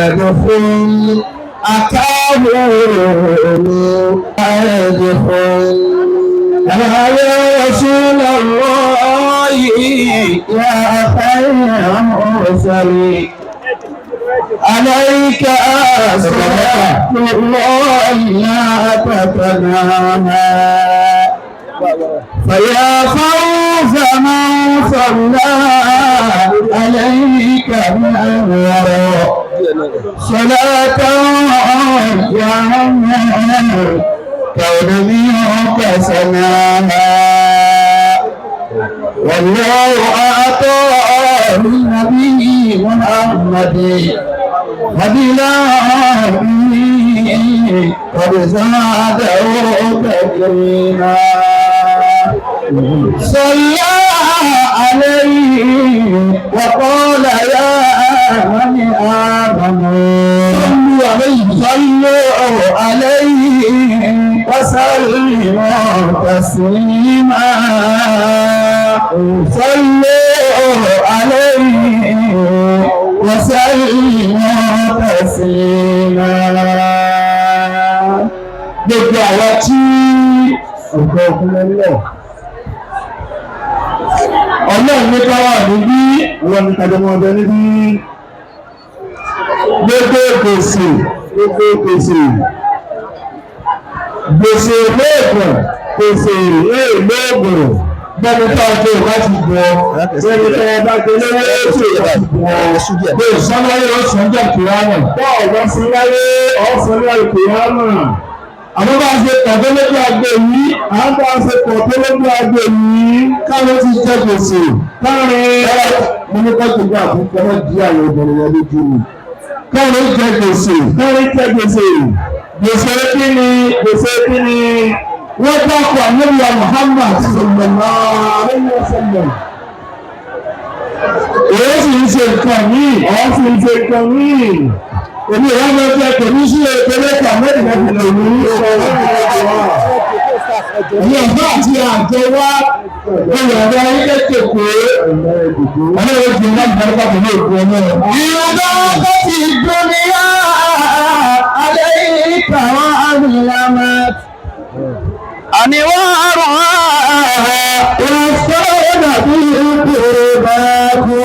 أدخل أكابر أدخل يا رسول الله يا خير مرسلين عليك صلاة الله لا تتناهى فيا فوز من صلى عليك من الورى صلاة يا من كون منك سناها والله أعطى للنبي محمد وبالله قد زاده تكريما صلى عليه وقال يا من آمنوا صلوا عليه وسلموا تسليما صلوا عليه وسلموا تسليما gbogbo àwọn tí ọ̀gá ọkùnrin lọ ọlọ́run ní ká wà níbí wọ́n ní kájọmọ́ ọdẹ níbí gbogbo gbèsè lóògùn gbèsè lóògùn bẹ́ẹ̀ni tó ọjọ́ láti bọ̀ bẹ́ẹ̀ni tó ọba gbẹlẹ́wọ́ ètò láti bọ̀ bẹ́ẹ̀ sọ́láyé ọ̀sánjà kìláàmù bọ́ọ̀ bá fún láyé ọ̀sánjà kìláàmù àwọn bá ṣe pọ̀ tó lójú agbo yìí àwọn bá ṣe pọ̀ tó lójú agbo yìí káwọn ti jẹ gbèsè káàrin mo ní kọ́ gbogbo àkókò wọn di àwọn obìnrin yẹn lójú mi káàrin jẹ gbèsè gbèsè kí ni wọ́n dákọ̀ àníwá Muhammad sallallahu alaihi wasallam èyí sì ń ṣe nǹkan míì èmi ìwọ́n lọ jẹ́ pẹ̀lú sí ẹgbẹ̀rẹ́kà mẹ́rìnlẹ́gbẹ̀rẹ̀ ní ọ̀rọ̀ ẹ̀yẹ ọ̀fà àti àjọ wá olùrọ̀ ilé kèkó ọlọ́rọ̀ jù náà bẹ̀rẹ̀ pẹ̀lú òkú ọmọ ìrọ̀lọ́ tó ti dúnmíyà alẹ́ ìkàwọ́ àmìlàmà àníwárọ̀ ìrọ̀sọ́rọ̀ bí ìkòròbàkú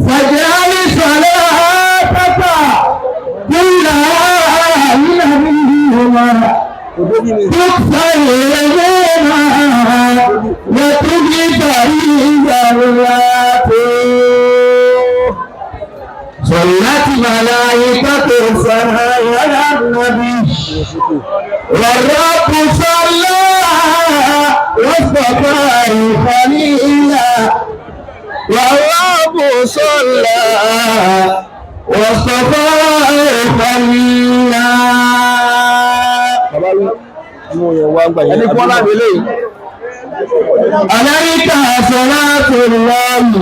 فاجعل صلاتك كلها لنبينا تكفر لنا وتجبري ذرياته صلت ملائكة السماء على النبي والرب صلى واصطفى خليلا والرب صلى واصطفى خليلا عليك صلاة الله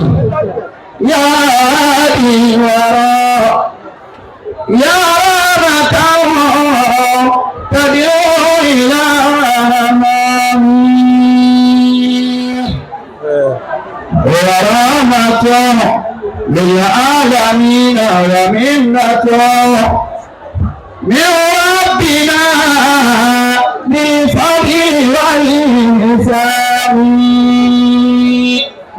يا إيوارا يا رحمة تدعو إلى ورحمة للعالمين ومنة من ربنا بالفضل والإحسان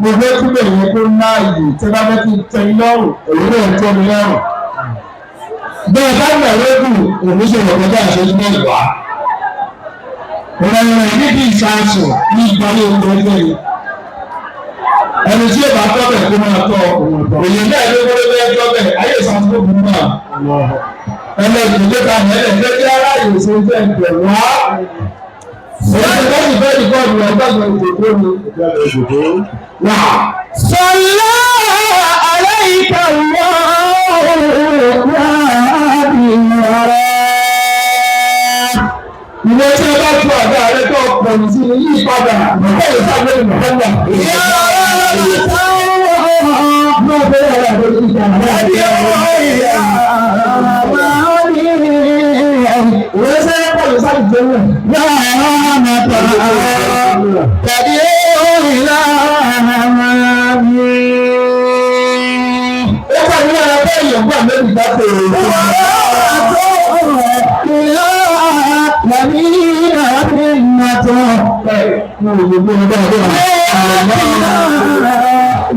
gbogbo ẹgbẹ́ yẹn tó ná ìlú tí bá fẹ́ kí n tẹ lọ́rùn èyí ló ń tẹ́ mi lọ́rùn bẹ́ẹ̀ bá gbà lókù òmíṣòwò kọjá ìṣẹ́jú mẹ́wàá ìrànlọ́wọ́ níbi ìṣàṣù ní ìgbàlẹ̀ oúnjẹ yìí ẹni tí yóò bá tọ́ bẹ̀ kó máa tọ́ òye náà ló wọlé bẹ́ẹ̀ tọ́ bẹ̀ ayé ìṣàṣù tó burú náà ẹlẹ́gbẹ̀ẹ́ tó ta mẹ́lẹ̀ lẹ́gbẹ̀ẹ́ aráyè ṣe ń fẹ́ ìbẹ̀ wá sọ́dọ̀ bẹ́ẹ̀ bẹ́ẹ̀ bọ́ọ̀lù ọgbàgbọ́ ìdòdó ni. Sọlá aláìka wọ́n ilé tí ó bá tún àgbà rẹ̀ tó pẹ̀lú sí ní yí padà nígbà ìsàlẹ̀ ìmọ̀lá. Ìyá ọ̀rọ̀ táwọn náà bẹ̀rẹ̀ rẹ̀ lórí ìjàmbá ìyá ìwé sẹ́yìn pẹ̀lú sáà jẹ́wọ̀. Yàrá mẹ́ta tàbí ìlà gbọ́ àmẹ́bí dákẹ́ òun. Lamina Pinnato,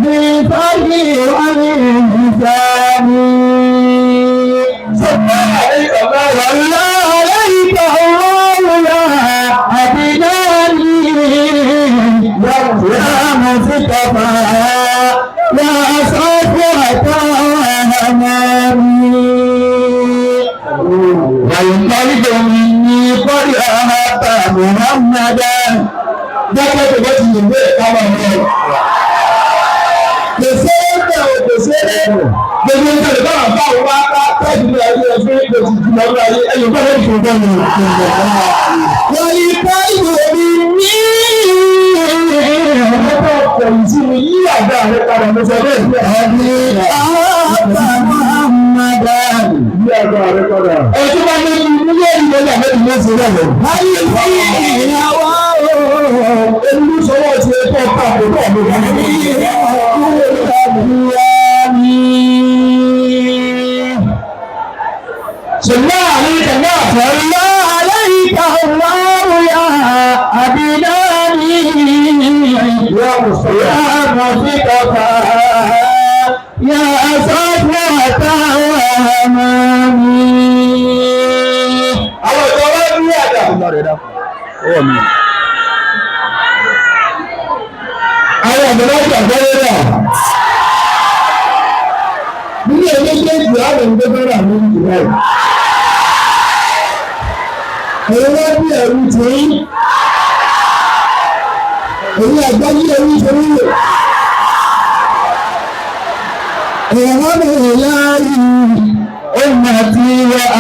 Bifagi Al-Insani. عليك الله أبناني يا مصطفى يا صفوة أمامي والقلب مني قد أهب محمدا dákẹ́ tó bá ti yìn bẹ́ẹ̀ káwọn ọ̀rọ̀ kèsè ẹ̀rọ kèsè ẹ̀rọ gbogbo ń tẹ̀lé báwọn bá wọn wá bá tẹ́jú ní ayé ẹ̀fọ́ ìgbè ti jù lọ́wọ́ ayé ẹ̀yìn bá wọn fún bẹ́ẹ̀ ni wọ́n yí ká ìwé mi ní ọ̀pọ̀ pẹ̀lú tí mo yí àgbà rẹ̀ padà mo sọ bẹ́ẹ̀ ní àgbà Muhammadan yí àgbà rẹ̀ padà. ẹ̀tọ́ bá ní ilé ìwé náà mẹ́rin ló ti rẹ̀ lọ. ayé fi ìyàwó ẹni sọ́wọ́ ti ẹ̀kọ́ pàtó náà ló wà ní صلى عليك الله صلى عليك الله يا أبناني يا مصطفى يا صفوة أمامي àwọn ìjọba ní àdá àwọn ọ̀dọ́dọ́ ìjàgbọ́lé náà nílé méjèèjì àwọn ìgbẹ́gbẹ́rẹ́ àwọn ìjìnlẹ̀ èyí wá bí ẹ̀rù tí èyí àgbáyé ẹ̀rù tí èyí wọ́n bẹ̀rẹ̀ láàyè ọmọ àti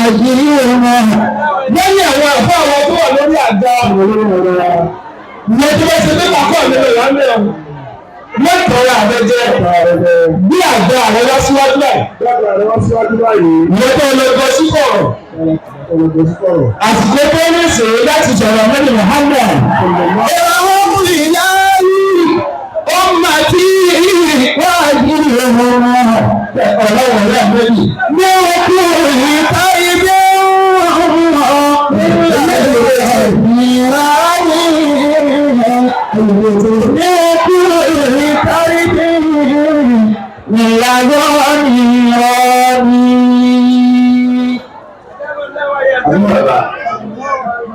àjírí ọmọ lẹ́yìn àwọn àfọ́ àwọn tó wà lórí àga ìyẹn tí wọ́n ṣe pé kàkọ́ nínú ìlànà mẹ́tọ̀ọ́rọ̀ àbẹ́jẹ́ bí àgbà àwọn lọ́síwájú báyìí. ìyẹn tó lọ gbọ́ sí kọ̀rọ̀. àsìkò tó ní sèré láti sọ̀rọ̀ mẹ́rin Muhammad. ìràwọ̀ ọkùnrin láàyè ọmọ àti wáàgì ọmọ ọlọ́wọ̀ rẹ̀ mẹ́rin. ní ọkùnrin táyé bí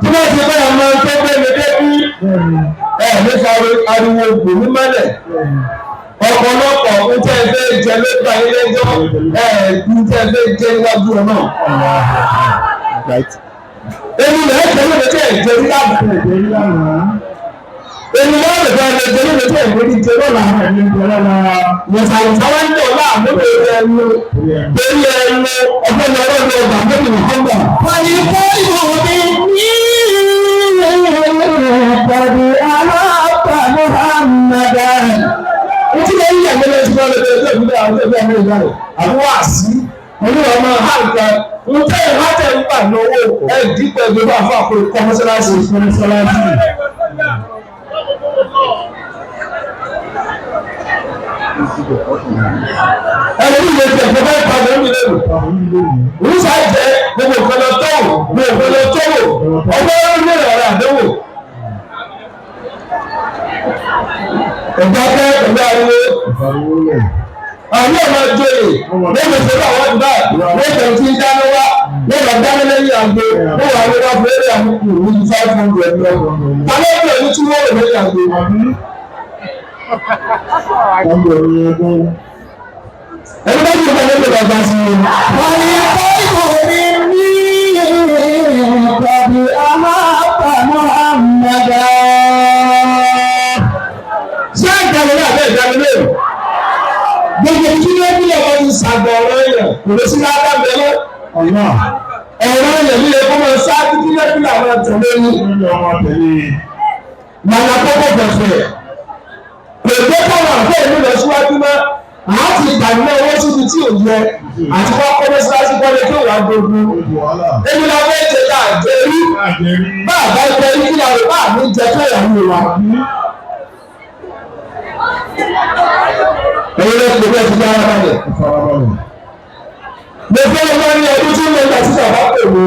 tí wọ́n ti bẹ́ẹ̀ mọ tó gbẹ́lẹ̀ débí nípa ariwo ògbò ní mọ́lẹ̀ ọ̀pọ̀lọpọ̀ ń tẹ́ fẹ́ jẹ lópa ilé-ẹjọ́ ń tẹ́ fẹ́ jẹ níwájú ọ̀nà. èmi lè jẹ́ lóde tí ẹ̀ jẹ́ nílànà. èmi náà lè fẹ́ jẹ́ lóde tí ẹ̀ jẹ́ lọ́la. ìyẹ̀sàwọ̀sàwọ̀ ń tọ̀ láàmú lórí ẹnu ọgbẹ́ni ọlọ́dún ọgbà mẹ́rin ìfọ́gbà. wàyí kọ́ ìwò mi ní ìpàdé aláàbà Muhammadan. ó ti lè yí àgbẹ̀lẹ̀ tí wọ́n lè bẹ̀rẹ̀ tó ìbílẹ̀ àwọn ẹgbẹ́ ọmọ ìgbà rẹ̀ àwọn àṣì olúwa ọmọ àǹkà ń tẹ́ ìwádẹ́ ń gbà lọ́wọ́ ẹ̀ dípẹ́ gbogbo àfọ àpòlù kọ́ mọ́sálásí. ẹni ìwé tí ẹ̀fọ́ bá padà ń lè lò rúṣà jẹ́ gbogbo ìfẹ́lẹ́ tọ́wò gbogbo ìfẹ́lẹ́ tọ́wò ọgbẹ́ ní ọ̀rẹ́ àdéhùn ẹ̀gbá fẹ́ pẹ̀lú ariwo àwọn ọmọ ìjòyè lẹ́yìn ìṣẹ́lú àwọn ìdúrà lẹ́yìn tí ń dáná wá lẹ́yìn ọ̀dáná lẹ́yìn àgbo lẹ́yìn àwọn ọmọ ìfẹ́lẹ́ àwọn kùrù ní 500 lọ alẹ́ ìfẹ́ ní tí wọ́n rẹ̀ lẹ́yìn àgbo. ẹni bá yóò fẹ́ lọ́gbà bá sí i. wọ́n yẹ kó ìwòrí ní ìpàdé aláàbà Muhammadan. ṣé ìjàlè náà bẹ́ẹ̀ jáde lé? gbogbo kí ló bí ọmọ ti sàgbọ̀ ọ̀rọ̀ yẹn kò lè sí lábá bẹ́ẹ̀ ọ̀rọ̀ yẹn nílé kó máa ṣáájú kí lẹ́bí làwọn tẹ̀lé ní. màá kọ́kọ́ bẹ̀fẹ̀ pèpè káwọn àfẹ́ ìlú lọ síwájú náà àti ìgbàgbọ́ owó síbi tí ò yẹ àti wọ́n kọ́ mọ́sálásí kọ́lé kí òun àgbègbè èmi la fẹ́ jẹ ká àjẹrí bá àbá jẹ kí àwọn bá mi jẹ tó ìyàwó wa. èyí ló ti bẹ́ẹ̀ ti dára balẹ̀. mo fẹ́ lọ ní ọdún tí mo gbà tí bàbá pè mí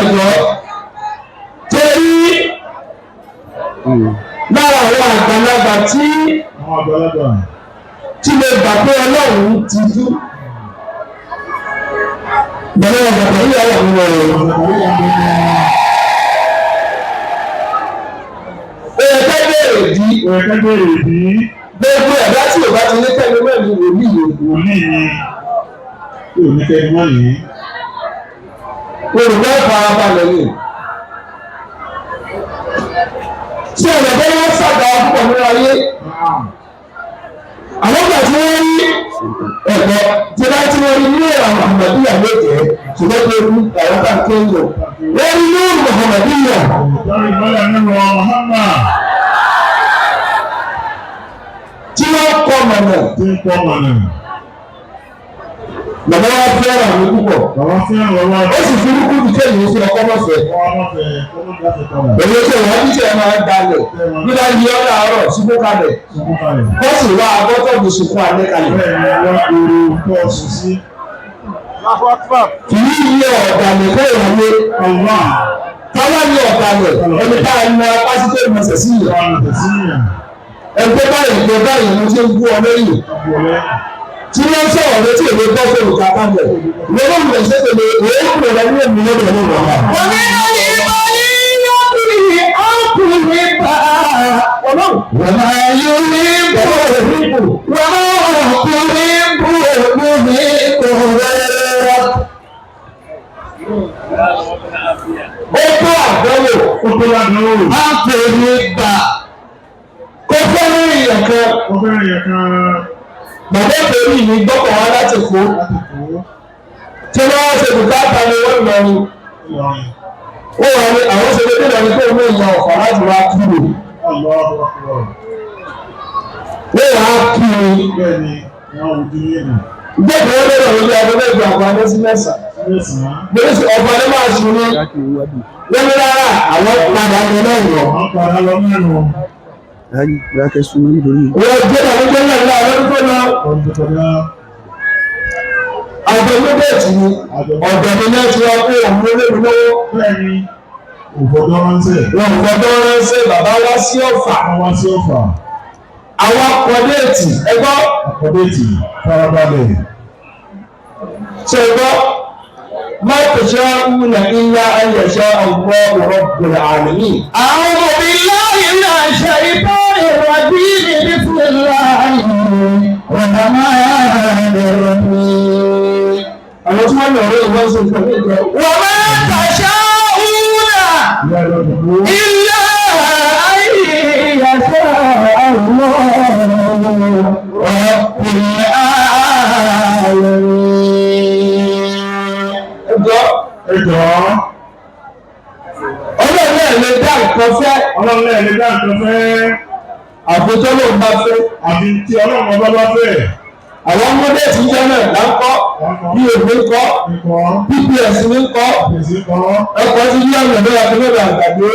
ẹ̀jọ̀ torí lára àwọn àgbàlagbà tí mo gbà pé Ọlọ́run ti dú bẹ̀rẹ̀ ọ̀gbọ̀n yìí ọ̀rọ̀ mi wọ̀ gbogbo ẹ̀dá tí ò bá ti ní kẹ́mi mẹ́rin wòlíì ni yóò ní kẹ́mi mẹ́rin. Olùkọ́ ìfarabalẹ̀ ni. Ṣé ọ̀nà tó wọ́n ṣàgbà púpọ̀ nínú ayé? Àwọn ìgbà tí wọ́n rí ẹ̀kọ́ tí bá tí wọ́n rí ní àwọn Muhammadiyya méje ṣùgbọ́n tó rí àwọn bá kéńgò. Wọ́n rí ní Muhammadiyya. Tí wọ́n kọ́ mọ̀nà. Bàbá wa fẹ́ràn mi púpọ̀. Ó sì fi rúkú ní kéèyàn ó fi ọkọ mọ̀fẹ́. Èmi ṣe wọ́n bí ṣe máa ń dalẹ̀. Bí wọ́n yí ọ́ láàárọ̀ ṣubú kalẹ̀. Ó sì wá agbọ́tọ̀ bí sunkún alẹ́ kalẹ̀. Kì í yí ọ̀dàlẹ̀ kó ìrànlẹ́. Táwa ní ọ̀dàlẹ̀ ẹni tá a na pásítọ̀ ìmọ̀sẹ̀ sí yìí. Ẹgbẹ́ báyìí ló ti ń bú ọ lẹ́yìn. Tí wọ́n sọ̀rọ̀ létí èdè gbọ́ fún olùkà kábẹ̀. Ìwọ́n mọ̀ ṣe tẹ̀lé èyí kò lọ ní èmi lọ́dọ̀ ní ìwọ̀n náà. Wọ́n ní ìwọ ní yọkùnrin ọkùnrin bá ọlọ́run. Wọ́n máa yọ ní bòrò. Wọ́n ọkùnrin bòrò ní bòrò. Ó tó àdánwò. Ọkùnrin bá. Kó fẹ́ràn ìyẹn kan. Bàbá ìpèrí mi gbọ́kọ̀ wá láti kó. Tí wọ́n ṣe bùkátà ni wọ́n lọ ní. Ó wà ní àwọn ṣe lé nílò ní pé ó ìyá ọ̀fà láti wá kúrò. Ó wà á kiri. Gbọ́kọ̀ wọ́n lọ́rọ̀ lórí abẹ́lẹ́ ìgbà àgbà ní sí mẹ́sàn-án. Bẹ́ẹ̀ sì ọ̀fà ní máa ṣe ní. Wọ́n ní rárá àwọn padà ní lẹ́yìn. Lákẹ́ súnmọ́ nítorí. Wọ́n jẹ́ àwọn tó náà láàrín tó náà. Àjọ méjèèjì ni ọ̀dọ̀ mi náà ti wá pé òun olóògùn lọ́wọ́. Bẹ́ẹ̀ni, òfòdó ránṣẹ́. Wọ́n òfòdó ránṣẹ́ bàbá wá sí Ọ̀fà. Àwọn akọ̀déètì ẹgbọ́. Akọ̀déètì farabalẹ̀. Ṣé ẹgbọ́? ما تشاءون إلا أن يشاء الله رب العالمين. أعوذ بالله من الشيطان الرجيم. بسم الله الرحمن الرحيم. àwọn tí wọ́n lọ rí ìwọ́n sí nǹkan ní ìjọ. wọ́n máa tasha'una illa an yasha Allah rabbul alamin. Ẹjọ́. Ọlọ́run ẹ̀ lè dá nǹkan fẹ́. Àfojọ́ ló ń bá fẹ́. Àfi tí Ọlọ́run bá fẹ́. Àwọn ọmọdé tí ń jẹ́ náà là ń kọ́. Bí òwe kọ́. PPS ní kọ́. Ẹ̀kọ́ ti yí ọ̀nà náà tó lọ́dọ̀ àgbàgbé.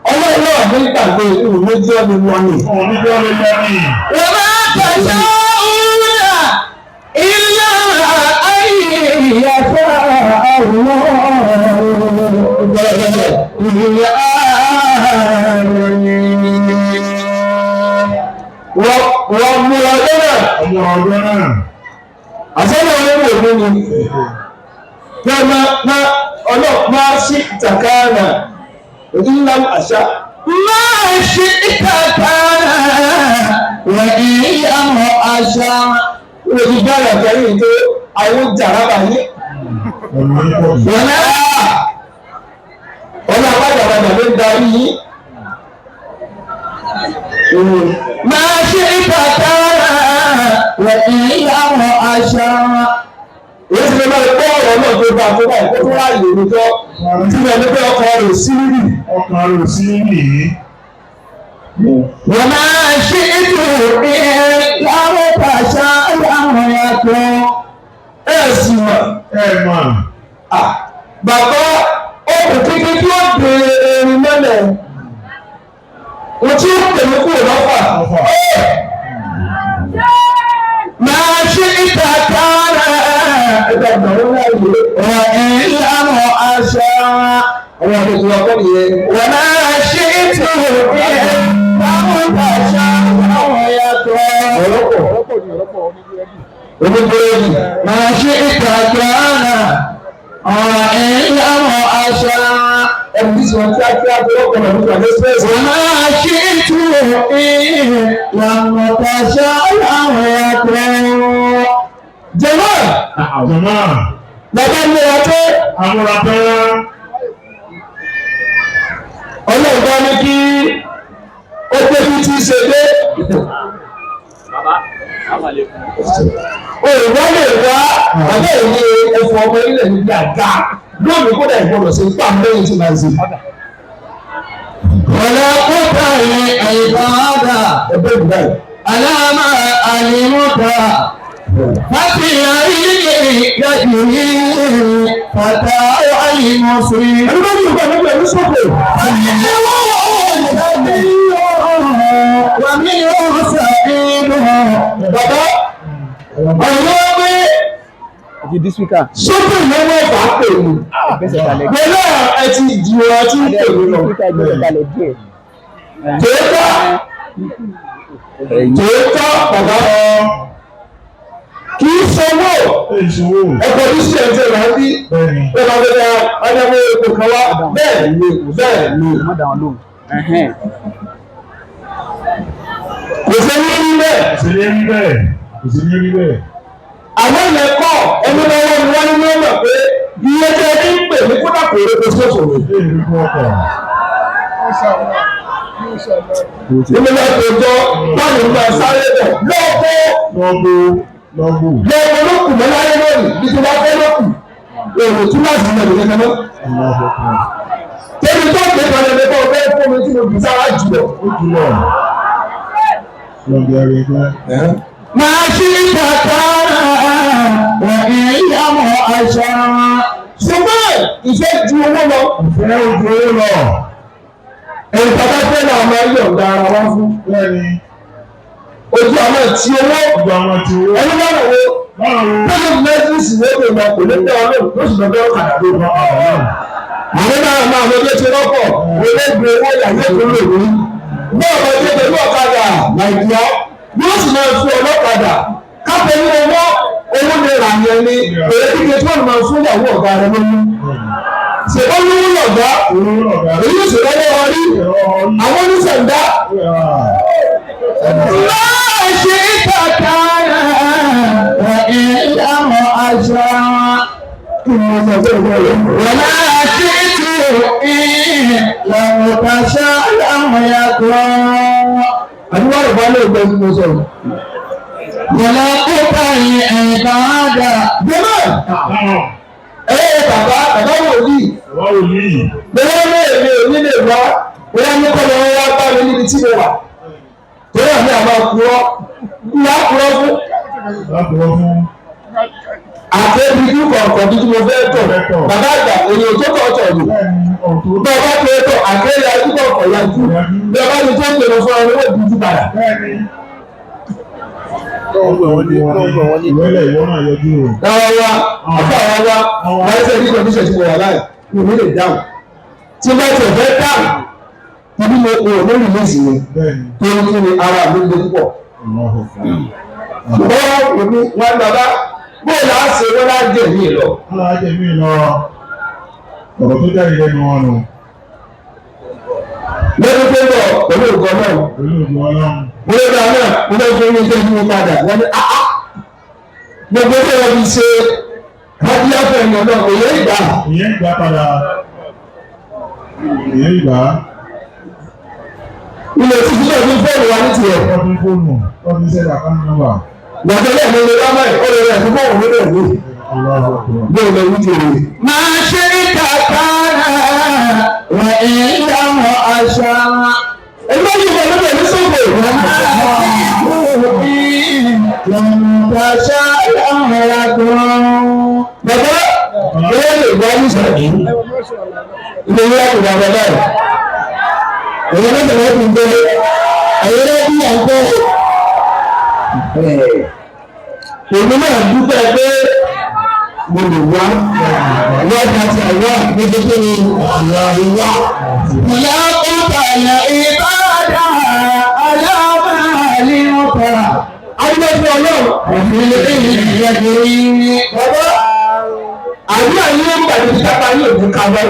Ọlọ́run náà ní ìgbàgbé ìlú méjì ọdún wọn ni. Wọ́n máa tẹ̀sán òwúrọ̀ ilé ayé ìyàtọ̀ àwọn wọ́n mú ọjọ́ náà. Àṣẹ́lẹ̀ olówó òní ni. Ọlọ́pàá sí ìtàkàrà ìlà àṣà. Máa ṣe ìtàkàrà wà ìyàmọ̀ àṣà. Olùdíjára kẹrin tó àwọn jàrábà ní. Wọ́n náà àbájára ló ń darí yìí. Máa ṣe ìtàkàrà wà ìyàmọ̀ àṣà. Èyí ti lè máa gbọ́ ọ̀rọ̀ náà tó bá tó báyìí kó tó ráyè òrùjọ́ tí wọ́n ní pé ọkọ̀ rẹ̀ sí rírì. Wọ́n máa ṣe ètò ìyàwó pàṣẹ àwọn yàtọ̀. Sì mọ̀. Bàbá ọkùn kékeré tí ó bèèrè erin mọ́lẹ̀. Wọ́n tí ó pèmí kúrò lọ́fà. Máa ṣe ìtàkàrà. Ẹgbẹ́ ọgbà wọn láàyè. وإنه أشاء Àwọn àdéhùn ọkọ nìyẹn. وما شئت إن لم تشاء يكون Onígbèrèjì. ما شئت كان وإن لم أشاء Ẹni tí wọ́n kíákíá tó lọ́kọ̀ náà nípa express. وما شئت إن لم تشاء يكون. Jẹ̀mọ́. Àjọ̀mọ́. Bàbá mi ra pé Amúra tán. ọlọ́ọ̀bá ní kí ó gbé bí tí ṣe dé. Òwúrọ̀ lè wá bàbá ìwé ẹ̀fọ́ ọmọ ilẹ̀ níbi àga lónìí kódà ìgbọ́dọ̀ sí pa lẹ́yìn tí màá ṣe. ولا قطع عبادة Ẹgbẹ́ ìgbà yìí. على ما علمت ففي يده فتى المصري Ẹni bá ní ìgbà nígbà ní sọ́kò. ومنه سعيد Bàbá ọ̀rọ̀ pé Ojú dísíkà. sọ́kò lọ́wọ́ bá pè mí. Ìgbésẹ̀ kalẹ̀. Pẹ̀lú ẹ ti di ọ̀rọ̀ tí ń pè mí lọ. Dísíkà ìgbésẹ̀ kalẹ̀ díẹ̀. Tòótọ́ bàbá kì í sanwó Ìṣòwò. ẹ̀kọ́ ní sí ẹ̀jẹ̀ rẹ̀ bí Bẹ́ẹ̀ni. ẹ̀ka bẹ́ẹ̀ ọ̀dẹ́wọ́ epo kan wá bẹ́ẹ̀ ni bẹ́ẹ̀ ni. Má dà wọn lóhùn. Kò sí ní rí bẹ́ẹ̀. Kò sí ní rí bẹ́ẹ̀. Kò sí ní rí bẹ́ẹ̀. Àwọn ilẹ̀ kọ́ ẹni lọ́wọ́ ni wọ́n ní mọ́mọ́ pé iye tí ẹni ń pè ní kódà kò rẹ̀ kò sófò ni. Ilé ìlú fún ọkọ̀. Nínú náà tó jọ báwo ni máa sáré bọ̀ lọ́gbọ́ Lọ́gbó. lọ́gbọ́ ló kù mọ́ láyé lónìí bí tí wọ́n fẹ́ ló kù. Èrò tí máa sì ń bẹ̀rẹ̀ kankan náà. Tẹ́lifí tó ń gbé kan lẹ́nu tó fẹ́ fún mi tí mo bì sára jùlọ. Ó jùlọ. Lọ́gbó ẹ̀rẹ́ gbẹ́. ما شئت كان وإن لم أشاء. Ṣùgbọ́n ìfẹ́ ju owó lọ. Ìfẹ́ ojú ó lọ. Ẹ̀yìn bàbá fẹ́ náà máa ń yọ̀ǹda ara wá fún. Bẹ́ẹ̀ni. Ojú àwọn tí owó Gbogbo àwọn tí ó. ẹni bá wọ̀ wọ́. Báwo. Bẹ́ẹ̀ni mẹ́sìsì lóde ìmọ̀ kò ní tẹ́ ọlọ́run lóṣù tó bẹ́ẹ̀ kàdà ló bá ọ̀rọ̀ náà. Àwọn náà máa mọ bí ó ti rọ́pọ̀ olóògbé owó ìyàwó tó lè rí. Bẹ́ẹ̀ ọmọ ẹgbẹ́ pẹ̀lú ọ̀kadà Nàìjíríà yóò sì máa fún ọlọ́kadà. Káfẹ́ ní owó lè rà yẹn ní èrè kíkẹ́ tí wọ́n máa fún ìyàwó ọ̀gá rẹ̀ lóyún. Ṣèkọ́ lówó lọ̀gá èyí ò sì lọ́wọ́ wọn rí àwọn oníṣẹ̀ǹdá. ما شئت كان وإن لم أشاء ولا شئت إن لم تشاء لم يكن. Àdúrà ìbá lè gbẹ́ sí mo sọ̀rọ̀. ولا قطع عبادة Jẹ́mọ̀ bàbá wòlíì. Bàbá wò ní. Bẹ́ẹ̀ ni èmi ò ní lè wá bóyá ní kọ́ lọ́wọ́ wá bá mi níbi tí mo wà. Torí àmì àmà kúrọ́ ńlá kúrọ́ fún. Lákòó fún. Àtẹ̀bí ní kọ̀ọ̀kan tí mo fẹ́ tọ̀. Bàbá àgbà ènìyàn tó kọ̀ tọ̀ lù. Bẹ́ẹ̀ni ọ̀tún. Bẹ́ẹ̀ bá tó tọ̀ àkẹ́yà àdúgbò ọ̀kọ̀ yanjú. Bẹ́ẹ̀ bá ti tó tẹ̀lé fún ọ lọ́wọ́ ìdíjú padà. Bẹ́ẹ̀ni. Ìwẹ́lẹ̀ ìwọ náà yọjú o. Àwọn wa àbá wa wáyé sẹ́yìn ní kọ̀ọ̀díṣẹ̀ tí mo wà láì mi ò ní lè dáhùn. Tí bá tẹ̀ fẹ́ dáhùn, ibi mo kò lórí méjì ni. Bẹ́ẹ̀ni. Tó ń kí ni ara mi lè púpọ̀. Ṣùgbọ́n èmi wọn bàbá bóòlù á ṣe wọ́n láti jẹ̀ mí lọ. Aláàjẹ mi lọ. Ọ̀rọ̀ tó jáde lẹ́nu wọn nù. Lẹ́nu tó ń bọ̀ pẹ̀lú ògùn náà. Pẹ̀lú ògùn ọlọ́run. Mo lè dáa náà, mo lè fún oúnjẹ tí mo padà. Wọ́n ní áá. Gbogbo tí wọ́n fi ṣe hádìyà fẹ̀yìn náà kò yẹ ìgbà. Ìyẹn ìgbà padà. Ìyẹn ìgbà. Ilé tí kíkọ́ ní fóònù wa ní tiẹ̀. Ọdún fóònù. Ọdún iṣẹ́ ìgbà kan nọ́mbà. Gbàtẹ́lẹ̀ mi lè dámọ̀ ẹ̀ ó lè rẹ̀ fún fóònù nílẹ̀ mi. Bí o lè wí kiri. ما شئت كان وإن لم أشاء. Ẹgbẹ́ yìí wọ̀ lóde ní sọ́kò. لم تشاء لم يكن. Bàbá bẹ́ẹ̀ lè gbọ́ ní sọ̀rọ̀. Ilé ìwé àti bàbá báyìí. Èyí ló tẹ̀lé ti gbé. Ẹ̀yẹ́ ló bí àgbẹ̀. Èmi náà dúpẹ́ pé mo lè wá wọ́n àti àwa níbi kí ni ìwà. Ìyá kúta ìyá ìbáradà aláàbàálì ọ̀pá. Adúgbò ọlọ́run Òfìlẹ̀ ìyẹ̀dẹ̀ bàbá àdúrà yìí ń pàdé ìjápa yóò ní kábọ́.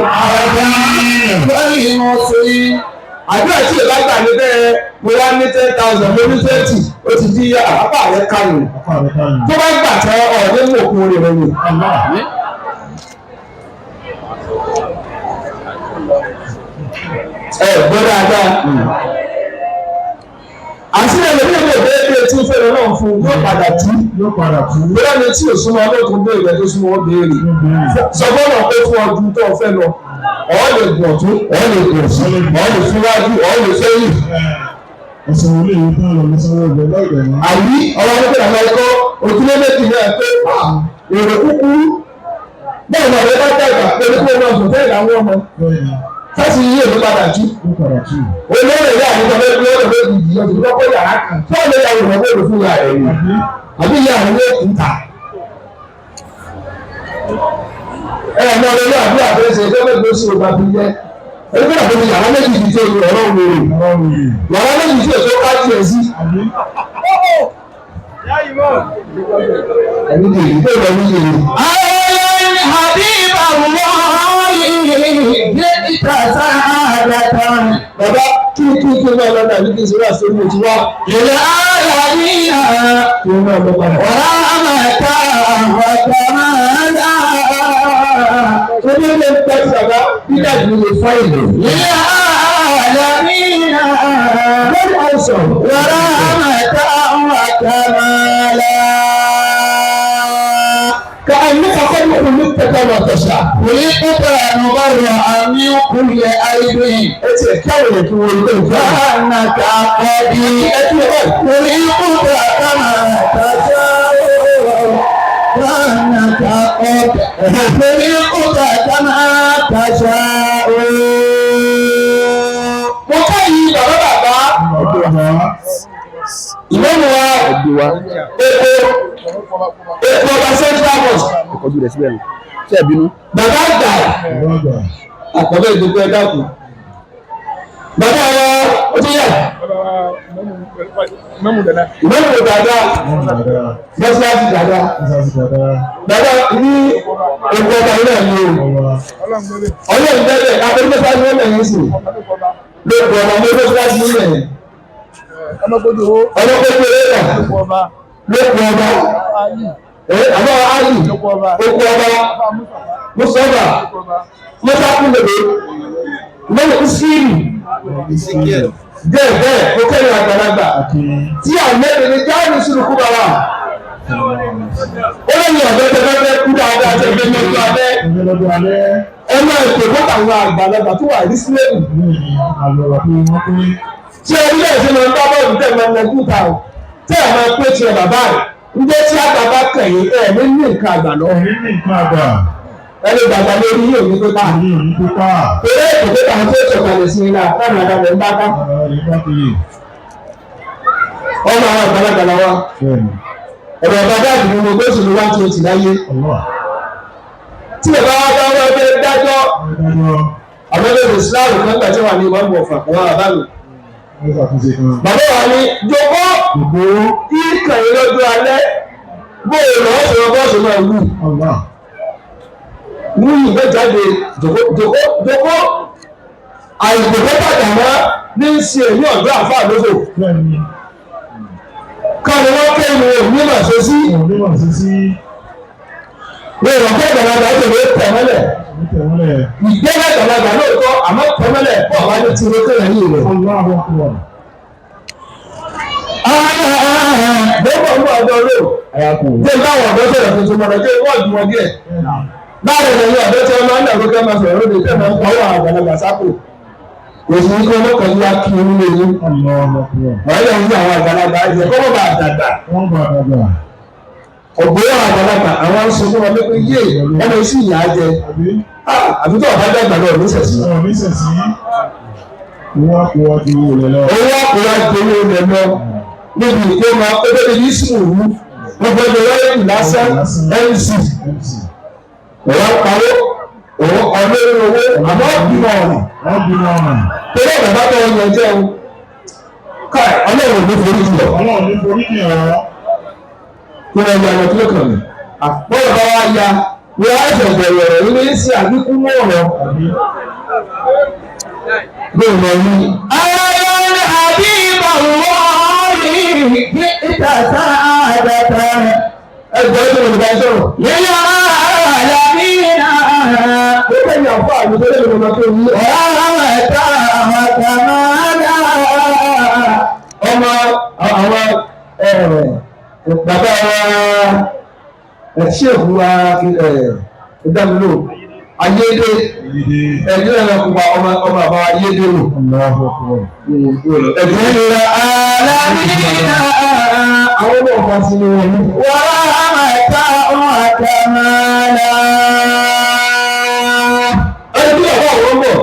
lórí wọn sí. Àdúrà tí ìlà gbà ní bẹ́ẹ̀ mo wá ní 10,000 mo ní 20 ó ti di àpá rẹ̀ kánú. Tó bá gbà tán ọ̀ nínú òkú rẹ̀ rẹ̀ ni. Gbọ́ dáadáa. Àti ẹlòmíì lè béèrè tí ń fẹ́ràn náà fún yóò padà tú. Bóyá ni tí ò súnmọ́ ọlọ́tún béèrè tó súnmọ́ ó béèrè. Sọ fọ́nà pé fún ọdún tó fẹ́ lọ, ọ̀ lè gbọ̀n tó, ọ̀ lè gbọ̀n sí, ọ̀ lè fúnwájú, ọ̀ lè sẹ́yìn. Ọ̀sán olè yìí tán lọ lọ́sọ̀rọ̀ ọ̀gbẹ́ lọ́gbẹ̀ẹ́ náà. Àyí ọ̀rọ̀ nípa ìlànà ẹ̀kọ́ ojúlé méjì náà pé èrò kúkúrú bẹ́ẹ̀ ni ọ̀rẹ́ bá dàgbà pé kí wọ́n máa sùn fẹ́ ìdáwó ọmọ. Fẹ́sì yìí èmi padà jú. Olórí ìyá mi sọ pé kí wọ́n lè fi ìdí ọdún lọ́kọ́ yàrá kan. Tí wọ́n lè yà wò lọ́wọ́ òfin ìyá rẹ̀ ni. Àbí ìyá rẹ̀ ló ń ta. Ọmọ rẹ̀ ní àbúrò àfẹ́sẹ̀ tó fẹ́ gbé sí ọba fi jẹ́. Ẹgbẹ́ àfẹ́sẹ̀ yàrá méjì ti tó ọ̀rọ̀ òwúrò. Yàrá méjì tí èso ká tiẹ̀ sí. Ẹni tí èyí tó lọ ní ìlú. Ayọ̀lẹ̀ Habiba Wọ́ọ̀lì ní ìtàsá àdàtàn. Bàbá kí náà lọ́nà ní kí n sọ́ra sí omi tí wá. Ilẹ̀ ayọ̀ níyà. Kí ó náà lọ padà. Wàrà àmàta àwọ̀tà máa dá. Oní ilé ń pẹ́ sí bàbá nígbà tí mo lè fá ìlú. Ilẹ̀ ayọ̀ níyà. Lọ́dún àìsàn. Wàrà àmàta àwọ̀tà máa dá. كأنك قد خلقت كما تشاء. خلقت مبرأ من كل عيب. كأنك قد خلقت كما تشاء. كأنك قد خلقت كما تشاء. Mo ká yìí bàbá. Ìlọ́nu wa epo ọba central mosque. Ìkọjú rẹ̀ síbẹ̀ nù. Ṣé ẹ bínú? Bàbá àgbà àkọ́bẹ̀ ìdókòó ẹ̀dá kù. Bàbá wa ó ti yà. Ìmọ̀mù dada. Mọ́síláàsì dada. Bàbá ní epo ọba ilé ẹ̀mí o. Ọlọ́run bẹ́ẹ̀ abẹ́rẹ́ mọ́síláàsì wọ́n lẹ́yìn sí. Lóògùn ọba ní mọ́síláàsì ní lẹ́yìn. Ọlọ́kọ̀ọ́jú eré rẹ̀. Lóògùn ọba. Àbọ̀ ayì. Okú ọba. Mùsọ̀bà. Mọ́sákú lèdè. Lẹ́yìn ìsírì. Bẹ́ẹ̀ bẹ́ẹ̀ ó kẹ́rin àgbàlagbà. Tí àmẹ́rin ní jáàmù sínú kú bàbá. Ó lẹ́yìn ọ̀dọ́ tẹ́lẹ̀ kú dáadáa tẹ́lẹ̀ lọ́dún abẹ́. Ẹ máa ètò fún àwọn àgbàlagbà tó wà ní sílẹ̀mù. Tí ẹ nílẹ̀ sí máa ń bá bọ́ọ̀lù tẹ̀ máa ń lọ kúta o. Tí ẹ máa pé tiẹ̀ bàbá rẹ̀. Ǹjẹ́ tí àgbà bá kẹ̀yìn ẹ̀ ní nǹkan àgbà lọ. Ẹni gbàgbà lórí yóò ní pípa. Eré ètò pípa tó sọ̀kalẹ̀ sí iná táwọn àgbàlẹ̀ ń bá ká. Ọmọ àwọn àgbàlagbà wa. Ọ̀rọ̀ bàbá àdìmọ́ mo gbé òṣèlú 120 láyé. Tí ẹ bá wá bá wá bẹ dájọ́. Àwọn ẹgbẹ́ ìsìláàmù kan gbà tí wà ní ìwọ̀n ọ̀fà àwọn bàbá mi. Bàbá wa ní jókòó ìkànnì lọ́jọ́ alẹ́ bóòlù ọ̀sẹ̀ ọgọ́sẹ̀ máa wù. Ní ìgbẹ́ jáde jókòó àìgbòkó pàtàkì ní í ṣe èyí ọ̀dọ́ àfáà lóko. Káni wọ́n kéwì òní mà ṣe sí. Wọ́n rọ̀ pé ìgbàlagbà tẹ̀lé tẹ̀mọ́lẹ̀. Ìgbẹ́lẹ̀ ìgbàlagbà lóòótọ́ àmọ́ tẹ̀mọ́lẹ̀ pọ̀ wá ní tìrẹ kẹrẹ yìí rẹ̀. Gbogbo ọmọ ọ̀dọ́ lò. Jẹ́ báwọn ọ̀dọ́ sọ̀rọ̀ tuntun mọ̀rọ̀ jẹ́ wọ́ọ̀dù wọn díẹ̀. Báwo ni ọ̀dọ́ tí wọ́n máa ń dàgbé kẹ́ máa sọ̀rọ̀ lóde tẹ́ máa ń pawọ́ àgbàlagbà sápò. Òṣù ní kí wọ́n kàn yá kí inú lè yín. Ọ̀rẹ́ yẹn ní àwọn àgbàlagbà ẹ̀jẹ̀ kọ́ bá dàgbà. Ọ̀gbọ́n àgbàlagbà àwọn sọ fún wọn pé yé ọmọ isi ìyá jẹ. Àbí tó ọ̀bá dàgbà náà ní sẹ̀sì. Owó àpòwá ju owó rẹ̀ lọ. Owó àpòwá ju owó rẹ̀ lọ. Níbi ìkó máa ó bẹ́ẹ̀ ní ìsìnkú wọ́n gbọ́dọ̀ wáyé lásán MC. òun pawó òun ọlọ́run owó àmọ́ bímọ ọ̀rìn torí ọ̀nà bá tọ́ ọyàn jẹun káì ọlọ́run ò ní forí jù lọ. Ọlọ́run ní forí jù ọ́. kí wọ́n ya ọmọ tó lọ́kàn mi. bọ́lá bá wá ya wọ́n á ṣẹ̀ bẹ̀rẹ̀ ọ̀rọ̀ ilé sí àbíkú mọ́ ọ̀rọ̀. bẹ́ẹ̀ lọ ní. ayọ̀rọ̀ àbí ìbàwọ́ọ̀rì ní ìtàtà àdàtà. ẹgbẹ́ tó lè bá sọ̀rọ̀. yíyá àlàbí náà. ó kẹ́yìn àfọ àmì tó lè lọ́mọ tó yí. ọ̀rọ̀ ẹ̀ka àmàkàmádà. ọmọ àwọn bàbá wa ṣéèkù wa ìdámúlò ayédè ẹ̀jẹ̀ ẹ̀rọ kúpa ọmọ bàbá ayédè lò. ẹ̀jẹ̀ ìrora aláàbíyá àwọn ọmọ ọ̀fà sí ni wọ́n ní. wọ́n á máa ta ọmọ àtàmàlà. ẹni tí bàbá àwọn bọ̀.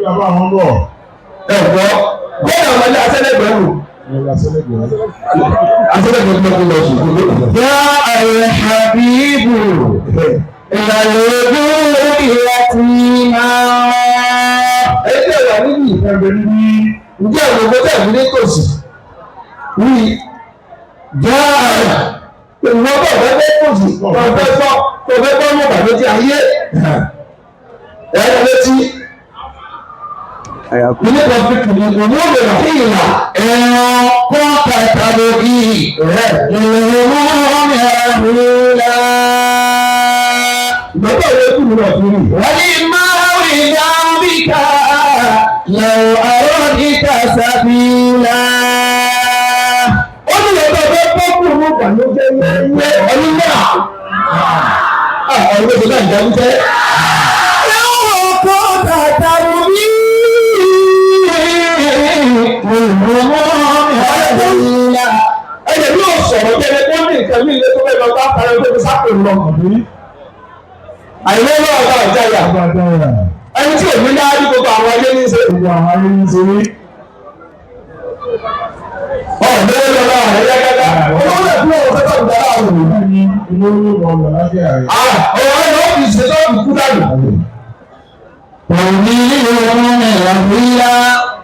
Bàbá àwọn bọ̀. ẹ̀gbọ́ bẹ́ẹ̀ ni ọmọdé asẹ́lẹ̀gbẹ́ lò. يا الحبيب إلى الوجود يتيما. ẹgbẹ́ ìwà níbi ìfẹ́gbẹ́ níbi ǹjẹ́ àwọn ọmọ tẹ̀lé ní tòsí wí jẹ́ ìwọ́n bọ̀ fẹ́ tòsí tó fẹ́ gbọ́ mọ̀ bàbá tí ayé ẹ̀rọ létí. ilé kan fi kìlì òní òbí rà sí ìlà ẹ̀rọ kọ́ kàtàlógì rẹ̀ ìrìnwó mẹ́rìnlá. ìgbàgbọ́ ìwé kù nínú ọ̀tún rí. wọ́n ní máa rí dábìkà lẹ́wọ̀ àrọ́ níta sàbílà. ó ní ìyàtọ̀ tó pọ́pù ní ìbànújẹ́ ilé ọdún náà. àwọn ìwé tó náà jẹ́ ń tẹ́. lẹ́wọ̀ kọ́ kàtàlógì. ẹ̀jẹ̀ bí o sọ̀rọ̀ bí ẹni tó ní nǹkan ní ilé tó fẹ́ lọ bá parẹ́ tó fi sápò lọ. àìmọ́ náà bá àjáyà ẹni tí òní náà rí gbogbo àwọn ayé ní ṣe. ọ̀dọ́ ló lọ àwọn ẹ̀yà gẹ́gẹ́ olówó lè fi ọ̀rọ̀ sẹ́kọ̀ ìgbà láàrin òní. ọ̀rọ̀ ẹ̀ ló fi ṣe tó fi kú dànù. òní ìrọ̀rùn ẹ̀yà fúyà.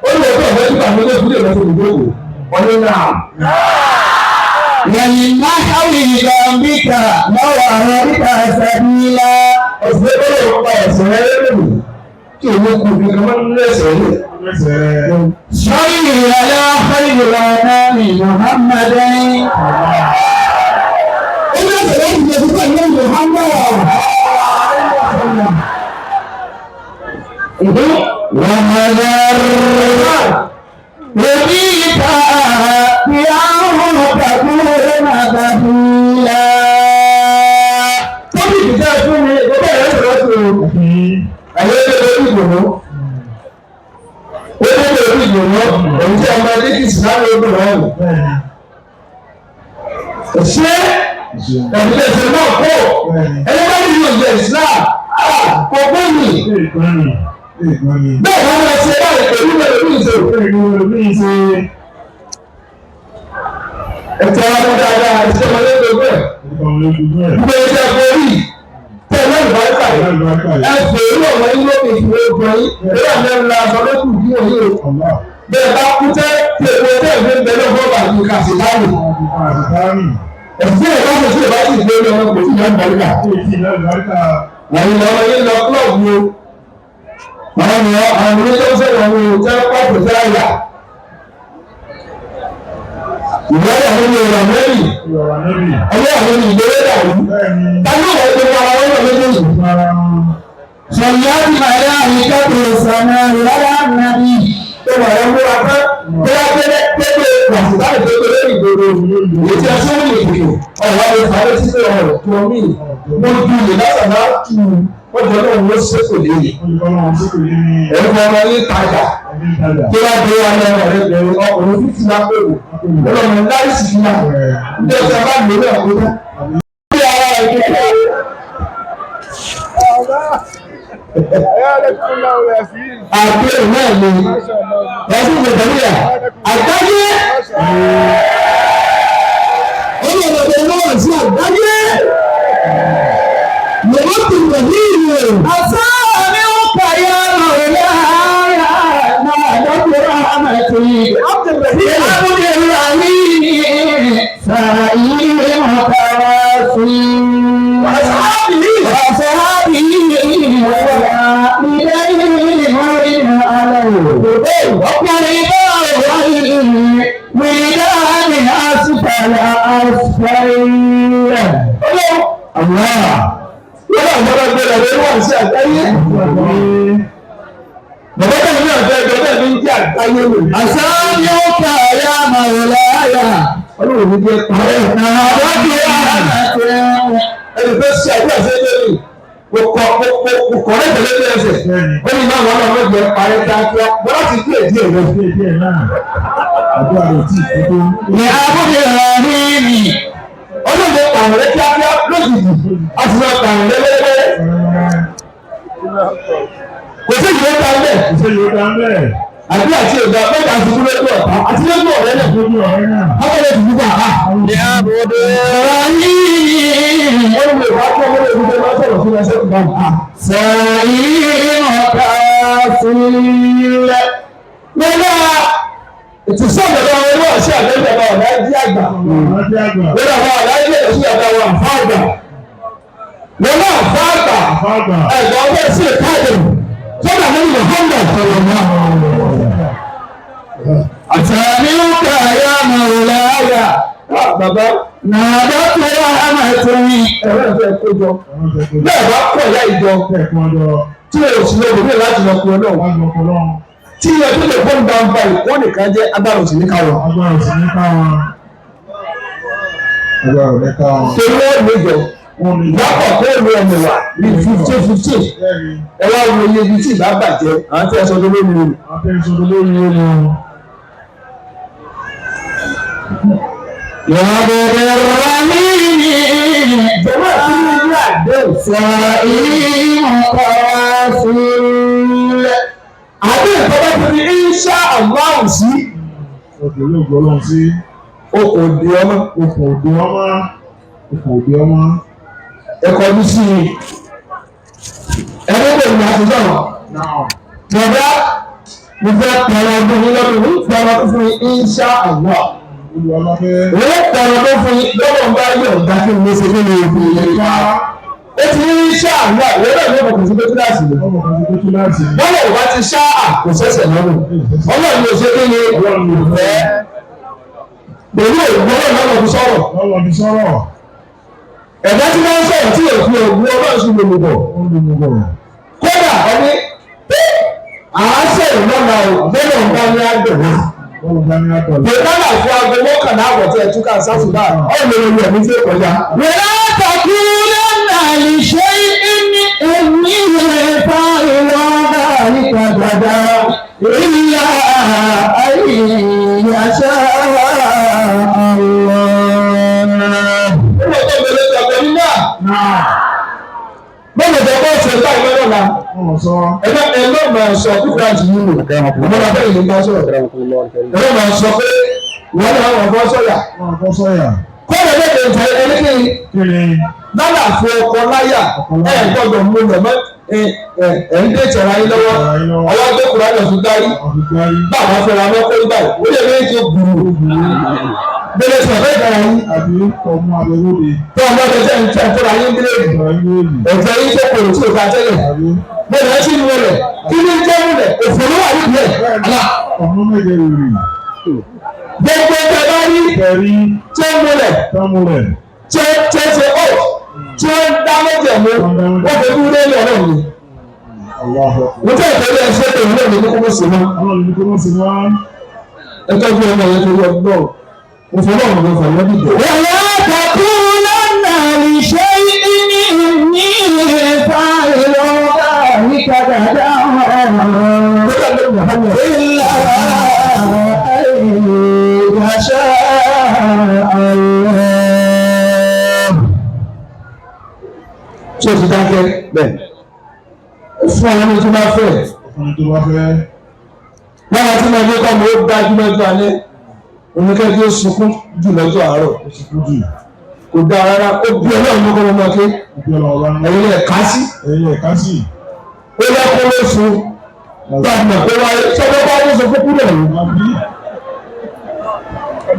ó lè fi ọ̀rọ̀ ìgbà ló lè fi lè lọ sí ìdókòwò. wọ́n náà. Yàyìnbá káwé ìgbàmbíkà lọ́wọ́ àwọn bíkà sàbílá. Ọ̀sẹ̀ tó lè pa ẹ̀sẹ̀ rẹ̀ lónìí. Kí òun kò fi kọ́mọ́ nínú ẹ̀sẹ̀ rẹ̀. Sọ́yìn ìrọ̀lẹ́ ọ̀fẹ́lẹ̀ ọ̀nà mi Muhammadin. Ó ní ẹ̀sẹ̀ láti jẹ́ fún pẹ̀lú Muhammad. Wọ́n mọ̀ lọ́rọ̀. وبيك يوم تكون بخيلا. tóbi ìjà fún mi gbogbo ẹ̀rọ ìṣòro tó ayé tó lórí ìgbòho ó tó lórí ìgbòho òun tí ọmọ ẹni kì í sì náà lórí ìgbòho ṣé ẹ̀mílẹ̀ ṣe náà kó ẹni bá ní ìlú ìjẹ Islam kò gbóyè. bẹ́ẹ̀ wọ́n máa ṣe láì pẹ̀lú ẹ̀rọ ìṣòro. ẹ̀tọ́ ọmọ dáadáa àti ọmọdé gbogbo ẹ̀. gbogbo ẹ̀jẹ̀ borí tẹ̀ lẹ́nu bá kà yìí. ẹ fèrè ọmọ yín lókè ìfúwé gbọ́n yín. eré àmì ẹ̀ ń la aṣọ lókù bí wọ́n yóò. bẹ́ẹ̀ bá kú tẹ́ tí èkó tẹ́ ìwé ń bẹ lọ́wọ́ bàbí kàṣíláàmù. ẹ̀sìn ẹ̀ bá ṣe sí ìbá sì gbé lọ́wọ́ kò sí ìyá ìbálòpọ̀. wọ́n yìí lọ́wọ́ yín lọ kílọ̀bù o. àwọn ènìyàn àwọn oníṣẹ́ sọ̀rọ̀ àwọn òòtẹ́ pàtó sáyà. ìwádìí àwọn ènìyàn mẹ́rin ọwọ́ àwọn ìgbéró dàrú. táwọn ọ̀rọ̀ tó wà wọ́n lọ méjèèjì. sọ̀yìn àyà ìkẹ́kọ̀ọ́ ìsànà ìyára nàbí. tó wà lọ múra pẹ́ tó wá pẹ́lẹ́ pẹ́pẹ́ wàsíláì tó tó lórí ìgboro. ètò ẹ̀sọ́ wọlé ìdìbò ọ̀rọ̀ àwọn ìfàwọ́ títí ọ̀rọ̀ tó mí. mo ju ìlàsàmá tù wọ́n jọ náà wọ́n ṣèkò léyìn. ẹ̀rọ ọmọ yín tajà tó bá dé wa lọ́wọ́ rẹ̀ bẹ̀rẹ̀ ọkùnrin fífi wá pé wò ọlọ́run láì sì fi wà ní ọjọ́ bá lò ní ọ̀pọ̀ bí ara rẹ̀ kékeré. àgbẹ̀ náà ni ẹ̀sùn ìgbẹ̀tẹ̀lẹ́yà àgbáyé olùdókòwò náà sí àgbáyé lọ́wọ́ tó ń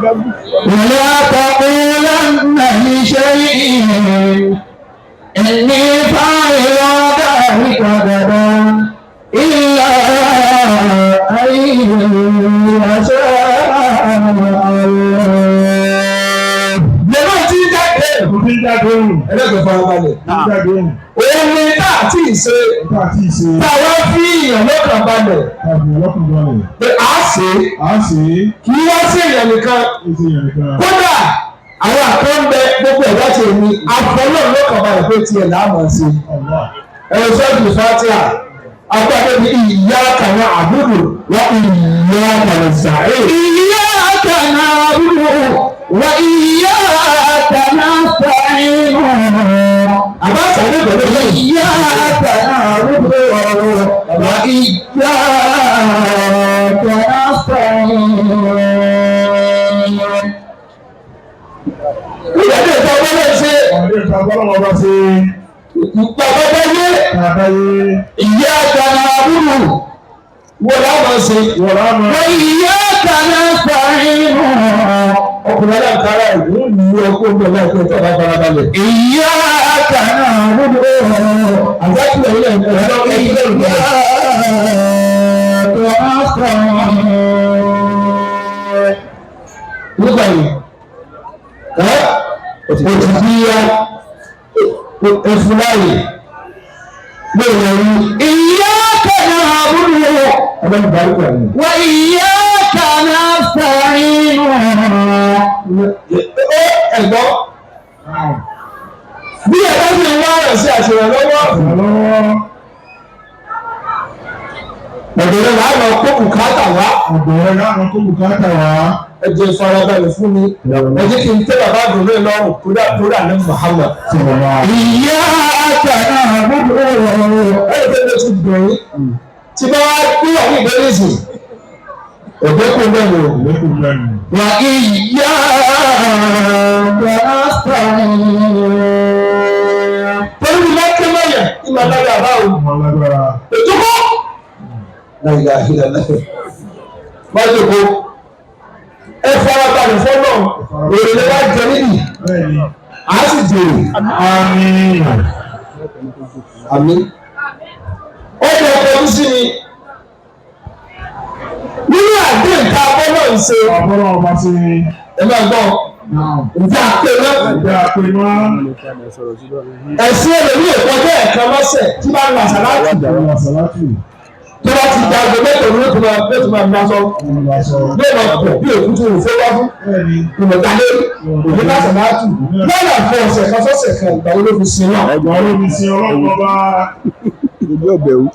ولا تقولن لشيء إني فاعل ذلك غدا إلا أن يشاء الله. tí jáde òfin jáde òun. ẹlẹ́gbẹ̀ẹ́ farabalẹ̀. jáde òun. òun ni tá a ti ṣe tá a ti ṣe. táwa fi ìyàn lọ́kàn balẹ̀. tàbí ọlọ́kùn balẹ̀. pé a ṣe a ṣe. kì í wá sí èèyàn nìkan. ó ṣe yẹn nìkan. kódà àwọn àkọ́ńbẹ gbogbo ẹ̀dá ti èmi àfọlọ́ lọ́kàn balẹ̀ pé tiẹ̀ láàmú ṣe. ẹ̀rọ sọ́ọ̀tì fatia agbábẹ́ ní iyyaka na'budu wa iyyaka nasta'in. iyyaka na'budu wa iyyaka nasta'in. àbá sàlẹ̀ pẹ̀lú iyyaka na'budu wa iyyaka nasta'in. ìyàtọ̀ ìta ọgbọ́n ṣe. ọ̀rẹ́ ìta ọgbọ́n bá ṣe. ìgbà bàbá yé. iyyaka na'budu wọ́n láwọn ṣe. wa iyyaka nasta'in. ọkùnrin aláǹkárá ìlú ní ọkọ̀ ọgbọ̀n náà tó tọ́ba farabalẹ̀. iyyaka na'budu àgbàtúwẹ̀ ilẹ̀ ẹ̀rọ ilẹ̀ ìgbà. nígbà yìí òtún bí ya efulayi lóòrè rí. iyyaka na'budu ọlọ́run bá rúkọ ní. wa iyyaka nasta'in. ẹ̀gbọ́n bí ẹ̀ka sì ń wá ọ̀rọ̀ sí àṣeyọlọ́wọ́ ọ̀dọ̀rẹ́ làá lọ kó bùkátà wá. ọ̀dọ̀rẹ́ làá lọ kó bùkátà wá. ẹ jẹ́ ìfarabalẹ̀ fún mi ẹ jẹ́ kí n tẹ́ bàbá àdùnnú ẹ̀ lọ́rùn kódà ní Muhammad. iyyaka na'budu ẹ̀yẹ́ tẹ́lẹ̀ ti bẹ̀rẹ̀ tí bá wá gbé wà ní ìbẹ̀rẹ̀ sí ọ̀dẹ́kùn bẹ́ẹ̀ o. wa iyyaka nasta'in. torí mi máa ń ké mọ́yà kí máa lágbára báwo. ètò kọ́. láyé àhílẹ̀ náà máa jòkó ẹ farabalẹ̀ fọ́nà èrè wá jẹ níbi a sì jèrè. àmín. àmín. ó yẹ ọkọ̀ sí mi nínú àdéhùn ká bọ́lọ̀ ń ṣe. àbọ̀lọ̀ ọba sí mi. ẹ máa gbọ́ ǹjẹ́ àpè náà. ǹjẹ́ àpè náà. ẹ̀sìn ẹlòmíì ìkọjọ́ ẹ̀kan lọ́sẹ̀ tí bá ń lọ àṣàlátì. tó bá ti da ọgbẹ́ mẹ́tò ní ètò máa ń lásọ. yóò máa pọ̀ bí èkúté òfé wá fún. ìmọ̀ta lé òní bá àṣàlátì. lọ́nà fún ọ̀sẹ̀ kan sọ́sẹ̀ kan ìgbà wo ló fi sin náà. ìgbà wo ló fi sin ọlọ́run ọba. ojú ọbẹ̀ wù.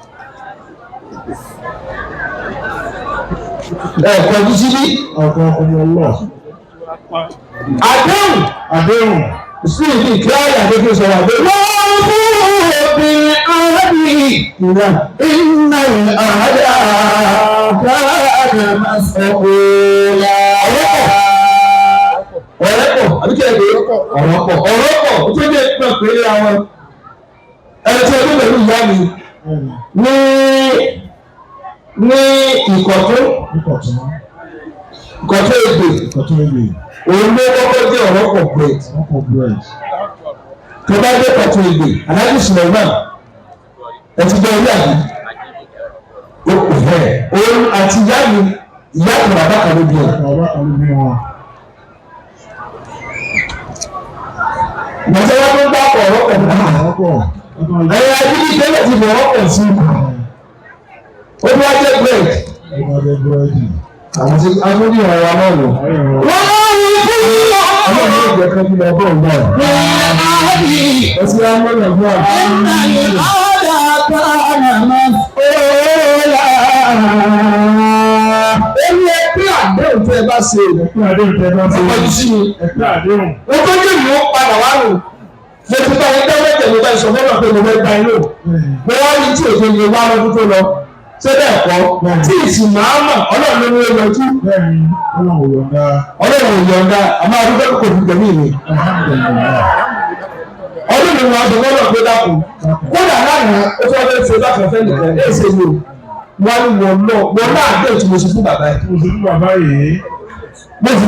ẹ̀kọ́ ojú síbí. ọkọ̀ ọmọ ọlọ́. àdéhùn sí ìdí ìkíláyà àdéhùn sọ̀rọ̀ àdéhùn. wọ́n fún òbí ààbì iná àádá káàdà mas'ula. ọ̀rọ̀ pọ̀ àbí kí ẹ lè ọ̀rọ̀ pọ̀ tó dé pọ̀ pé àwọn ẹni tí ọdún pẹ̀lú ìyá mi ní ìkọ̀tún èdè òun ló kọ́kọ́ jẹ́ ọ̀rọ̀ pọ̀ bread tó bá dé kọ̀tún èdè aláàbí Suleiman ẹ ti jẹ́ orí àbí òun àti ìyá mi ìyá kan bàbá kan ló bí ẹ. Mọ̀tẹ́ wọn ló ń bá ọ̀rọ̀ pọ̀ náà. Ẹ̀yà ìdílé tẹ́lẹ̀ ti bọ̀ ọ̀pọ̀ sí i. Ó ní wá jẹ́ bread. Àwọn tí a tún ní ọ̀rọ̀ wa náà lò. wọ́n wí fún Àwọn ọmọ ìjọ kan bí lọ́bọ̀ náà. ààbì Ẹ ti rá mọ́nà fún àbí. iná àádá káàdà mas'ula. Èmi ẹ pé àdéhùn tẹ́ ẹ bá ṣe èdè. Ọkọ̀ yìí sí mi. Ó tó dé ìlú padà wá lò. Mo ti bá yín dẹ́wọ́ tẹ̀lé bá ìsọ̀ mọ́nà pé mo fẹ́ gba inú. Mo wá ní tí èso lè wá lọ́dún tó lọ. Ṣé bẹ́ẹ̀ kọ́? Tí ìsìn máa mọ̀ Ọlọ́run ló ní ó yọjú. Ọlọ́run ò yọ̀ǹda àmọ́ àdúgbò kò fi tẹ̀lé mi. Ọdún mi wọn sọ lọ́nà pé dákun. Kódà lánàá ó fẹ́ fẹ́ ṣe dákun fẹ́ nìkan ẹ̀ ṣe ni o. Wọ́n ní wọn náà dé tí mo ṣe fún bàbá yìí. Mo ti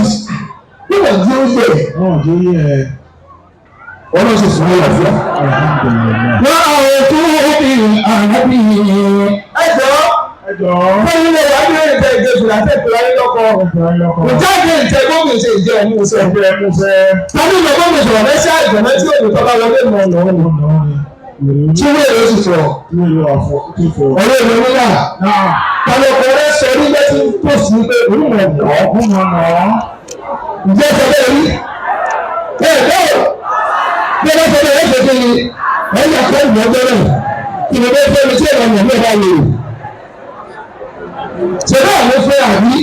bí wọ́n jí ó yẹ. Wọ́n jí ó yẹ. Wọ́n lọ sí sùn ní ọ̀fẹ́. Wọ́n àwọn tó bí àhábì. Ẹjọ́. Wọ́n ní wọ́n wá ní ìtẹ̀ ìgbésùn àti ìpìlẹ̀ lọ́kọ̀. Ìjáde ìtẹ̀ gómìnà ṣe ìjẹ́ ẹ̀mú sẹ́. Tàbí ìlọ gómìnà sọ̀rọ̀ lẹ́sẹ̀ àìjọ̀mọ́ tí òbí tọ́lá wọlé mọ̀ lọ́wọ́. Tí wọ́n èrò sì sọ̀rọ̀. Ọ̀rẹ́ ìlú nílà. Tàbí ọkọ̀ rẹ̀ sọ ní lẹ́tí tó sí pé olúmọ̀ ọ̀dọ́. Ǹjẹ́ sọ bẹ́ẹ̀ rí? Bẹ́ẹ̀ bẹ́ẹ̀. Bí ẹ bá sọ bẹ́ẹ̀ ṣe kí ni ẹ̀yà kọ́ ìgbọ́gbọ́ náà. Kí ni bẹ́ẹ̀ fẹ́ mi tí ẹ̀rọ mọ̀ mẹ́ta lè. Ṣé náà ló fẹ́ àbí?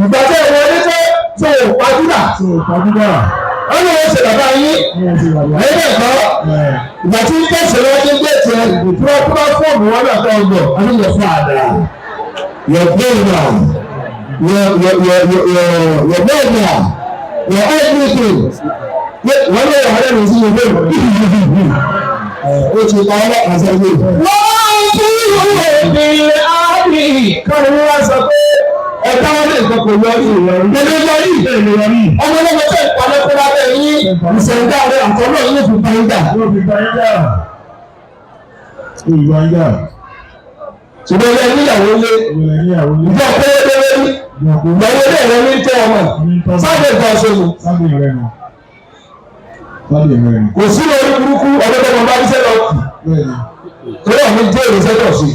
Ìgbà tí ẹ̀rọ oníṣẹ́ tó pàdúrà. Wọ́n ní wọ́n ṣe bàbá yín. Ẹ̀yìn bẹ́ẹ̀ kọ́. Ìgbà tí ń tẹ̀sẹ̀ lọ́wọ́ ní gbé tiẹ̀ púrọ́fọ́ọ̀mù wọn náà tọ́ ọgbọ̀. Wọ́n ní yẹ fún àdá. Your brother, your brother, your everything. Wọ́n lè wà lẹ́nu sí ilé ìwé. Ó ti pa ọ́ àṣẹ ilé. Wọ́n ti wúwo ìpínlẹ̀ áàbì. Káwọn ní wá sọ pé ẹ̀ka wọn lè gbọ́ pẹ̀lú ọdún ìrọ̀rùn. Lẹ́nu yọrí. Ọmọ ọlọ́mọ tẹ̀ ìpàdé fún lábẹ́ yín. Ìṣẹ̀ǹdà rẹ̀ àtọ́nà yín fi bá yín jà. Ṣùgbọ́n ilé níyàwó lé. Ìjọ pé ó lé lórí. Ìyàwó lé rẹ ní tẹ́ ọmọ. Sábẹ̀ nǹkan ṣe mu. Kò sí lórí burúkú ọdún tó máa bá ní sẹ́lọ̀ kù. Torí ọ̀mí jẹ́ èrè sẹ́tọ̀ sí.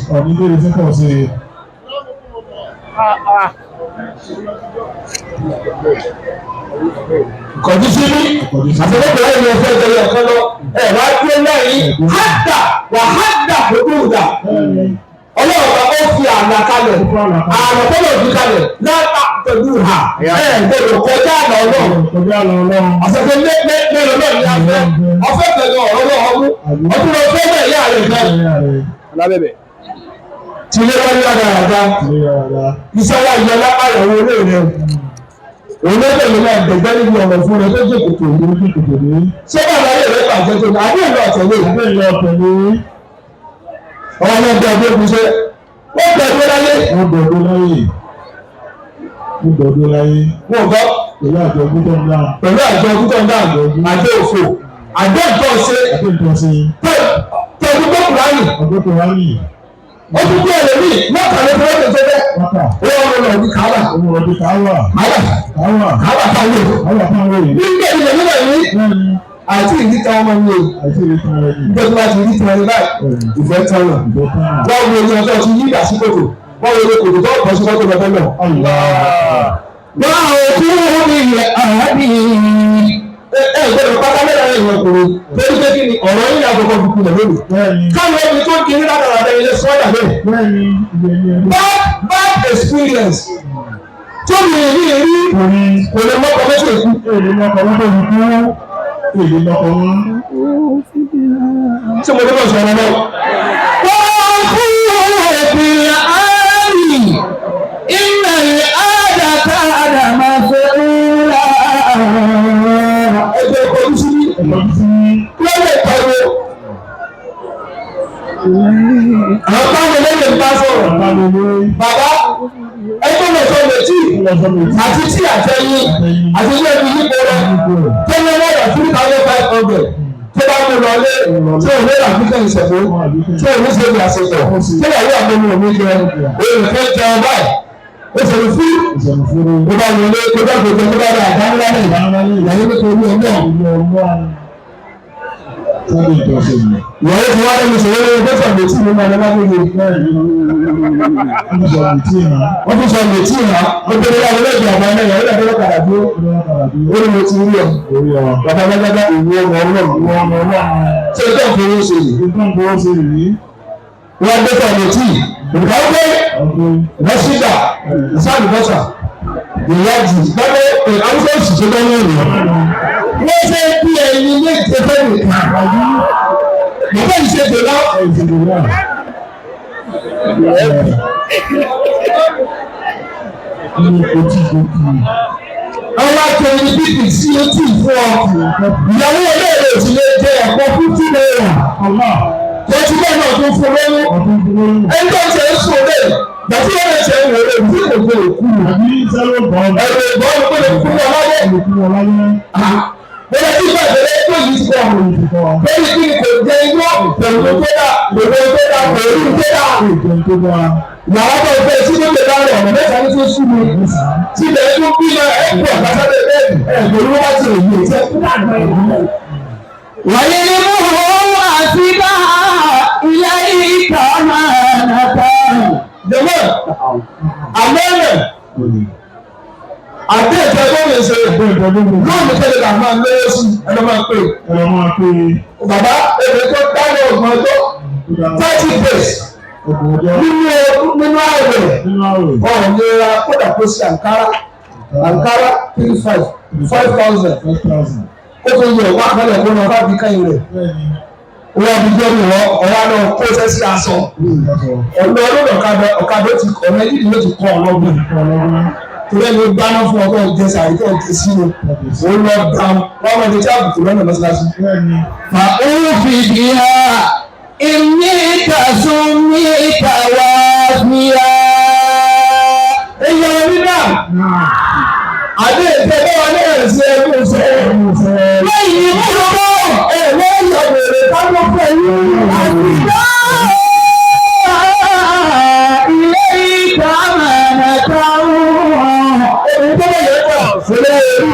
Kọ̀jú sí ní àtẹ̀lẹ́kọ̀ọ́ láì ní ọ̀fẹ́ ìjọba ọ̀kan lọ. Ẹ̀ wá gbé náà yìí. Hádà wà hádà gbogbo ìdà. Ọlọ́ọ̀ta ó fi àlà kalẹ̀, àrùn tọ́lọ̀ fi kalẹ̀ láta pẹ̀lú ha. Gbọ́dọ̀ kọjá àlà ọlọ́run. Àṣẹ̀fẹ̀ mélòó náà ní afẹ́. Ọfẹ́ pẹ̀lú ọ̀rọ̀ náà ọmú. Ọdún lọ fẹ́ bẹ́ẹ̀ yá rẹ̀ fẹ́. Tí ilé wáyé dáadáa. Iṣẹ́ wa yẹ lápá ìyàwó olé rẹ̀. Òun ló tẹ̀lé náà dẹ̀gbẹ́ níbi ọ̀rọ̀ fún rẹ̀ tó jẹ́ kòtò ní. Ṣé bàbá yẹ̀ rẹ̀ bàjẹ́ tó ní? Àbí ìlú ọ̀tẹ̀lé? Ọmọ náà bẹ ọdún ìgbésẹ̀. Wọ́n bẹ̀rù láyé. Wọ́n gbọ́. Pẹ̀lú àjọ ogúntọ̀ ń dáhùn. Àjọ òfò. Àjọ ìtọ́sí. Tẹ̀lú gbọ́kùnrin. Ó tún kí ẹlẹ́mí mọ́kànlẹ́ fún ọdún tó bẹ́. Ó wọ́n lọ ní kàwà. Kàwà táwọn. Nígbà ìlẹ̀ nígbà yìí. Àti ìdíta ọmọ mi o. Nígbà tí wọ́n ti rí tiwọn ní báyìí. Ìfẹ́ tọ́lọ̀. Wọ́n wo ni ọjọ́ ti yí ìdá sí kòtò. Wọ́n wo ni kòtò tó kọ́ sí kòtò lọ́tọ́ náà. Wọ́n àwọn tí wọ́n ní ilẹ̀ àhábì. Gbọ́dọ̀ pátá mẹ́ta rẹ̀ ìwọ̀n kòrò. Torí pé kí ni ọ̀rọ̀ yìí àkọ́kọ́ fi kulẹ̀ lónìí. Káwọn ẹni tó kiri látara ilé sọ́dà bẹ́ẹ̀. Bad experience. Tó mi rí kò lè mọ́kọ mẹ́sẹ̀ kú. Ṣé mo débọ̀ sọ̀rọ̀ náà? Wọ́n kú ìpìlẹ̀ àárín ilẹ̀ àdàkà àdàmà fẹ́ràn. Ẹgbẹ́ ìkọ̀lù sí lọ́wọ́ ìpàdé. Àwọn báwo lẹ́yìn bá sọ̀rọ̀? Bàbá ẹgbẹ́ lọ́sọ̀ létí àti tí àtẹ̀yìn àti ilé ibi yípo rẹ̀ tẹ́lẹ̀ lọ́dọ̀ 3,500 tó bá mú lọ lé tí ò ní àbíkẹ́ ìṣẹ̀fó tí ò ní sèbi àṣepọ̀ tí ìyàwó àgbẹ̀mí òní jẹ olùfẹ́ jẹ ọba ẹ̀ ó ṣe fún ó bá wọlé tó bá gbogbo tó bá rà àdáńlá rẹ̀ ìyàwó nítorí ọgbọ́n. Ìyàwó ti wá lẹ́nu sọ̀rọ̀ lórí ọjọ́ sọ̀rọ̀ tí mo máa lọ bá gbogbo wọ́n tún sọ lè tí ìhà ó tẹ́lé láwọn ẹlẹ́gbẹ̀ẹ́ àwọn ẹlẹ́yìn ọ̀rẹ́ ìdájọ́ padà dúró ó ní mo ti rí ọ bàbá gbàgbà ìwé ọmọ ọlọ́run ṣé ìtọ́ ìfowó ṣe yìí wọ́n gbé tọ̀ lè tí ìbùkà ó gbé ìbọ́sídà ìsáàlùbọ́sà ìyájì gbọ́dọ̀ àwùjọ òṣìṣẹ́ lọ́wọ́ ènìyàn wọ́n fẹ́ bí ẹyin ní ìtẹ́fẹ́ nìkan bàbá ìṣèjọ náà àwọn akẹ́yìn bíbí sí etí fún ọ ìyàwó olóòrè tí lè jẹ ẹ̀kọ́ 50 naira kọjú bẹ́ẹ̀ náà tó fún lọ́wọ́ ẹni tó ṣe é sùn lé Bàtí wọ́n lè ṣe ìwòrò tí kò tó òkú. Àbí sẹ́lẹ̀ bọ́ọ̀lù. Ẹ̀rọ ìbọn ló lè kú wọn láyé. Olùkú wọn láyé. Bẹ́ẹ̀ tí ìgbà ìṣẹ̀lẹ̀ tó yìí ti kọ̀. Bẹ́ẹ̀ kí ni kò jẹ iná pẹ̀lú tó dà, pẹ̀lú tó dà, pẹ̀lú tó dà. Ìyàwó tó fẹ́ sí ló lè dára ọ̀nà mẹ́ta ní tó sú mi. Tí ilẹ̀ tó bí náà ẹ̀ pọ̀ lásàlẹ̀ bẹ́ẹ̀ pẹ̀lú wá ti èyí ìṣẹ́ fún àgbà ìlú. Wàyí ni mo wọ́n àti bá ilé ìkà máa nàta. Jẹ́mọ̀, àmọ́nà àti ẹ̀jẹ̀ tó lè ṣe lóòmù tẹ́lẹ̀ kà máa lé sí ẹ̀rọ máa pè. Ẹ̀rọ máa pè. Bàbá èdè tó dáná ọ̀gbọ̀n tó 30 days nínú àwẹ̀ ọ̀hún lè ra kódà kó sí Ankara 5,000 ó tó yẹ wá kọ́lẹ̀ kó náà bá bí káyìn rẹ̀. Wọ́n bí jẹ́ mi wọ́n ọ̀rá náà kó sẹ́sí aṣọ. Ọ̀nà ọlọ́dọ̀ ọ̀kadà ti ọ̀nà yìí ló ti kọ́ ọlọ́gbọ̀n. Torí ẹni ó dáná fún ọgbọ́n ìjẹsà àríkẹ́ òkè sínú. Ó lọ dáhùn wọ́n mọ̀ ní tí àbùkù lọ́nà mọ́sálásí. Fa òfìdí ha ìní ìtàsùn ní ìtàwá fìyà. Èyí ọ̀rọ̀ nígbà. Àdé ìtẹ́gbẹ́ wọn ní ẹ̀sìn ẹgbẹ́ ìṣẹ́. Lẹ́yìn ìmúlò lẹ́yìn ọ̀bẹ̀rẹ̀ táwọn fẹ́ yìí. Àtìdá ilé ìkà máa nàta. Èyí tó bẹ̀rẹ̀ pọ̀ sílẹ̀ rí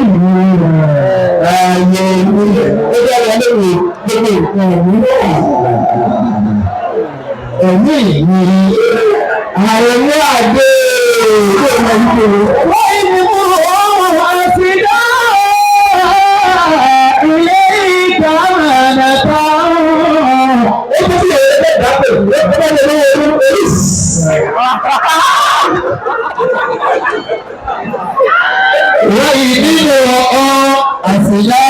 ààyè ìlú ó jẹ́ wọn lórí gbogbo nǹkan ìwúlò. Ẹ̀mí ìwúrí àwọn ní àgbẹ̀ ìlú ọmọ ìlú. Wọ́n ní mo àtìdá ilé ìkà máa nàta. Ó tún fi èrè bẹ́ẹ̀ dápẹ̀ ó bá lè lówó orí Wọ́n ìdílé ọ̀ọ́ àtìlá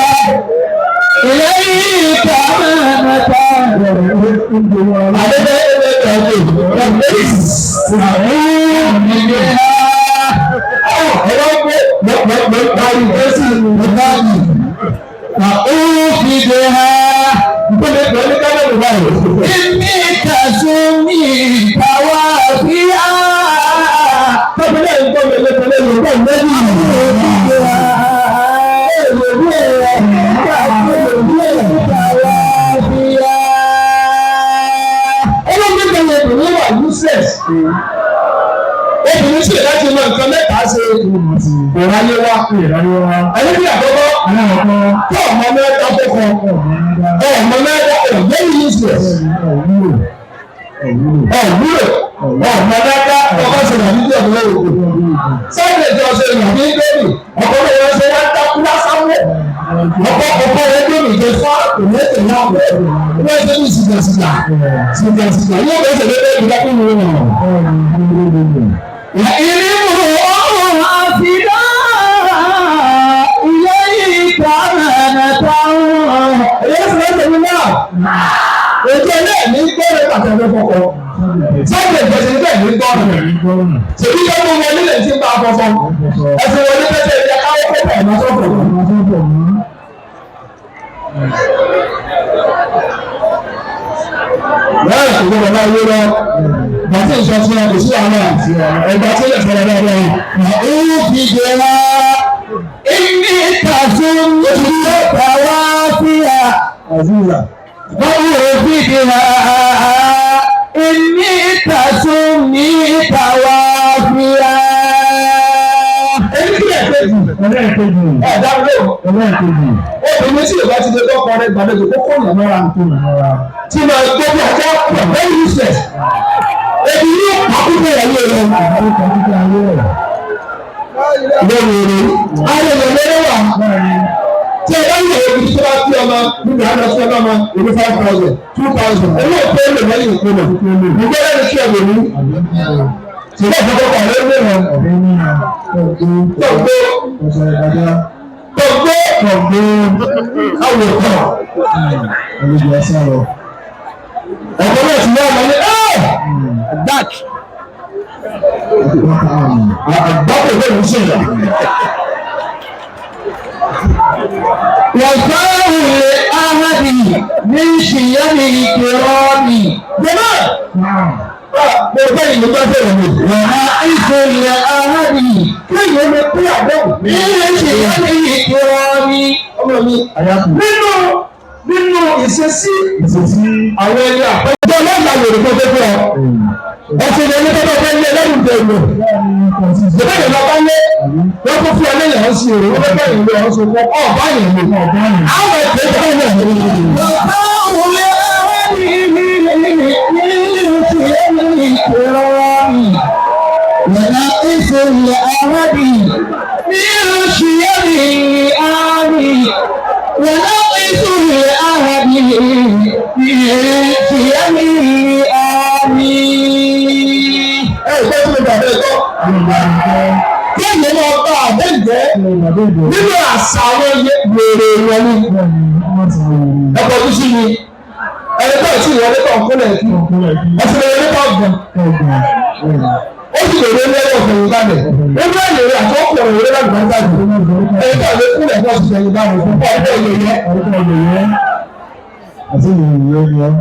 ilé ìkà máa nàta. Adébẹ́ ẹgbẹ́ kẹ́kẹ́ ọ̀rọ̀ gbé báyìí ẹ̀sì ìbáyìí. Òfìdí ha Ìpínlẹ̀ pẹ̀lú kálẹ̀ ìbáyìí. ìní ìtàsùn ní ìtàwá fìyà. Tọ́pẹ́lẹ̀ ń gbọ́ mẹ́lẹ́pẹ̀lẹ́ Yorùbá lẹ́yìn. Useless. Obìnrin sì láti mọ nǹkan mẹ́ta ṣe ìráyé wá. Ẹni bí àkọ́kọ́ tó ọmọ mẹ́ta tó kọ ọmọ mẹ́ta very useless. Ọ̀wúlò ọmọ mẹ́ta ọkọ̀ ṣe wà nídìí ọ̀dọ́ òkú. Sáyẹ̀dì tí ọ̀ṣẹ̀ ìyàwó ń gbẹ̀mí ọkọ̀ ló wọ́n ṣe wá ń dákú lásánwó. Ọkọ̀ rẹ̀ gbẹ̀mí jẹ fún àkùnrin náà wọ́n ṣe ní sìgàsìgà yóò bẹ̀rẹ̀ lé lẹ́yìn dákú ní wọn. Ìrìnwó ọ̀hún àfidá ilé ìkà máa nàta. Èyí sì lọ́sẹ̀ ní náà. Ètò ilé ní gbọ́dọ̀ pàtàkì fọkọ. Sáyẹ̀dì ìjọsìn níbẹ̀ ní gbọ́dọ̀. Ṣèbí yóò mú wọn nílẹ̀ tí ń bá a fọ́fọ́. Ẹ̀sìn wọn ní pẹ́sẹ̀ ìjẹ́ káwọ́ pẹ́pẹ́ ẹ̀ máa sọ̀rọ̀. Bẹ́ẹ̀ kò gbọdọ̀ máa yé lọ. Bàtí ìṣọ́sí ẹ̀ kò sí àwọn ẹgbàá tí ó fẹ́rẹ̀ lọ́wọ́. Òfìdí ha ìní ìtàsùn ní ìtàwá fìyà. Àzúrà. Òfìdí ha ìní ìtàsùn ní ìtàwá fìyà. Ẹni kí ẹ̀kejì. Ẹ̀dá ló. Obìnrin tí ìbá ti lè tọ́kọ rẹ̀ gbàlejò kókó ìyàmọ́ra. Tí máa gbé bí ọjọ́ pọ̀ very useless. Ebi yóò pàkúté ayé rẹ̀. Lórí ayé rẹ̀ lórí wà. Tí ẹ bá yẹ ebi tó bá fi ọmọ níbi àná sí ọmọ ìlú 5,000, 2,000. Owó òpó lè lẹ́yìn ìpinnu. Ìgbẹ́ lẹ́nu kí ọ̀gbìn ní. Ṣùgbọ́n ìfọwọ́ kan ló ń lé wọn. Tọ́gbó. Káwọ̀ kan. Ọ̀pọ̀ náà ti yá ọmọ ní Dark. àgbákò lórí ìṣẹ̀lẹ̀. وَفَاهُ لِأَحَدٍ مِنْ شِيَمِ الْكِرَامِ. Jẹ́mọ́ mo fẹ́ ìlú bá fẹ́ mi. Wàá ìṣẹ̀lẹ̀ ahadi. Kéèyàn lè pín àdéhùn. Ilé ìṣẹ̀lẹ̀ ní ìkírọ́ mi. Ọmọ mi. Nínú ìṣesí àwọn ẹni àpẹjọ lọ́gbà Yorùbá tó fẹ́ ọ. Ẹ̀sìn ìlú tó bá fẹ́ lé lẹ́yìn ìdẹ̀rù. Ìjọba ìjọba bá lé wọ́n tó fún ọ lẹ́yìn àwọn sí èrò wọ́n fẹ́ ìlú ọ̀hún sọ̀kọ́ ọ̀bá ìlú. Àwọn ẹ̀sìn ìjọba náà ní ìlú. ونقص الأرض من شيم آمي ونقص الأرض من شيم آمي. Kéèyàn máa bá àbẹ́jẹ́ nínú àṣà àwọn wèrè wọn ní ẹ̀kọ́ tó ṣí ni ẹni tó ti wọlé tó ń kúnlẹ̀ kí ẹsẹ̀ wọlé tó ń gbọ̀n. Ó sì lè lé lẹ́yìn ọ̀sẹ̀ yìí balẹ̀. Ó ní ẹ̀yẹ rẹ̀ àti ọkùnrin òwúrẹ́ láti bá ń jáde. Ẹni tó lè kúnlẹ̀ fún ọ̀sẹ̀ yìí balẹ̀ fún ọ̀dọ́ ìyẹyẹ. Àti ìyẹyẹ ni ọ́.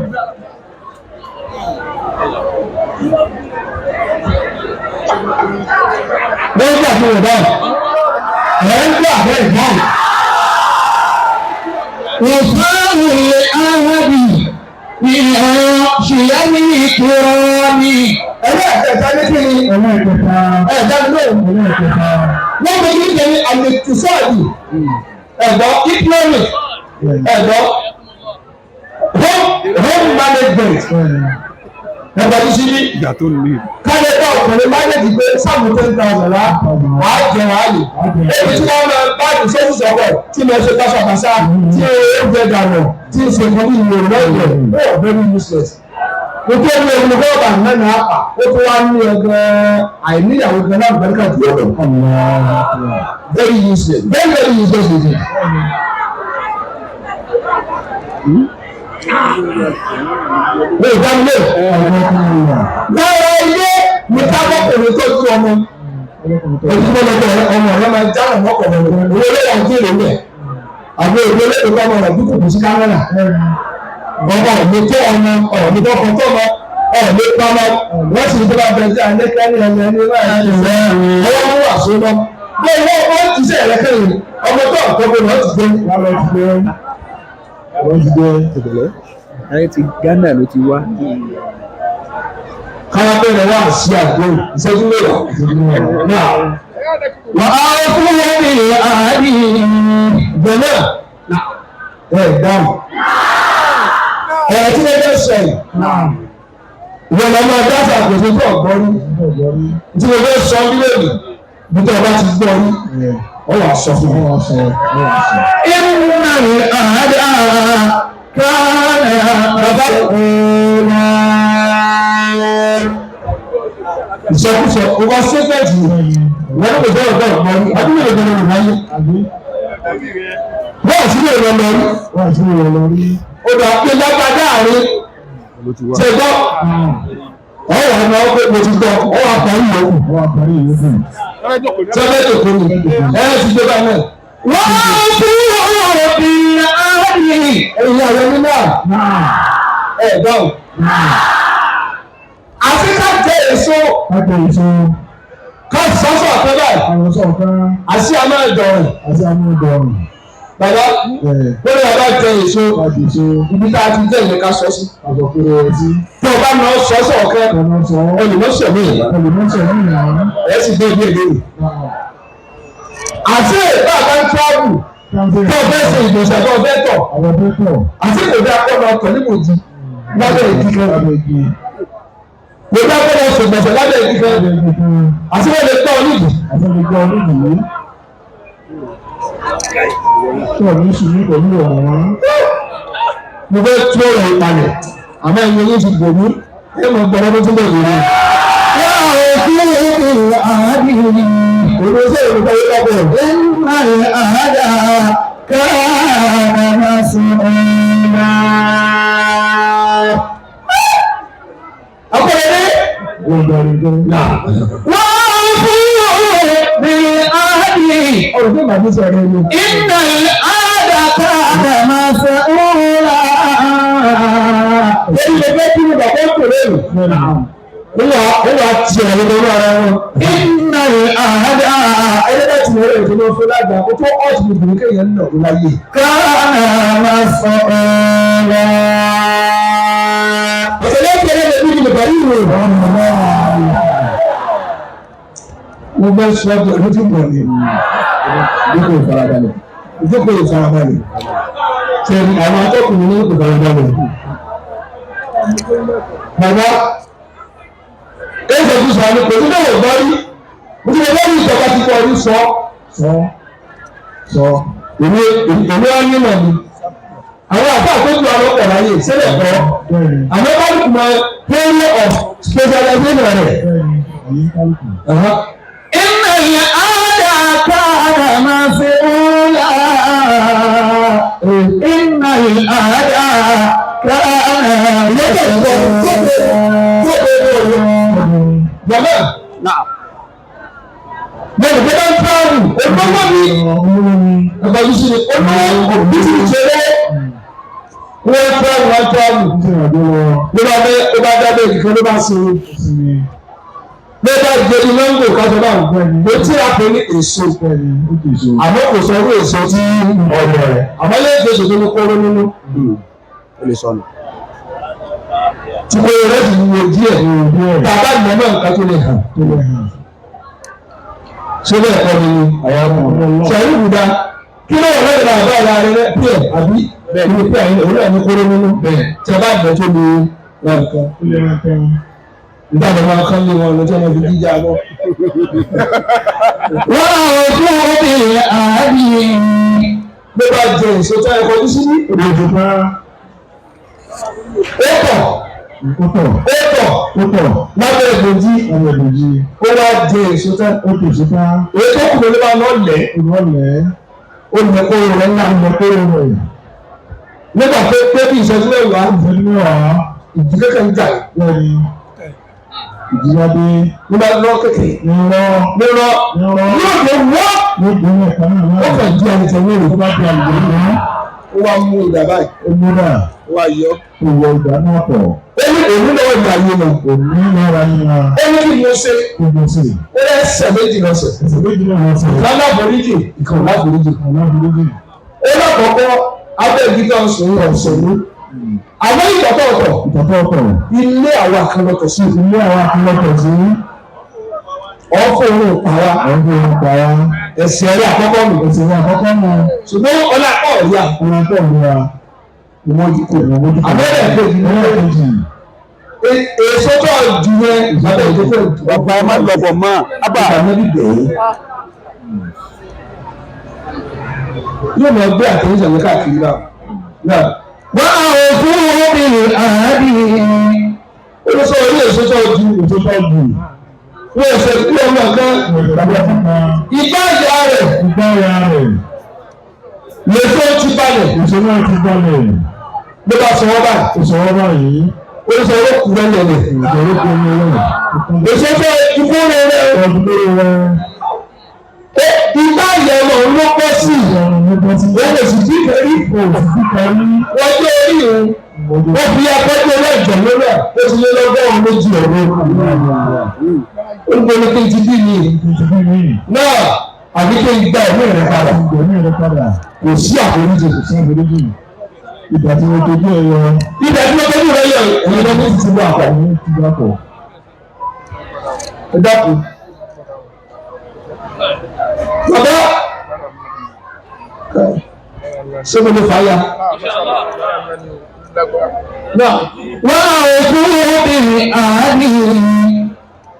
Wọ́n ń gbà fún ìdáhùn. Ẹ̀ ń gbà fún ìdáhùn. وفاء الأهد من شيم الكرام. Ẹlẹ́ẹ̀kẹta ní kí ni? Ẹ̀dá lóhùn. Wọ́n mú kí ni àlèkùsọ́ọ̀dì? Ẹ̀dọ́ economic. Ẹ̀dọ́ home management. Ẹ̀dọ́ tó ṣí ní. ìgbà tó lè. Káyọ̀ bá ọ̀kùnrin májèjì pé sáàmù 10,000 lá, wàá jẹ wàá lè. Èyí tí wọ́n máa bá ní sọ́ọ̀sì sọ̀rọ̀ tí mo ṣe káṣàkáṣá tí ó gbẹ dànù tí ń ṣe kan ní ìwé lọ́yẹ̀ ó very useless. Mo tó ní ẹgbẹ́ bọ́ọ̀bà mẹ́rin àpà ó tó wá ní ẹgbẹ́ àìníyàwó kan náà bẹ́ẹ̀ ká tó lọ. Very useless, very useless is it. Ní ìdánilé, lára ilé ní kábọ́kùnrin tó tú ọmọ. Ojúmọ́ lọ́gbọ̀n ọmọ rẹ̀ máa jáwọ̀ mọ́kànlá owó lé àwọn tí èrò rẹ̀. Àbí èdè olóògbé bá ọmọ rẹ̀ bí kò kù sí kámẹ́rà. Ọmọ mi tó ọmọ ọ̀rọ̀ mi tó kọ tó ọmọ ọ̀rọ̀ mi pa ọmọ. Wọ́n sì ní tó bá bẹ̀rẹ̀ sí àlékẹ́ni ẹni ẹni báyìí. Ọwọ́ mú àṣọ lọ. Bí wọ́n ti ṣe ẹ̀rẹ́kẹ́yìn ọmọ tó ọ̀tọ́gbọ̀n náà ti gbé. Wọ́n ti gbé ìbẹ̀lẹ̀ ayé ti Ghana ló ti wá. Kárábẹ̀rẹ̀ wà sí àgbo ìṣẹ́jú mẹ́wàá. وأوفوا بالعهد. Bẹ̀rẹ̀ dáhùn. Ọ̀rọ̀ tí wọ́n fẹ́ sọ yìí. Ìwọ̀n lọ máa dáfà kò tó tó ọ̀gbọ́n rí. Tí wọ́n fẹ́ sọ mílíọ̀nù bí tó ọba ti gbọ́ rí. Ó wà sọ fún mi. إن العهد كان مسؤولا. Ìṣọkúsọ ọba sẹ́kẹ̀tì wọ́n ní kò fẹ́ ọ̀gbọ́n ọ̀gbọ́n rí. Adúlé ìgbẹ́ ló wáyé. Bọ́ọ̀ sí lè lọ lọ rí. Ó dà pé lágbàdá àárín ṣe gbọ́. Ọ̀wọ̀ ọ̀nà ọ̀pẹ mo ti gbọ́. Ọ̀wọ̀ àparí yòókù. Sọ́dọ̀ èkó ni. Ẹ̀rọ ti gbé bá náà. وأوفوا بالعهد. Ẹ̀yin àwọn ẹni náà. Dáhùn. Àti ká jẹ èso. Ká sọ́sọ́ àtọ́lá. Àti àmọ́ ìdọ̀rùn. Bàbá lórí ọba jẹ èso. Ibi tá a ti jẹ́ ìyẹn ká sọ sí. Tí o bá lọ sọ́sọ́ ọ̀kẹ́, olùmọ̀ṣẹ̀ mi. Ẹ sì dé ibi èdè. Àti èèbá bá ń tíráàbù. Tó o fẹ́ ṣe ìgbésẹ̀ tó o fẹ́ tọ̀. Àti kò dé akọ́nà ọkọ̀ níbòjì lábẹ́ ìdí kan. Kò dé akọ́nà ṣègbọ̀nsẹ̀ lábẹ́ ìdí kan. Àti wọ́n lè tọ́ ọ nídìí. Mo fẹ́ tú ọ̀rọ̀ ìpalẹ̀ àmọ́ ẹ̀yin yóò ti gbò mí ẹ̀ mọ̀ gbọ́dọ̀ tó túbọ̀ lórí. وأوفوا بالعهد. Òwe ṣe ìrúkọ yìí lọ́bẹ̀. إن العهد كان مسؤولا. Akọ̀rẹ́dẹ́. وأوفوا بالعهد. Ọ̀rọ̀ tó màá fi sọ̀rọ̀ ẹni. إن العهد كان مسؤولا. Èyí lè fẹ́ kí ni bàbá ń pè lónìí. wà tí ẹ̀rọ lọ́wọ́ ara wọn. Iná àhádá ẹlẹ́dẹ̀ tí wọ́n rẹ̀ tó lọ fún lágbà ó tó ọ̀tí gbogbo kéèyàn nà ó láyé. Káàmà máa sọ ọ̀rọ̀. Ọ̀sẹ̀lẹ̀ ìpínlẹ̀ lè bí ìgbà yìí rò. Mo bẹ́ sọ ọ́ ọdún tí mo ní. Ìjókòó ìfarabalẹ̀. Ìjókòó ìfarabalẹ̀. Ṣé àwọn akẹ́kọ̀ọ́ ní ìfarabalẹ̀? Bàbá ẹ̀jẹ̀ tó sọ àmì pẹ̀lú náà wọ̀ bọ́rí mo ti lè lọ́rùn ìjọba ti kọ́ ọdún sọ èmi wá ní mọ̀ ni àwọn àbá àtọ́jú àwọn ọ̀pọ̀ láyé sílẹ̀ kọ́ àmọ́ bá lùkù mọ́ area of specialization rẹ̀. Iná yẹn àádá káàdà máa fi wúlà. Iná yẹn àádá káàdà Jọ̀mọ́. Bẹ́ẹ̀ni bí wọ́n ń tọ́rù, olówó ni ọba yìí ṣe olówó bí ti ṣeré. Wọ́n tọ́rù. Ló bá dábẹ́ ìdíkan ló bá sinmi. Ló bá gbẹ̀dì lọ́ngò kájọ náà. Ó tí a pè ní èso. Àmọ́ kò sọ orí èso tí ọ̀rọ̀ rẹ̀. Àmọ́ lè gbèsè tó ní kóró nínú. Ó lè sọnù. Tí mo rẹ̀ sì wò díẹ̀, bàbá ìmọ̀ náà nǹkan tó lè hàn. Ṣé bẹ́ẹ̀ kọ́ ni ṣàyí ìbùdá kí ló wà lọ́dọ̀ àbá ìlà rẹ̀ pẹ̀ àbí ìlú pẹ̀ àyìn òun náà ní kóró nínú tí a bá gbọ́ tó lu nǹkan. Nígbà tó máa kán lé wọn lọ́jọ́ náà fi jíjà bọ́. wọ́n àwọn tó wọ́n bí àárín. Bí ó bá jẹ èso tó ẹ̀kọ́ ní síbí. Ó pọ̀ lábẹ́ ìbòjì ó wá jẹ èso tán èyí tó kù ló bá lọ lẹ̀ ó lẹ̀ kó rẹ̀ ńlá nígbà tó pé bí ìṣẹ́jú mẹ́wàá ìdí kékeré ń jà ìdíyàdé nígbà lọ kékeré yóò lè wọ́ ó kàn jí ẹni tẹ̀lé rẹ̀ tó bá fi àlùjọ náà ó wá mú ìdá báyìí ó wá yọ ìwọ ìgbà náà pọ̀. Èmi lọ́wọ́ ìgbà yìí lọ. Èmi lọ́ra ní wa. Èmi kì í mo ṣe. Kí mo ṣe? Ó yẹ ẹsẹ̀ méjì lọ́sẹ̀. Ẹsẹ̀ méjì náà lọ́sẹ̀. Lálábòríjì, ìkàn lábòríjì. Alábòríjì. Ó lọ́kọ̀ọ́kọ́ abẹ́ ìgbìkà ọ̀sùn ọ̀sẹ̀ ní. Àwọn ìtọ̀tọ̀ọ̀tọ̀. Ìtọ̀tọ̀ọ̀tọ̀. Ilé àwọn àkànlọ́tọ̀ sí. Ilé àwọn akínlọ́tọ̀ sí. Ọ̀fọ̀ òun pàwá. Ẹ̀sìn ẹ̀rí àkọ́kọ́ mi. Ṣùgbọ́n ọlá pọ̀ ọ̀yà. Àbẹ́rẹ́ kejì ní ẹ̀kejì. Èso tó jù yẹn ìgbàlẹ̀ ìdókòwò. Ọ̀pá ẹ má lọ̀bọ̀ mọ́. Abba. Yóò máa gbé àtẹ̀yìnṣẹ́ ní káàkiri náà. wọ́n àwọn tó wọ́n bí àárín. Olùsọ ilé èso tó jù. Wọ́n ẹ̀sẹ̀ kí ọmọ kan. Ìgbà ìyá rẹ̀. Lèso ti balẹ̀. Ló bá sọ wọ́n báyìí. Olùsọ owó kù lẹ́yìn rẹ̀. Èso tó ikú rẹ̀. Ìgbà ìyá ọmọ ló pọ̀ sí. Wọ́n lè sì bí kẹ́rí. Wọ́n jẹ́ orí ìhun. Wọ́n fi akọ́jú ọlọ́ọ̀jọ̀ lórí ẹ̀. Ó ti lé lọ́gọ́rùn-ún méjì ọ̀rọ̀. Olùkọ́ ni kí n ti bí mi. Náà àbí kí n gba ẹ̀mí rẹ̀ padà. Kò sí àforíjì. Ìgbà tí mo dojú ẹ yọ. Ìgbà tí mo dojú rẹ yọ ẹ̀yin lọ ní ti bá àpò. Ẹ dákun. Bàbá ṣé mo lè fà á ya? Náà wọ́n àwọn tó wọ́n bí àárín.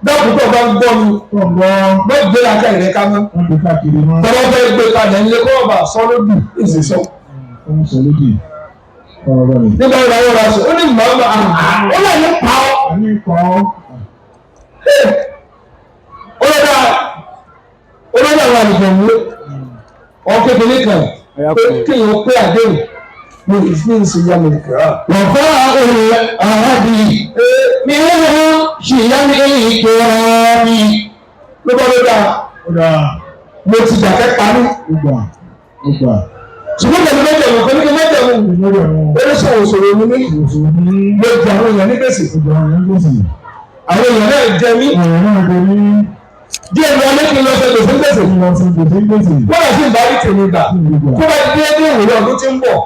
dákun tó bá ń gbọ́ mi. Bẹ́ẹ̀ gbé aka ìrẹ́ ká mọ́. Tọ́lọ́ fẹ́ gbé kalẹ̀ ńlẹ́ kọ́ ọ̀bà sọ́lódì èsì sọ. Nígbà wo làwọn ọ̀rọ̀ aṣọ? Ó ní màmá ó lè ní pa ọ́. Olórí àwọn àlùfẹ́ mi ọ̀kékeré kan kéèyàn pé àdéhùn ní ìfínsì yá mi kìlá. wọ́n fọ́ àwọn àádì mi ò ṣìyá ní ìkìlá mi. Ló bá ló dáa. Mo ti dàkẹ́ parí. Ṣùgbọ́n pẹ̀lú mẹ́jọ̀mù pẹ̀lú kí mẹ́jọ̀mù oríṣiríṣi òṣòro ní mo jẹ àwọn èèyàn ní gbèsè. àwọn èèyàn náà jẹ mí. díẹ̀ ní ọmọ kí n lọ sọ gbèsè gbèsè. wọ́n yà sí ìbárí tèmi gbà. kó bá ti dé ní ìwòye ọdún tí ń bọ̀.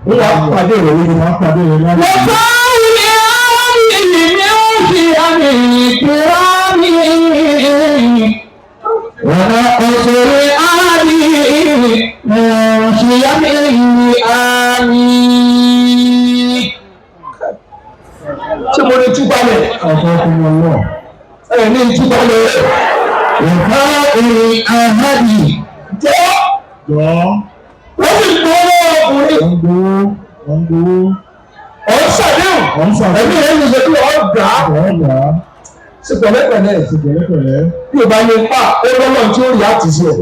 wọ́n wá pàdé ìrọ̀lẹ́ yìí. wọ́n pàdé ìrọ̀lẹ́ yìí. wọ́n bá wí àmì ní òsì àmì ìkìrámì. wọ́n ọ̀sẹ̀rẹ̀ àmì ní òsì àmì àmì. ṣé mo lè túbọ̀ lẹ̀? ọ̀sán fún wọn náà. ní túbọ̀ lẹ̀. wọ́n ọ̀sẹ̀rẹ̀ àmì. jọ́ wọ́n sì gbọ́ ọkùnrin. wọ́n gbowó. ọ̀n ṣàdéhùn. ẹ̀mí rẹ̀ ń sọ pé ọ̀n gbà á. ṣe pẹ̀lẹ́pẹ̀lẹ́. bí o bá ní pa ó lọ́nà tí ó rí àtìsí ẹ̀.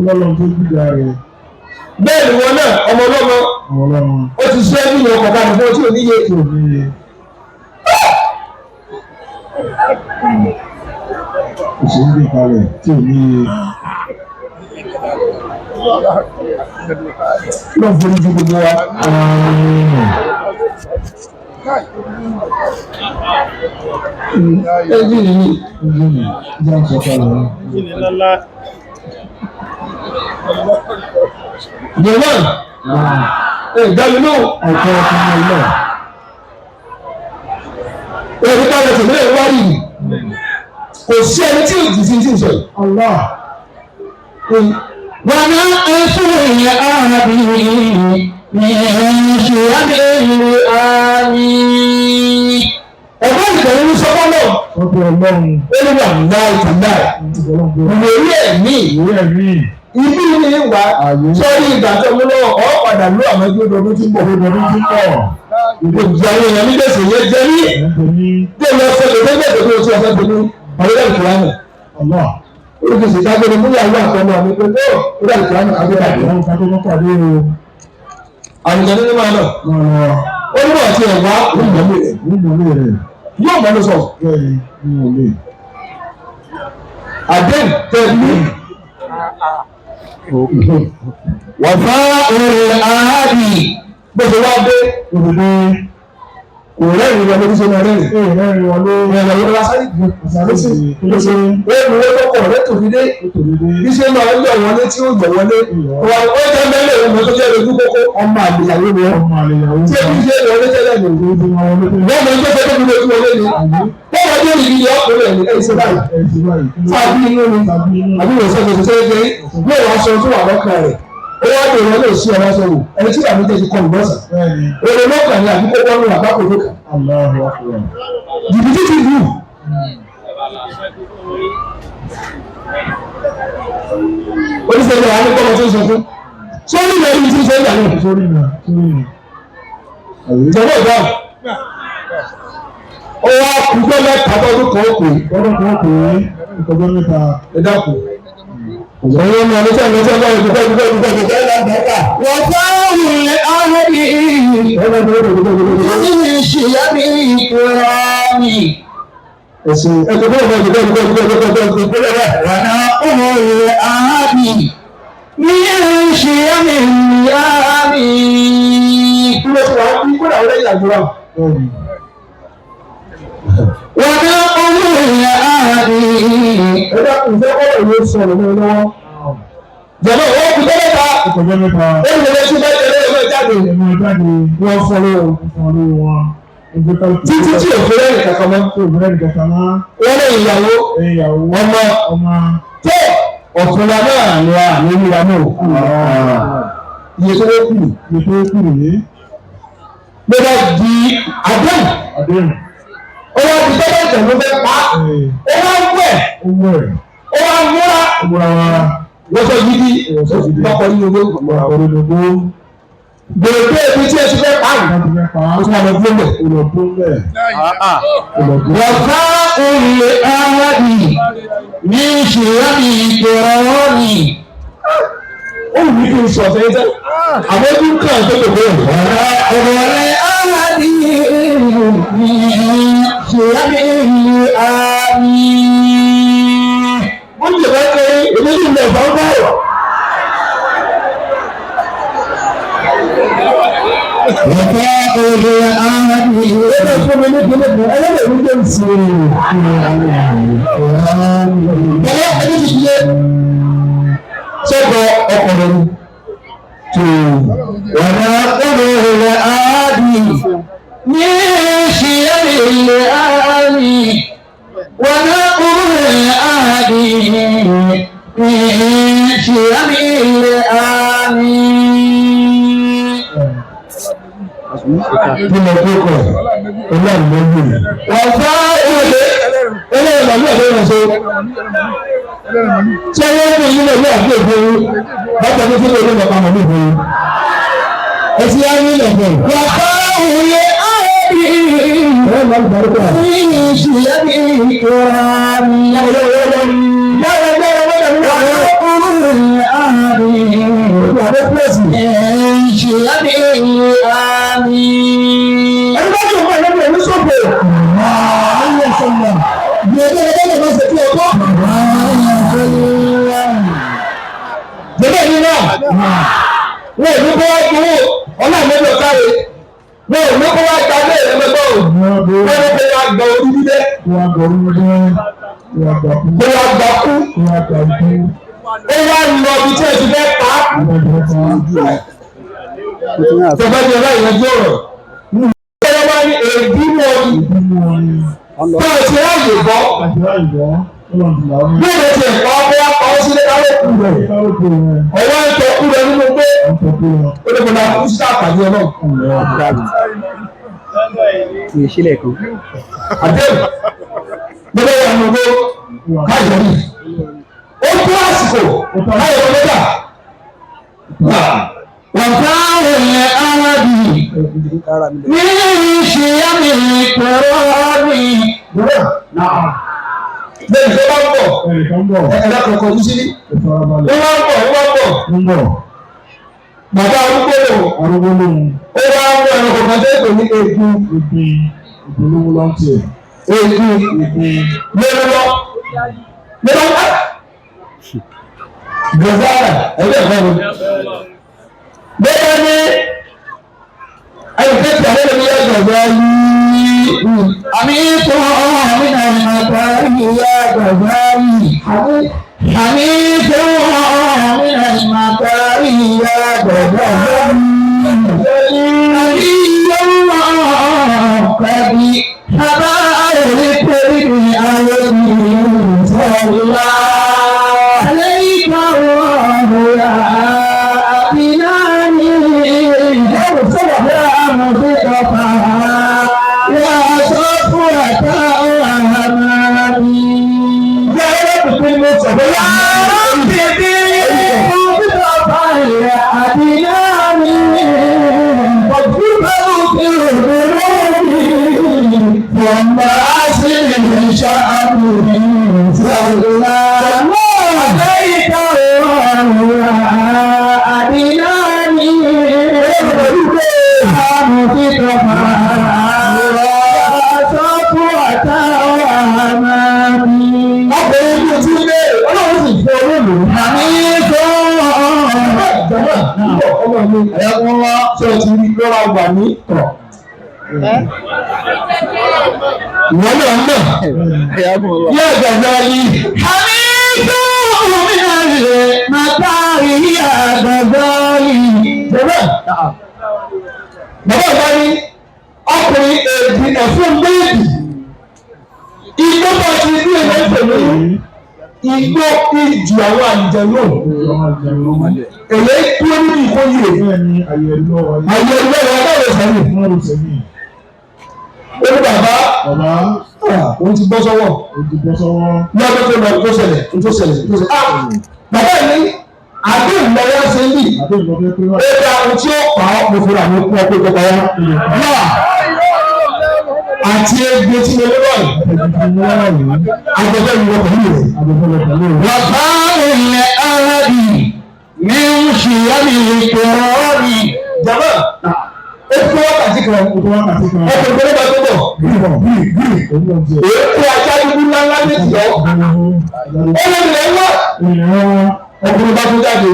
bẹ́ẹ̀ ni wọn náà ọmọ ọlọ́mọ ó ti ṣe é nínú ọkọ̀ báyìí fún tí ò níye. òṣèlú bí kalẹ̀ tí ò níye. lọ forí ju gbogbo wa. ẹbí nìyí. ìjà sọ̀kalẹ̀. jọ̀wọ́n ìdámi náà ọ̀pọ̀ ọkùnrin náà. èyí ká lọ sọ̀rọ̀ ẹ̀ wárí yìí kò sí ẹni tí ò jì sí tí ì sọ yìí. wọ́n ẹ̀sùn àbí ní ṣùgbọ́n àmì. ẹ̀gbọ́n ìgbẹ̀rún ní sọ́kọ́ náà. ọ̀pọ̀ ọlọ́run. ó ní wà láì tàláì. ìwé ẹ̀mí. ibi ní wà sọ́rí ìgbà tó mú lọ́wọ́ ọ̀ padà ló àwọn ẹgbẹ́ ọdún tí ń bọ̀. ìgbà àwọn èèyàn nígbà tí yẹ jẹ́ ní. bí ẹ̀mí ọ̀sẹ̀ tó gbẹ̀gbẹ̀ tó ti ọ̀sẹ̀ tó ní ọ̀rẹ́dẹ̀ ìkìlánì. olùkèsè dágbére mú ìyàwó àtọmọ mi pé ó ọ̀rẹ́dẹ̀ ìkìlánì àgbẹ̀dàgbẹ̀. àwùjọ nínú máa lọ. ó ní wọ́n ti ẹ̀ wá ìmọ̀lẹ́ rẹ̀. yóò mọ̀ ló sọ. àdéhùn tẹ̀lé. wàfà òrè àádì gbèsè wá dé òdòdó kò rẹ́rìn wọlé ní sọ́nà rẹ́rìn. rẹ́rìn wọlé. ìrìn àwọn lásán ìgbésí lóṣù lóṣù ló kọ̀ rẹ́ tòfidé bí ṣe máa ń yọ wọlé tí ó yọ wọlé. wà ó jẹ́ mẹ́lẹ̀ ọmọ tó jẹ́ lójú kókó ọmọ àgbéyàwó ni wọ́n. tí èmi ṣe wọlé tẹ́lẹ̀ ní òjò wọ́n mọ tó fẹ́ tóbi lójú wọlé ni. bọ́ọ̀ wọ́n dé ìdí yọ ọkùnrin ẹ̀ ní ẹ̀ṣẹ̀ báyìí. tàbí inú ni àbí ìwòsàn tó ṣe é gbé yóò wá aṣọ tó wà lọ́kàn rẹ̀. ó wá dé ìwọlé òsì ọ̀rọ̀ sọ̀rọ̀ ẹni tí àbí tẹ̀sí kọ́ ìgbọ́sà. èrè lọ́kàn ni àbí kókó ọ̀run àbákò lókàn. jìbìtì ti lù. oníṣègùn àwọn akẹ́kọ̀ọ́ tó ń sọ fún sórí ìwé yìí tí ń ṣe é dànù. ìjọba ìgbà ó wá kúgbẹ́ mẹ́ta tọ́dún kan ó pè é. ìtọ́jọ́ mẹ́ta. ẹ dákun. ọ̀rọ̀ ọmọ ọdún tí a lọ sí ọgbà ìdúgbò ẹ̀ lágbàá. wọ́n fáwọn àádì ní ṣìyàmì ìkìrámì. ẹ̀sìn ẹ̀sìn fún ọmọ ìdúgbò rẹ̀. wọ́n òrè àádì ní ṣìyàmì ìkìrámì. kí ló ti wà á kí kó dàwọn lẹ́yìn àdúrà. wọ́n òrè àádì. ẹ dákun ìfẹ́ kọ́lọ̀ yóò sọ̀rọ̀ ní ọlọ́wọ́. jọ̀wọ́ ìwọ́n kú tẹ́lẹ̀ ta. ìtọ́jọ́ mẹ́ta. ó ń lè ṣe bẹ́ẹ̀ tẹ́lẹ̀ ẹgbẹ́ jáde. wọ́n fọ́lọ́ wọn. títí tí òfin rẹ̀ nìkan kan mọ́. wọ́n lè ìyàwó ọmọ tó ọ̀túnla náà ni a ní ìlú wa náà. iye tó wó kù yìí. ló bá di àdéhùn. ó wá di tẹ́lẹ̀ ìtẹ̀lú bẹ́ẹ̀ pa. ó wá wẹ̀. ó wá múra. wọ́n sọ gidi lọ́kọ̀ nínú gbogbo. gbèrègbè ibi tí ẹ ti fẹ́ pa àrùn. ó tún wà lọ fún bẹ̀. wọ́fà òrè àádì ní ṣìyàmì ìkìrámì. ó wù mí kí n sọ ọ̀sẹ̀ yìí tẹ́. àwọn ojú kan tó lè bẹ̀rẹ̀. òrè àádì ní ṣìyàmì ìkìrámì. wọ́n jẹ̀ bá kẹ́ èmi ní ilẹ̀ ìfọ̀ báyọ̀. wọ́fà òrè àádì. ẹgbẹ́ fún mi ní kílẹ̀ fún ẹlẹ́dẹ̀ mi jẹ́ ẹni ti ṣe sọ́dọ̀ ọkùnrin tó wọ̀nà ọ̀rọ̀ rẹ̀ áàdì ní ṣìyẹ́ ilẹ̀ áàdì wọ̀nà ọ̀rọ̀ rẹ̀ áàdì ní ṣìyẹ́ ilẹ̀ áàdì. Kí ló dé kọ̀? Ọlọ́run ló ń bì. Wọ́n fá ìwé ẹlẹ́rìí màmí ọ̀dọ́ yẹn so. Ṣé wọ́n fún yín lọ́wọ́ àbí òfin? Bàtà ní kí ló dé lọ́pàá màmí òfin? Ẹ ti á ní ilẹ̀kẹ̀. Wọ́n fá ìwé áyẹ̀dì. Ẹ máa ń bàrẹ̀ kọ́. Ní ìṣìyẹ́ bí ìkọ́ra mi. Wọ́n ò ní kó wá gbowó ọlọ́ọ̀mẹ́lò káre. Wọ́n ò ní kó wá gba ilé ìrẹ́mẹ́gbọ́ ò. Wọ́n ní kó wá gba orí dídẹ́. Kó wá gba kú. Ó wá lọ ibi tí ẹ ti fẹ́ pa á. Tọ́ba jẹ́ ọlá ìrẹ́jọ́ ọ̀rọ̀. Ìjọba wá ní èdè mọ́ọ̀lì. Báwo ti ráàyè bọ́? Bí èdè ti ẹ̀kọ́ ọkọ̀ wá pa ọ́ sílé kálókù rẹ̀. Ọwọ́ ń tọ́kú rẹ̀ nínú pé ó lè gbọ́dọ̀ kú sí àpàdé ọlọ́run. Kì í sílẹ̀ kan. Àdéhùn gbọ́dọ̀ wà nínú pé káyọ̀ yìí. Ó tó àsìkò káyọ̀ lọ́dà. Wàtáwò yẹn arábì ní ìṣìyàmì kọ̀rọ̀ mi. Bẹ́ẹ̀ni tó bá ń bọ̀, ẹ̀dá kọ̀ọ̀kan ojú síbí. Ó bọ̀. Bàbá arúgbó lòun. Ó wá ń bọ̀ ẹ̀rọ kọ̀ọ̀kan tó ètò ní egun. Egun lọ́wọ́. Gbọ̀zára ẹgbẹ́ ẹ̀fọ́ mi. Bẹ́ẹ̀ ni ẹnìkan tí àwọn ènìyàn gbọ̀gbọ̀ yìí. Àmì tó àmì náà ní ọ̀gá yìí yá gbọ̀gbọ̀ yìí. Àmì tó àmì náà ní ọ̀gá yìí yá gbọ̀gbọ̀ yìí. Àmì yóò kọ́bí. Àbá òní pẹ̀lú ní ayé mi sọ̀rọ̀. Àlẹ́ ọ̀hún yá. Ìwọ náà mọ̀. Bí àgbàgbà yìí. Àmì tó mi àlè máa bá rí àgbàgbà yìí. Bàbá bá ní ọkùnrin èdè ẹ̀fún méjì. Igbó bá ti rí ẹ̀rọ ìpèlè. Igbó ìjù àwọn àjẹ náà. Èlé dúró nínú ìkóyè. Àyè ìlọ́wọ́ ọlọ́run sẹ́yìn. Ó ní bàbá òun ti bọ́ sọ́wọ́ lọ́dún tó lọ tó ṣẹlẹ̀. Bàbá mi àdéhùn lọ́wọ́ ṣe ń bì. Ó dá ohun tí ó pa ọ́ mo fura mi kú ọkọ̀ ìjọba wa. Náà àti egbò tí mo lọ́wọ́ yìí. Agbẹ̀fẹ́ mi wọ pẹ̀lú rẹ̀. Bàbá ilẹ̀ arábì ní ń ṣìyàmì ìkọ̀ọ́ mi. Jàmbá. Ó fún wákàtí kan. Ọkọ̀ ìgbẹ́lẹ́ bá tó bọ̀. Èkó ajá dúdú ńláńlá méjì lọ. Ó lè lè wá. Ọkùnrin bá tó jáde.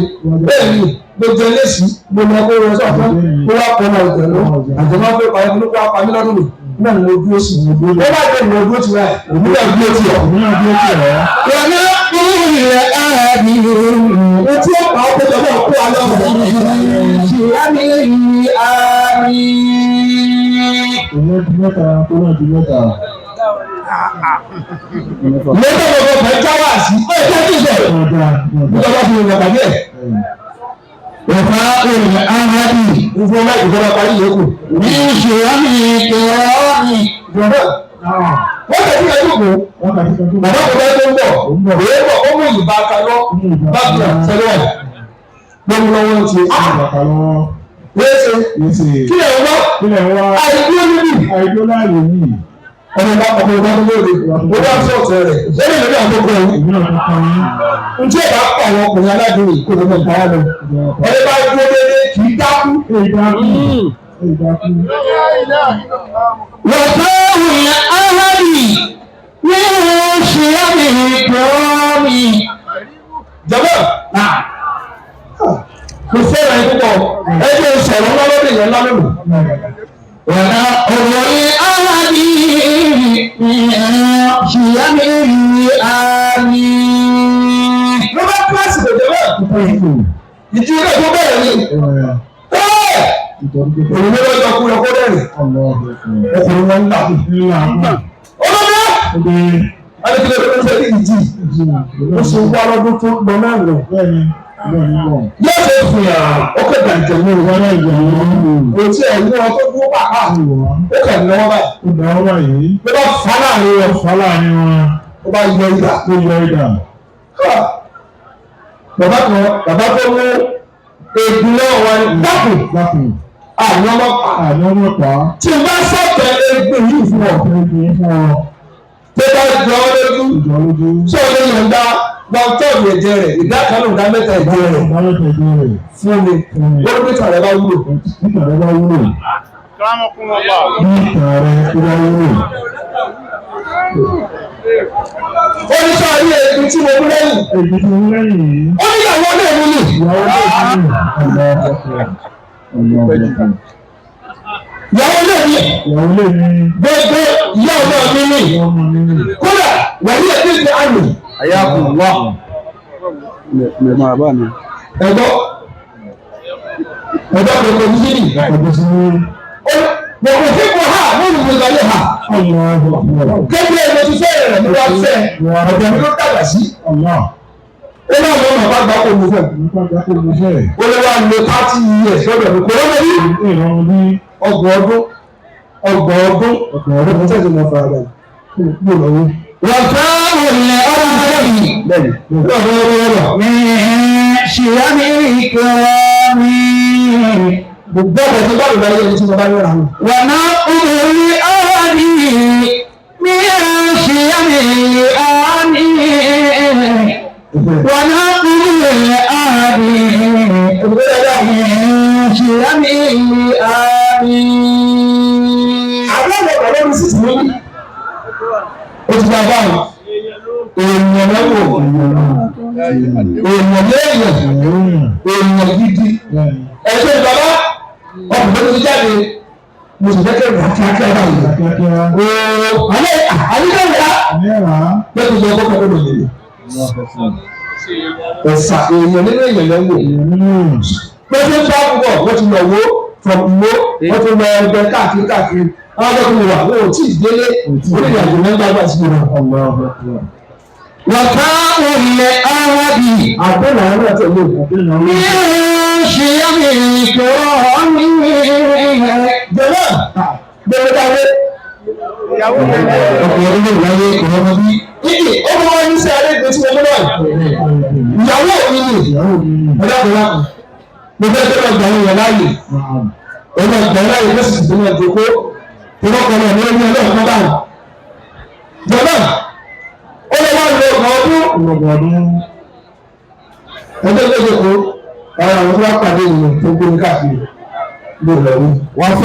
Bẹ́ẹ̀ ni gbogbo ẹlẹ́sìn gbogbo ọkọ̀ ìrọ̀ sọ̀tún. Ó wá pọ̀ náà ìjẹ̀ lọ. Àjọ máa fẹ́ parí olóko apamí lọ́dún mi. náà mo dúró sí i. Ó bá dé ìwọ dúró ti rẹ̀, òun náà dúró ti ọ̀. Wọ́n náà kúrò ilẹ̀ ààbí. Etí ọ̀pá ọ̀pẹ̀jọ náà kó wa lọ́wọ́. Ṣìyàmí àmì. Ìwé di mẹ́ta, tó náà di mẹ́ta. Lọ́jọ́ gbogbo fẹ́ jáwá sí. Ó yẹ kí n sọ̀rọ̀. Ìjọba fi ìrìn àgbàdì ẹ̀. Ọ̀pá ìrìn àgbàdì. Ìfún ọmọ ìjọba parí yòókù. Ní ṣìyàmí kìrọ́ọ̀mì. Ìjọba. Wọ́n tẹ̀sí ẹjọ́ kù. Bàbá kò bá tó ń bọ̀. Òye bọ̀ ó mú ìbá ka lọ. Bákan sẹ́lẹ̀. Gbọ́n lọ́wọ́ ti. Yéèsì. Kí lè wá? Àìdúró níbí. Àìdúró láàyè yìí. Ọmọ bá tó lóde. Ó bá sọ̀tẹ̀ rẹ̀. Lẹ́yìn lórí àkókò yìí. Ǹjẹ́ ìbá pa àwọn ọkùnrin aládùúgbò kó ló mọ̀ bá lọ? Ẹni bá dúró dédé kì í dákú. وقوم أهلي من شيم كرامي. Jọ̀bọ́. Kò fẹ́ràn ẹ̀ púpọ̀. Ẹ jẹ́ ìṣẹ̀lẹ̀ ńlọ́lọ́dún ìyẹn lálẹ́mù. ولا أولي أهلي من شيم آمي. Ló bá kíláàsì lòdì náà. Ìdí ilé tó bẹ̀rẹ̀ ni. Òun ló lọ́jọ́ kú lọ kó bẹ̀rẹ̀. Ọkùnrin wọn ń là. Olóògbé. Adékèlè ló ń ṣe ní ìjì. Ó ṣe wá lọ́dún tó lọ náà lọ. Yóò ṣe fìyàn ó kẹ̀kẹ́ ìjẹ̀mú ìwọ́n ìjẹ̀mú. Kò tí ẹ̀ ní wọn tó dúró pàpà. Ó kẹ̀ ní wọn báyìí. Ló bá fà láàrin wọn. Ó bá yọ ìdà. Bàbá tó mú egun náà wá ní dákùn. Àní ọmọ pa. Tí n bá sọ̀tẹ̀ egun yìí fún ọ. Tó bá jọ ọ́ lójú. Tí o lè yọ̀ǹda gbọ́ntọ́ọ̀lù ẹ̀jẹ̀ rẹ̀ ìdá kan náà ìdá mẹ́ta ẹ̀jẹ̀ rẹ̀ fún mi. Wọ́n ní ìtàn rẹ̀ bá wúlò. Ó ní sọ ayé egun tí mo mú lẹ́yìn. Ó ní ìyàwó náà mú mi. Ìyàwó náà ní gbogbo ìyá ọmọ mi ní. Kódà wàyí ẹ̀ tí ń fi àmì. Ayakum wá. Mẹ̀mọ́ àbá mi. Ẹ̀gbọ́ kòkò ní síbi. Gbogbo fífò ha lórí gbogbo ayé ha. Kébìlẹ̀ ló ti fẹ́ rẹ̀ ní wá fẹ́. Ọ̀dọ̀ mi ló dàgbà sí. Ó náà lọ́ màá bá gbà kó mo fẹ́. Ó lè wá lo 30 years lọ́dọ̀ mi. Kò lọ́dọ̀ yìí. Ọgbọ̀n ọdún. Mo tẹ̀sí mo fara dà. Kúrò lọ́wọ́. وقوم أهلي من شيم كرامي. Gbogbo ọ̀pọ̀ tó bá lò láyé ẹni tí mo bá yọ̀rọ̀ àwọn. ونقول أهلي من شيم آمي. ونقول أهلي من شيم آمي. Àwọn ọ̀pọ̀ lórí sísè lórí. Ó ti bá bá wọn. Èèyàn lọ́wọ́. Èèyàn léèyàn. Èèyàn gidi. Ẹ̀sẹ̀ bàbá ọkùnrin tó ti jáde. Mo sì fẹ́ kẹ́rù kíákíá báyìí. Àlejò ìyá. Bẹ́ẹ̀ tó sọ ọkọ̀ kan lóde yìí. Ẹ̀sà èèyàn nínú èèyàn lọ́wọ́. Pẹ́sẹ́ ń bá púpọ̀ wọ́n ti lọ wo from Ìwó wọ́n ti lọ ẹgbẹ́ káàkiri. Àwọn ọkùnrin wà wọ́n ò tí ì délé oníyàwó mẹ́ta bá ti gbìyànjú. وقوم أهلي Àbẹ̀là ẹ̀rọ àti ẹ̀lú من شيم كرامي. Jọ̀wọ́ bẹ̀rẹ̀ dáwé. Ọkùnrin ọdún ìwáyé ìrọ̀mọ́ bí. Ìdí ọmọ wọn ní sí àlejò tí wọ́n lọ́wọ́. Ìyàwó mi ni. Ọ̀dọ́kùnrin mo fẹ́ tẹ́lẹ̀ ọgbà yẹn láàyè. Ọmọ ọgbà yẹn láàyè ló sì ti tẹ́lẹ̀ ìjókòó. Ìrọ̀kọ̀ náà ní ẹni ọlọ́ọ̀kan báyìí. Jọ̀wọ́ ó lè wá lo ọgbà ọdún. Ọjọ́ ìjókòó àwọn àwọn tó wá pàdé ìyẹn tó gbé ní káàkiri. وقوم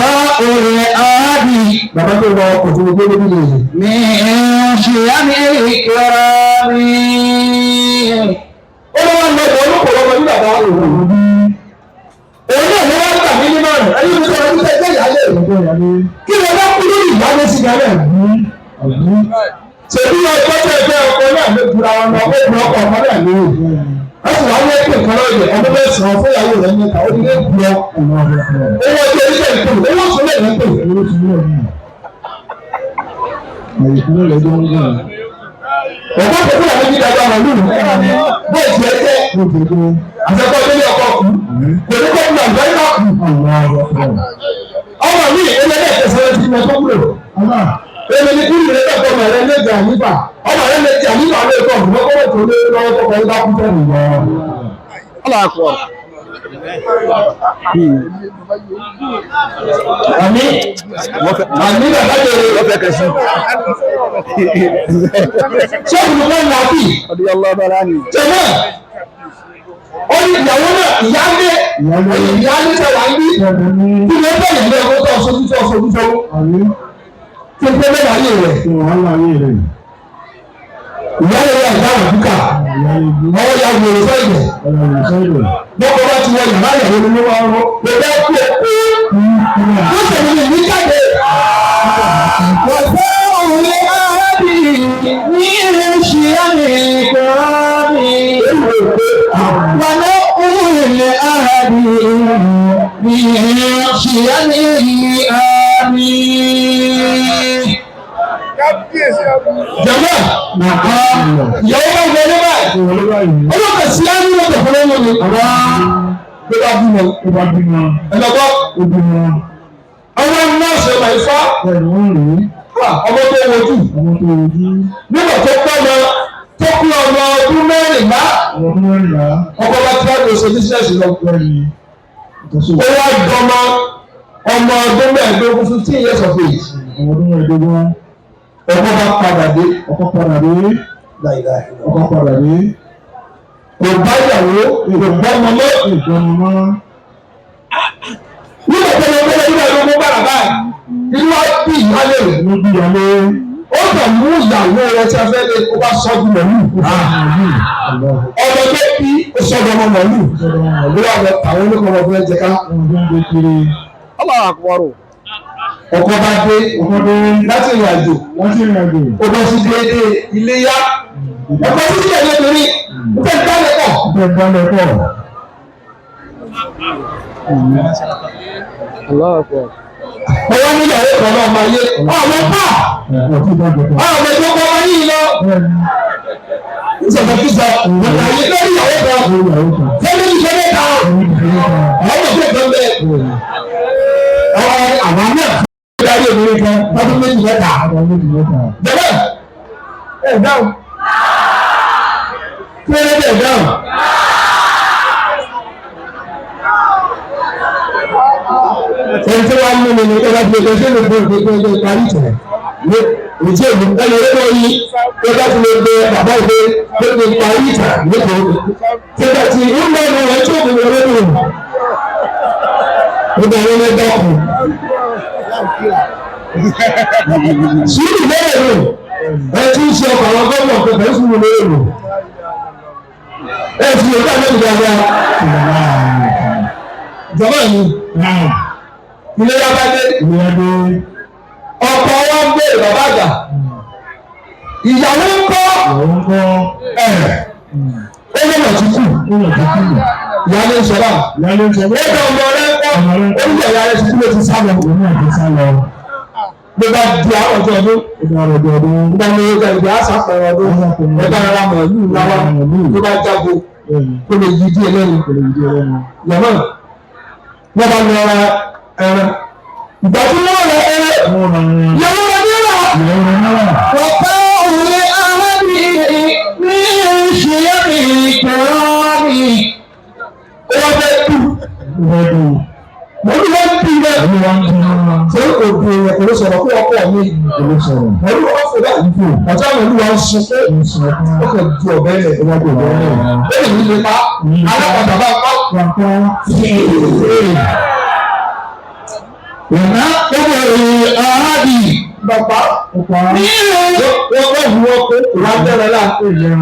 أهلي Bàbá tó lọ ọkọ̀ tó gbé lórí ìyẹn. من شيم كرامي. Ó lọ wá lọ ọkọ̀ olóko lọ́wọ́ ní bàbá òun. Òun náà ló wá gbà mí ní márùn-ún. Ẹni tó sọ ọdún tẹ́tẹ́ ìyálé rẹ̀. Kí ló bá kú lórí ìyáálé sí gálẹ̀ ṣèbí ọjọ́ tẹ̀ ọkọ náà ló dura wọn lọ ó dùn ọkọ ọmọ náà lórí wọ́n sì wá ní ẹgbẹ́ kan lọ́yẹ̀ ọdún mẹ́sàn-án fún ìyàwó rẹ̀ níta ó ní lè bu ọ owó ọjọ́ ilé ìpè owó tún lè ní pè. ọ̀pọ̀ tó kúrò ní ìdájọ́ àwọn olùrù bó ti ẹ jẹ́ àtẹ́kọ̀ọ́ délé ọkọ̀ kù kò ní kọ́ ní àgbáyé náà kù. ọmọ mi ẹlẹ́dẹ̀ tẹ̀sán ti mọ tó kúrò èmi ní kúrò ní ẹ̀kọ́ ọmọ rẹ lẹ́jà nípa ọmọ rẹ lẹ́jà nípa lè kọ́ ọ̀hún lọ́kọ́ tó lé lọ́wọ́ tó kọ́ ní bá kú tẹ̀ nìyẹn. aláàkọ́ àmì bàbá jẹrẹ lọ́fẹ̀ẹ́ kẹsí. ṣé olùkọ́ ní àbí ọdún ọlọ́ọ̀bá láàánú. jẹ̀mọ́ ó ní ìyàwó náà ìyá ń gbé ìyá ń tẹ̀ wá ń bí kí ló bẹ̀rẹ̀ ní ẹ̀kọ́ tó ọ̀ṣojú tó ọ̀ṣojú tó kí n pẹ́ bẹ́ẹ̀ láyé rẹ̀ ìyá rẹ̀ yà ìyá àbúkà ọwọ́ ya wòlé sẹ́yìn bọ́kọ bá ti wọ yàrá ìyàwó ni wọ́n rọ́ lè bá kú ó sẹ̀lẹ̀ lè ní jáde. wọ́n fẹ́ òun lé árábì ní ìrìnsì àmì ìkọ́rọ́mì. wọ́n lé òun lé árábì ní ìrìnsì àmì ìkọ́rọ́mì. Jama, ìyàwó bá wọlé báyìí, olóòkè sí ẹni ló tẹ̀ fọlọ́ wọn ni. Ló bá bímọ, ẹ̀lọ́gbọ́, ọmọ nọ́ọ̀sì ọmọ ìfá, ọmọ tó wojú, nígbà tó pọ́ mọ, tó kú ọmọ ọdún mẹ́rìnlá, ọkọ̀ bá tí wọ́n lè ṣe bísíǹsì lọ. Ó wá dọ́mọ ọmọ ọdún mẹ́ẹ̀ẹ́dógún 15 years of age. Ọkọ bá padà dé. Kò bá ìyàwó, kò bá ọmọ mọ́. Nígbà tó lọ gbọ́dọ̀ nígbà tó gbọ́ bàrà báyìí, inú wa bí ìyálé rẹ̀. Ó kàn mú ìyàwó rẹ̀ tí a fẹ́ lé kó bá sọ́jú mọ̀lú. Ọmọ tó bí ó sọ́jú ọmọ mọ̀lú. Ló wà lọ àwọn oníkọ̀ ọmọ fún ẹ̀jẹ̀ ká. Ọkọ bá dé láti ìrìn àjò ó bọ́ sí déédéé iléyá ọkọ títí ẹ̀ lórí ó fẹ́ dálẹ̀ pọ̀. ọwọ́ níyàwó kan náà máa yé ọmọ pa ọmọ ìjọba ọmọ yìí lọ ìṣẹ̀lẹ̀ kíkọ ọmọ ayé lórí ìyàwó kan fẹ́mi ìṣẹ̀lẹ̀ kan ọmọ ìṣẹ̀lẹ̀ kan bẹ́ẹ̀ àwọn náà darí obìnrin kan ọdún méjì mẹ́ta. Jẹ́bẹ̀ ẹ̀ dáhùn. Kí ló dé dáhùn? Ẹni tí wọ́n mú mi ní ọba tí o ṣe lè fún ìgbésẹ̀ ẹgbẹ́ ìparí ìtẹ̀. Ìjì èmi ẹni olóko yìí tó bá ti lè gbé bàbá ìgbé tó lè parí ìtẹ̀ nípò. Ṣèjọ tí ń bọ̀ ní ọ̀rẹ́ tí ó kò lè lórí. Nígbà wọn lè dọ́kun. Sùúrù lẹ́yìn rò ẹ tí ń ṣe ọkọ̀ àwọn gómìnà pẹ̀lú sùúrù lẹ́yìn rò ẹ fi òkú àmì ìjọba ìjọba yìí ilé yaba dé ọkọ̀ wa ń bèèrè bàbá àgbà ìyàwó ń kọ́ ó lọ́nà tí kù ìyáálé ń sọ́lá ó bẹ ọmọ rẹ ń kọ́ ó ń yẹ̀ ìyáálé tí kú ló ti sá lọ. Bí bá di àwọn ọjọ́ ọdún, bí bá ní ọjọ́ ìgbà àṣàpẹ̀rẹ̀ ọdún, ẹ̀ka ara mọ̀ ìlú ńláwá, bí bá jágo, kó lè yí díẹ̀ lẹ́nu. Yàmọ́, wọ́n bá lọ ra ẹran. Ìgbà tí wọ́n rẹ ẹran, yàwó rẹ ní ẹ̀rọ. Ọ̀pá òwe arábìnrin ní ìṣẹ́yẹ́mì ìkọ́rọ́mì. Ó wá fẹ́ kú. Mo ní wọ́n bí rẹ̀. Ṣé òbí rẹ̀ kò ló sọ̀rọ̀ kó ọkọ̀ mi? Mo ní wọ́n fò láì fò. Ọ̀tá àwọn olúwa ń sọ pé ó kàn ju ọ̀bẹ rẹ̀. Bẹ́ẹ̀ni mi lè pa alápàtà bá pa. Ìná ọmọ ìrìn àádì. Bàbá Ní ìrìn. wọ́n bá hu ọkọ̀ ìwà bẹ̀rẹ̀ láà.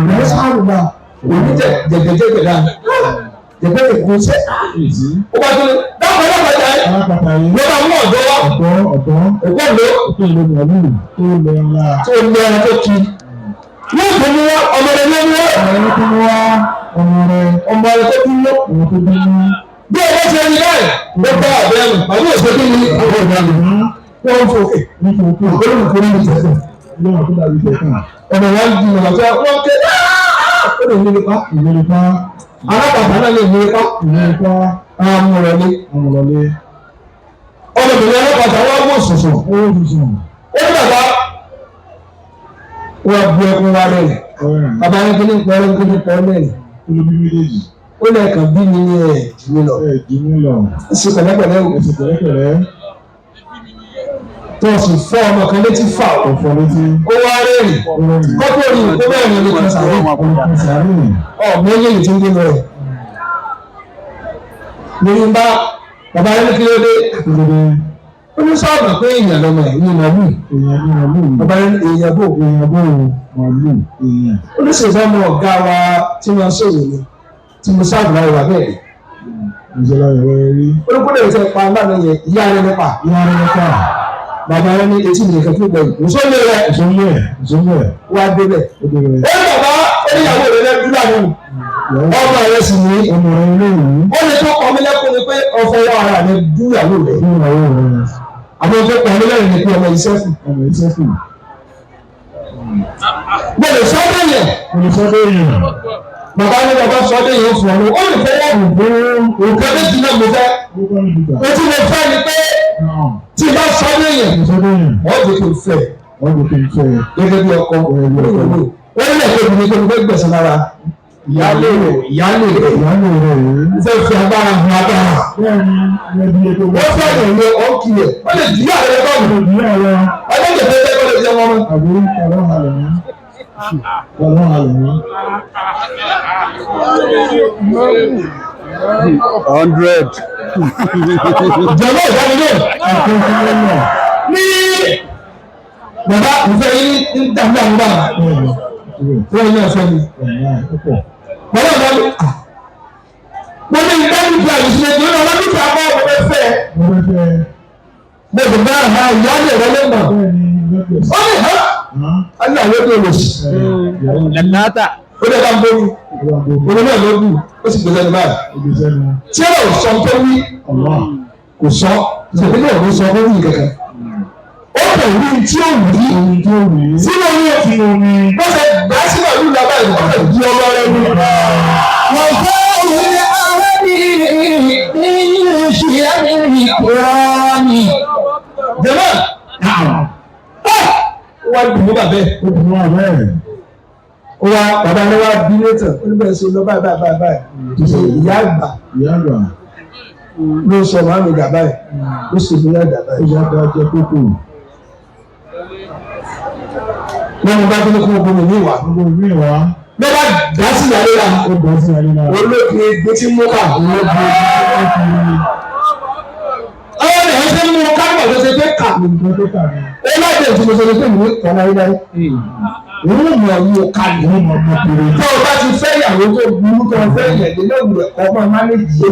Mo sáré náà. Òní jẹ̀gẹ̀jẹ̀gẹ̀ náà. jẹ̀bẹ́ èkó ṣe ó bá tó dábàá jà ẹ́ ló bá mú ọ̀dọ́ wá ẹ̀kọ́ ló tó lé ẹran tó kí yóò tó mú wá ọmọ rẹ lé wá ọmọ rẹ tó kí ló bí ọmọ ṣe ń yá ẹ̀ ló bá àbẹ́rù àbí òṣèlú ní àwọn ìdáná wọ́n ń fòkè olùkọ́ ní ìtẹ̀sẹ̀ ọmọ wọn di ọ̀nà tó wọ́n ké ó lè ní nípa alábàtà náà lè ní nípa amúrọ̀lé ọmọbìnrin alábàtà wọn mú ṣoṣo ó ní bàbá wọn bu ẹkún wa rẹ̀ bàbá yẹn kí ní pọ̀ lẹ́yìn ó lẹ́ẹ̀kan bí mi ní ẹ̀ jù mí lọ ẹ̀sìn pẹ̀lẹ́pẹ̀lẹ́ tó sì fọ́ ọmọ kan létí fà ọ̀fọ̀ létí kó wá rẹ́rìn kọ́tò rí kó bẹ́ẹ̀ ní olùkọ́ sàárè ọ̀mọ eléyìí tí ń gbé lọ rẹ̀ lórí ń bá bàbá yẹn kí ló dé ó ní sọ́ọ̀bù pé èèyàn lọ́mọ ẹ̀ ní màálù bàbá yẹn èèyàn bò ó ní sèṣọ́ ọmọ ọ̀gá wa tí wọ́n sọ̀rọ̀ ni tí mo sáàbù láyé wà bẹ́ẹ̀ olùkọ́lẹ̀ ìfẹ́ pa láàrin yẹn ìyá rẹ̀ nípa bàbá rẹ̀ ní etí nìkan fún ìgbà yìí ìṣòlè rẹ̀ wá débẹ̀ ó ní bàbá oníyàwó rẹ̀ lẹ́dú láàrin ọmọ rẹ̀ sì ní ó ní tó kọ́ mi lẹ́kùn ni pé ọ̀fọ̀ wà ara rẹ̀ dúyàwó rẹ̀ àmọ́ tó kọ́ mi lẹ́rìn ní pé ọmọ iṣẹ́ fún gbọ́dọ̀ sọ́dọ̀ yẹn bàbá ní bàbá sọ́dọ̀ yẹn fún ọ ó lè fẹ́ wọ́n nǹkan méjì náà mo fẹ́ o tí mo fẹ́ ni pé tí bá sọ́dọ̀ yẹn wọ́n ti kò fẹ́ gẹ́gẹ́ bí ọkọ wọ́n ní ẹ̀kọ́ ìbí tó ń gbé gbèsè lára ìyálé rẹ̀ fẹ́ fi agbára hàn agbára wọ́n fẹ́ lè lo ọ̀kì rẹ̀ wọ́n lè dìí àrẹ bọ́ọ̀lù ọjọ́ ìgbésẹ̀ kọ́ lè jẹ́ wọn mọ́. 100. Jọ̀wọ́ ìdánilé ní bàbá ìfẹ́ yìí ń dàgbà ńgbà fún ẹ̀yìn ọ̀fẹ́ mi. Bàbá ìgbà mi mo ní ìdáhùn ìgbà ìṣẹ̀lẹ̀ tó ní ọlọ́dún tí a bá ọmọ ẹ̀fẹ́. Mo dùn bá àhá ìyáálé rẹ lẹ́gbà. Ó lè há. A ní àwọn èdè olóṣì. Nàtà. Ó dẹ̀ bá ń borí. Omi náà ló bù ó sì gbèsè ní báyìí. Tí ó lọ sọ tó wí kò sọ ìṣèlú náà ló sọ fún yìí kankan. Ó bẹ̀ wí tí ó wí sínú orí òfin omi. Wọ́n ṣe gbà sínú ìlú lọ́ba ìlú ọ̀sẹ̀ di ọmọ rẹ ní. Wọ́n fẹ́ òun arábìnrin ní ìṣe ìkúrọ́ọ̀nì. Jẹ́mọ̀ wá dùn bàbá ẹ̀. Ó wá bàbá rẹ̀ wá bí létà ó ní bẹ́ẹ̀ ṣe lọ báyìí. Ṣe ìyá àgbà ló sọ màmí dàbá ẹ̀ ló sì ní àdàbà ẹ̀. Wọ́n mú bá tó ní kó gbogbo mi wá. Ló bá dá sí ìyá léra. Olóògbé gbé tí mú ká. Ọwọ́ ni wọ́n ṣe ń mú kápọ̀ tó ṣe pé kà. Ó láti ẹ̀sìn lóṣèlú pé mi kàn láyé láyé. Òun mọ̀ ní ọ̀ka ní tó o bá ti fẹ́ ìyàwó tó burú tó o fẹ́ ìyẹ̀dẹ̀ lóògùn ẹ̀kọ́ máa mánéjì yé.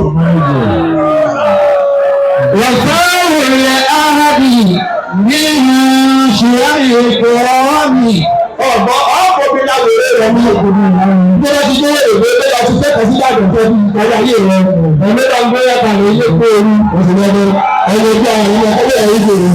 Wọ́n fẹ́ òun arábì nínú ìṣe ìkúrọ́ọ̀nì. Ọ̀gbọ́n ọ̀pọ̀ mi láwọ̀ eré rẹ̀ ní òkúdu. Bí wọ́n ti gbé èwe pé a ti fẹ́kọ̀ọ́ sí ìyàgbọ̀n tó bí ìpàdé ayé rẹ̀. Ẹ̀mí náà ń gbé ẹ̀ka lè yé pé orí oṣù lọ́dọ̀ ẹni bí àwọn ọmọ ẹgbẹ́ ẹ̀rí gbèrè.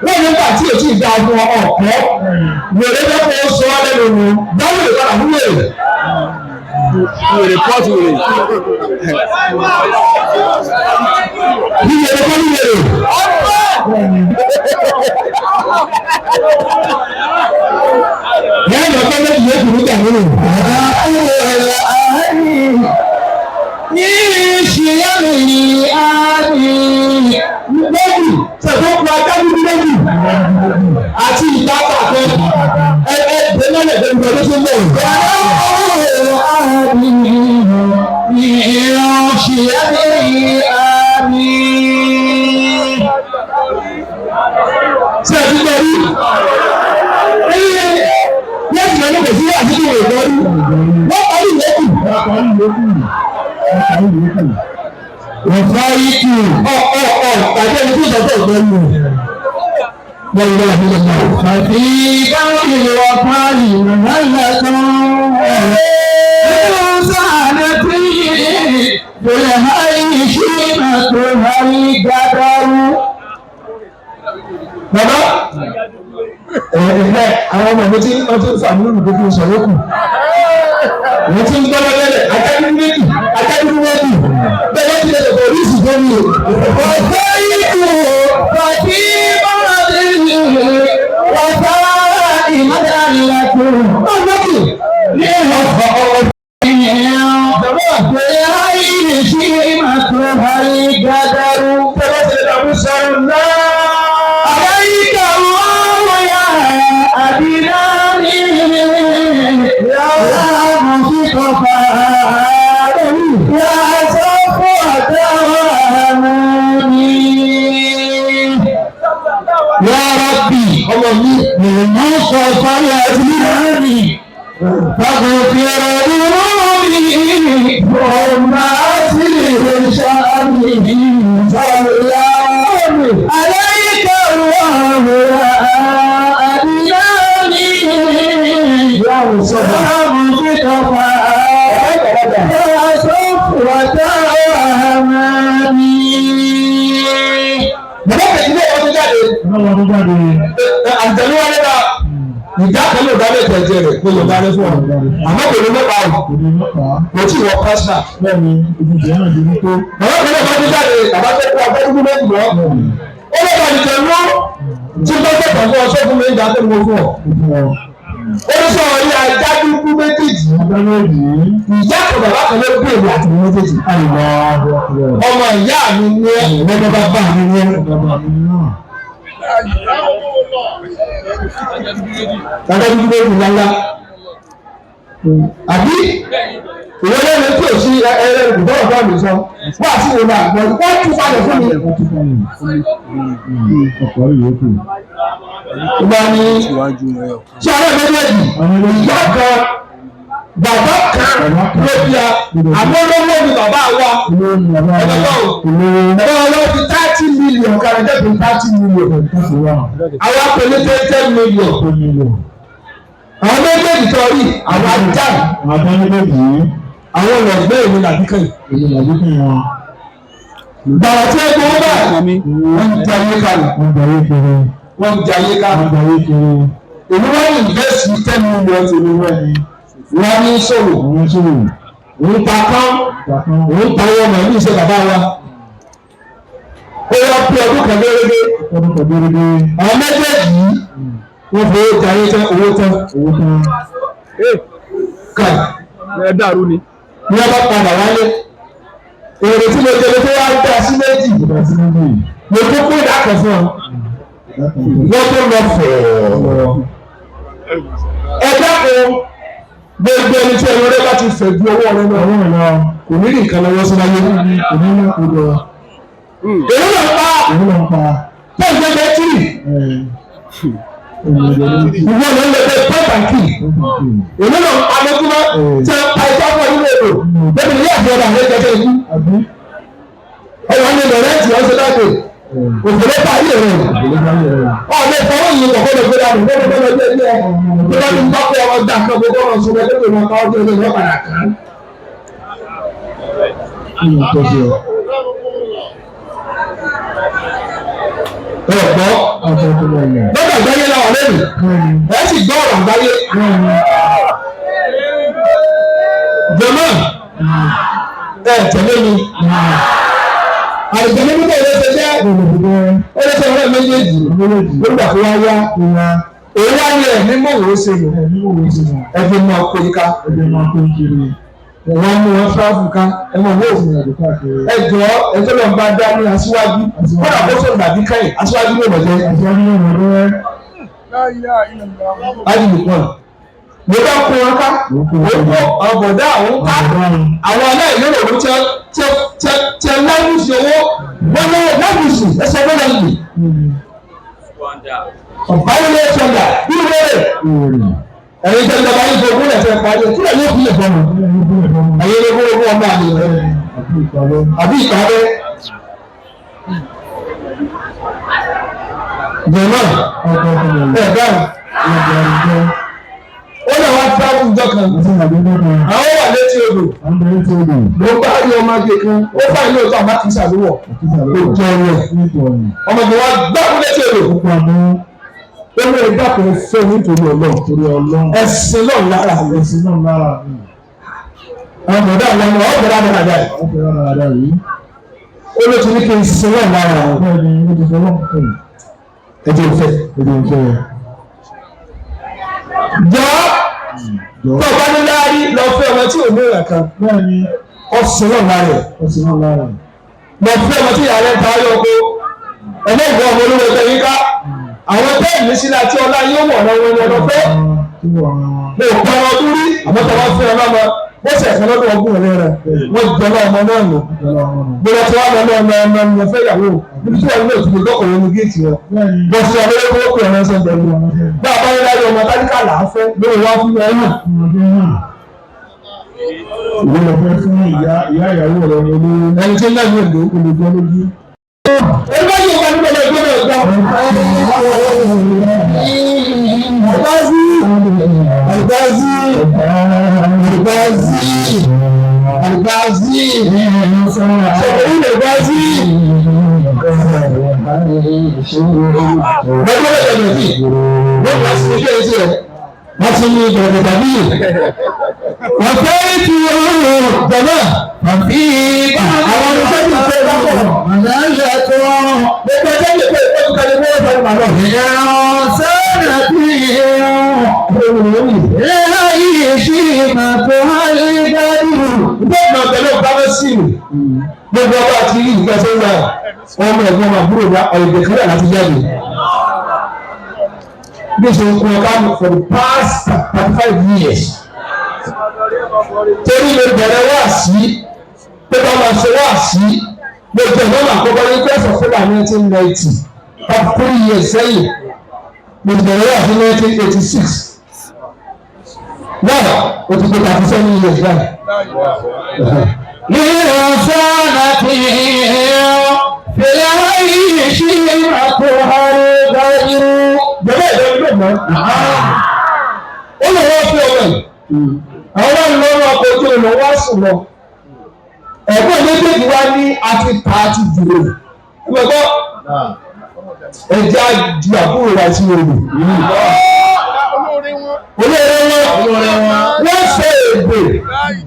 Wọ́n nígbà tí èsì ìgbà ọdún ọ̀pọ̀ wèrè lọ́pọ̀ sọ ọ́ lẹ́nu wọn dáwọ́ lè padà fún wèrè. Wèrè pọ́ọ̀tù wèrè. Bí wèrè kọ́ ní wèrè. Yẹ́n lọ fẹ́ méjì yóò kúrú jà nínú. Ní ìṣìyàmì àmì méjì ṣètò kú adágún méjì àti ìdáta kan ẹgbẹ́ mẹ́lẹ̀ẹ́dẹ́gbẹ́ tó ṣe ń bọ̀. wọ́n parí ìyókù. Wọ́n fà ikú tàbí ẹni tí ìjọba ìgbẹ́ lù. Wọ́n yọ àbílẹ̀ náà. Àti báwọn ìlú ọ̀pá ìlú náà tán. Ẹ̀rọ sáà tí bẹ̀rẹ̀ háì ṣí máa tó háì gàdárú. Bàbá àwọn ọmọ mi tí wọ́n ti ń fa àmúlò gbogbo ìṣòro kù. Wọ́n ti ń gbọ́dọ̀ lẹ́lẹ̀ ajáde méjì bẹ́ẹ̀ ti lè lọ́kọ̀ oríṣi tó ní o. Ọ̀sẹ̀ ikú pàtí bọ́lá ti ní ọ̀sá ìmọ̀dáńlá tó. Ọ̀nàkì ní ọ̀sọ̀ ìyẹn bẹ̀rẹ̀ ayé ṣí máa tó ayé gàdárú. Bẹ́ẹ̀ ti lè lọ́kọ̀ sọ̀rọ̀ náà. Ọmọ mi mọ̀ sọ fáyà ẹ̀dínlẹ́rì fàgò fi ẹ̀rọ ìrọ̀ mi ọmọ àti ìṣàmì ìfàlà mi. Aláìka wà wà àdìyàní yàwó sọ̀rọ̀ àbùkù kọfà yàwó sọ̀rọ̀ wàtá àmàmì. Bàbá kẹ̀kẹ́ ọdún jáde. Àjẹ̀lú wọlé náà ìjà kan ló dá lẹ́tọ̀ ẹ̀jẹ̀ rẹ̀ kó ló dá lẹ́ fún ọ. Àmọ́ kò ní mẹ́ta o. Kò tí ì wọ pásítà. Bẹ́ẹ̀ni ìdíje náà di wípé. Bàbá kan náà bá ti jáde bàbá tó kú abẹ́rẹ́ méjì lọ. Ó lè bá ìjẹ̀ lọ tí bá tẹ̀tọ̀ fún ọ sọ́kùn mi ìjà tó ń wọ fún ọ. Ó ní sọ orí ajá dúdú méjèèjì. Ìjà kan bàbá kan ló gbé èmi àti méjèèjì. Ọmọ ìyá mi ní ẹ̀rọ bàbá mi ní ẹ̀rọ. Tàbí dúdú méjì lálá. Àbí ìwé lẹ́nu tí ò sí ẹ̀rẹ́ ìbùdó ọ̀gá mi sọ. Wọ́n àti ìwé náà gbọ́ wọ́n tún falẹ̀ fún mi. Ìgbà ni tí ọ̀rẹ́ méjèèjì ìyá kan bàbá kan ló bí a àmọ́ lọ́wọ́ ni bàbá wa ẹ̀rọ ọlọ́wọ́ fi 30 million kàrẹ́ dẹ́kun 30 million àwọn apẹ̀lẹ́ 10 million àwọn méjèèjì tó rí àwọn ajá àwọn ọ̀gbẹ́ ìlú làbíkẹ́ bàbá tí ó gbọ́ bá wọ́n ń jayé kalẹ̀ wọ́n ń jayé kalẹ̀ èmi wọ́n ń invest 10 million tèmi wọ́n ní sòwò òun ta kán òun ta owó ọmọ ìlú iṣẹ́ bàbá wa ó wá pé ọdún kan gẹ́gẹ́ àwọn méjèèjì wọ́n fowó jayé tán owó tán ká ẹ dàrú ni. ní wọ́n bá padà wálé èrè tí mo jẹ́ tó wá dá sí méjì mo tó kó ìdákọ̀ fún ọ wọ́n tó lọ fẹ̀ẹ́ ẹ dákun gbogbo ẹni tí ẹni rẹ bá ti fẹ̀ ju ọwọ́ rẹ lọ kò ní rí nǹkan lọ́wọ́ sí láyé èrè náà pa tẹ́lifẹ̀ bẹ́ẹ̀ tì ìwọ ló ń lọ bẹ pàtàkì èmi náà amẹ́kúmá tí a pa ìfá fún ọdún lèdò bẹ́ẹ̀ ni yóò fi ọba àwọn ẹgbẹ́ ikú ọwọ́ ní ilẹ̀ rẹ́ǹtì ọ̀sẹ̀ láti òfòló parí rẹ̀ ọ̀lẹ́ ìfọwọ́ yìí kọ̀kọ́ lè gbé dànù lọ́wọ́ lọ́wọ́ ilé ilé ẹ̀ tó bá ti ń bá pé ọjà kan gbogbo ọ̀rọ̀ sọ̀rọ̀ lẹ́gbẹ̀ẹ́ wọn káwọ́ tó lè wọ́n padà kàn ọ̀gbọ́ lọ́dọ̀ àgbáyé làwọn lẹ́nu ẹ̀ sì gbọ́ ọ̀rọ̀ àgbáyé jọ̀mọ́ ẹ̀ tẹ̀lé mi àìsàn nígbà tó ṣe jẹ́ ó lè ṣe ọ̀rẹ́ méjèèjì nígbà tó wá yá èyí wá ní ẹ̀ mímọ́ òwò ṣe lò ẹ fi mọ ọkọ yíká wọ́n mú wọn fúráfù ká ẹ mọ̀ wọ́n òfin ẹ jọ ẹ tó lọ ń bá dá ní aṣíwájú kódà kó tó gbàgbé káyìn aṣíwájú ló mọ̀ jẹ́ ádìmùpọ̀n mo bá kó wọn ká ó kó ọ̀bọ̀dá àwọn ká àwọn aláìlérò ló tẹ láwùsì owó wọn lọ́wọ́ láwùsì ẹsẹ̀ wọn lọ́wọ́ ọ̀báwọlé ṣọ̀dà bí wẹ́rẹ̀ ẹ̀yin tẹ́ ìjọba yìí fún ogún ẹ̀fẹ̀ parí ẹ̀ kí lè yóò fúnlẹ̀ fún mi. ẹ̀yin ló fún ogún ọmọ àlè rẹ̀ àbí ìkàwé. jẹ̀mọ́ ẹ̀ dáhùn. ó lè wá tíráàbù ìjọ kan. àwọn wà létí odò. ló bá rí ọmọge kan ó fà ilé òótọ́ àmọ́ kì í ṣàlùwọ̀. ó jẹ́ ọ̀rẹ́ ọmọge wa gbàgbọ́ létí odò. ó lè dàpọ̀ fẹ́ nítorí ọlọ́run. ẹ̀sìn náà lára rẹ̀. àwọn ọ̀dọ́ àwọn ọmọ ọ̀gbẹ́ dáadáa yìí. ó lè tún ní kí n sin náà lára rẹ̀. ẹjọ́ ìfẹ́. jọ tó bá ní láàrí lọ fẹ́ ọmọ tí ò ní ìrìn kan ọ̀sìn náà lára rẹ̀. lọ fẹ́ ọmọ tí ìyá rẹ̀ ta ayọ̀ kó ẹlẹ́gbọ̀n ọmọ olówó ẹgbẹ́ yín ká àwọn tẹ́ẹ̀mì sílá tí ọlá yóò wọ̀ ọ̀nà wọn lọ́dọ̀ fẹ́ mo pa ọdún rí àmọ́ tó wá fẹ́ ọlọ́mọ wọ́n sì ẹ̀fọ́ lọ́dọ̀ ọgbọ̀n rẹ̀ wọ́n jọlá ọmọ náà lò gbọ́dọ̀ tí wọ́n lọ́nà ọmọ ọmọ fẹ́ ìyàwó níbi tí wọ́n ní òtún lọ́kọ̀ọ́ ní géètì wọn bọ́ sí ọmọ ẹgbẹ́ ó pè ọ̀rẹ́ sọ́dọ̀ ẹ̀rọ bá a bá yẹ láyé ọmọ tálíkà là á fẹ́ lórí wá fún ẹ náà. ìwé lọ fẹ́ fún ìyá ìyàwó rẹ̀ ní olówó ẹni tí ń lẹ́nu èdè ó lè gbọ́ lójú. ẹgbẹ́ yìí wọ́n nígbà lọ́jọ́ náà gbà. Albazi sọ̀rọ̀ Albazi. Bẹ́ẹ̀ni wọ́n lè bí wọ́n bá sí ilé iṣẹ́ wọ́n ti ní ìbẹ̀rẹ̀ tàbí wọ́n fẹ́ kí wọ́n jọ̀lọ́ àbí àwọn oníṣẹ́ tí ìfẹ́ bá pọ̀ àdáyé tó gbogbo ẹgbẹ́ lè pé ìpọ́jú kan ní wọ́n fẹ́ máa lọ. ìyàwó sẹ́nà bí ìyàwó yìí ṣì máa tó hálí dájú. gbọ́dọ̀ tẹ̀lé ọ̀gáwé sí i gbogbo ọba àti ìgbà tó ń bá ọmọ ẹ̀gbọ́n àbúrò bá ọ̀rẹ́dẹ̀ kílẹ̀ láti jáde. This will come for the past 35 years. Torí lè bẹ̀rẹ̀ wá sí, pé bá máa ṣe wá sí, gbogbo ẹ̀gbọ́n àkọ́kọ́ ní Christ of February 1990, 3 years sẹ́yìn, mo ti bẹ̀rẹ̀ wá sí 1986. Now, o ti pé 37 years báyìí. Ìrọ̀sọ́nà ti fìlà yìí ṣí àkóhárẹ́ dájú. Bẹ̀rẹ̀ ìdẹ́gbẹ́ mọ́. Ó lè wọ́n fi ọmọ yìí. Àwọn ìlọ́rọ̀ ọkọ̀ ojú ọ̀nà wá sùn lọ. Ẹ̀gbọ́n méjèèjì wá ní àti ta àti dúró. Ẹgbẹ́gbọ́ ẹja ju àbúrò wa sí olù. Olóore wọn wọ́n fẹ́ ègbè.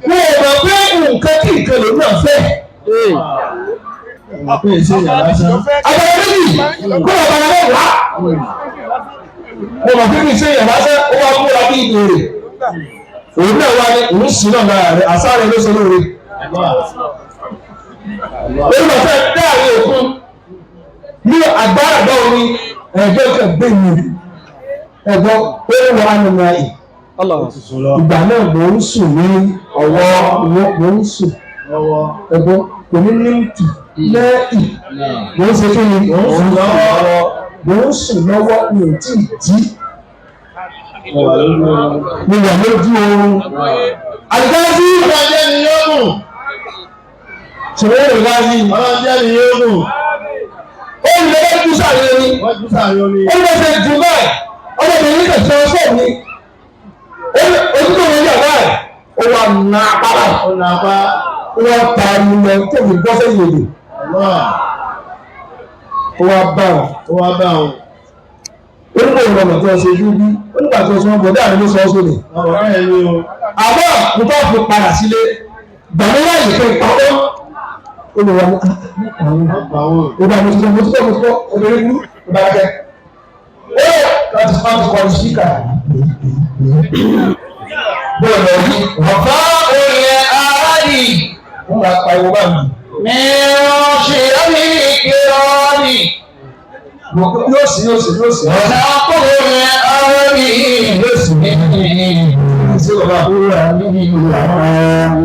Wọ́n ò mọ̀ pé nǹkan kí nǹkan lòun náà fẹ́. Àbẹ̀rẹ̀ méjì kó o bàrà bẹ́ẹ̀ wá. Mo mọ̀ pé kí n ṣe ìyàrá sẹ́, ó wá múra bí ìbéèrè. Òun náà wá ní òun sì náà lára rẹ̀, àṣà rẹ̀ ló ṣe lóore. Olùkọ́ fẹ́ dáàrí òkun ní àgbàràgbà omi ẹ̀jọ́ ìkẹ́ gbé mi. Ẹ̀gbọ́n ó ń wọ ànàmọ́ ẹ̀. Ìgbà náà mò ń sùn ní ọwọ́ mò ń sùn. Ẹ̀gbọ́n kò ní límìtì lẹ́yìn. Mò ń ṣe kí ni mò ń sùn lọ́wọ́. Mò ń sùn lọ́wọ́ mi ò tí ì jí. Mo wà lójú oorun. Àlùkáàsì ọlọ́jẹ́ ni yóò mú. Ṣèwé ìrìnàjì ọlọ́jẹ́ ni yóò mú. Ó ń lé ojú sàárẹ̀ ni. Ó ń lọ sí ìjù báyìí. Ọlọ́bìnrin kò sọ ọṣẹ́ mi. Ojú tó ń yà báyìí. Ó wà nà apá. Ó wà ta ilẹ̀ tó fi bọ́ sẹ́yìn èdè. Ó wà bá wọn. Orúkọ ìrọ̀lọ̀ tó ṣe jú bí, onígbà tó ṣe wọ́n bọ̀dá àrílé sọ sórí. Àbọ̀ mo bá fi padà sílé, gbàmílá ìfẹ́ ìpàwọ́. Olùwà ní àwọn ọba mo ti obìnrin mú ìbárakẹ́. Ó láti máa ti kọ́ ìṣíkà. Bọ́ọ̀lù ọ̀dí, ọ̀fá olè àádì. Wọ́n máa pa ìwọ bá mi. Mi ò ṣe àmì ìkírọ́ọ̀nì. Yóò sí. Ọ̀nà àkókò rẹ̀ ọ̀rọ̀ mi yóò sí. Ṣé bàbá àbúrò ní ìlú àwọn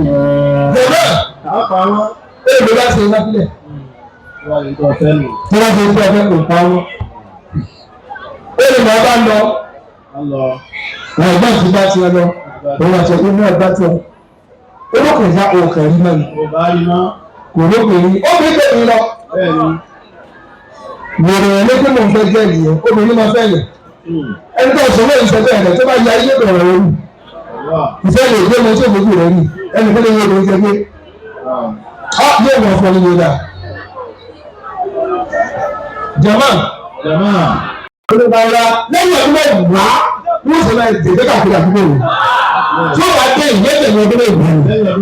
ọ̀rọ̀? Àpamọ́. Èèlò láti iná sílẹ̀. Tí wọ́n fi ń tọ́ ọ̀fẹ́ kò pa wọ́n. Èèlò máa bá lọ. Ẹ̀gbọ́n ti bá tiẹ̀ lọ, òun àti ẹ̀gbọ́n náà bá tiẹ̀. Olókè já òkè rí mọ́ ni. Kò lókè rí. Obìnrin tẹ̀lé lọ. Wèrè ẹ̀ lé pé mo fẹ́ jẹ́ ìyẹn, obìnrin máa fẹ́ yẹn. Ẹni tó sọ lóyún sọ bẹ́ẹ̀ rẹ̀ tó bá ya ayé bẹ̀rẹ̀ rẹ̀ rú. Ìfẹ́ lè gbé mo tó gbogbo rẹ̀ rí. Ẹni tó lè yẹ obìnrin jẹ pé yóò wọ̀ fọ́ nínú ìdá. Jàmá. Olùbára lẹ́yìn ọdún mẹ́wàá wọ́n sọ náà tètè káàkiri àdúgbò rẹ̀. Tí ó bá dé ìyẹ́tẹ̀ ní ọdún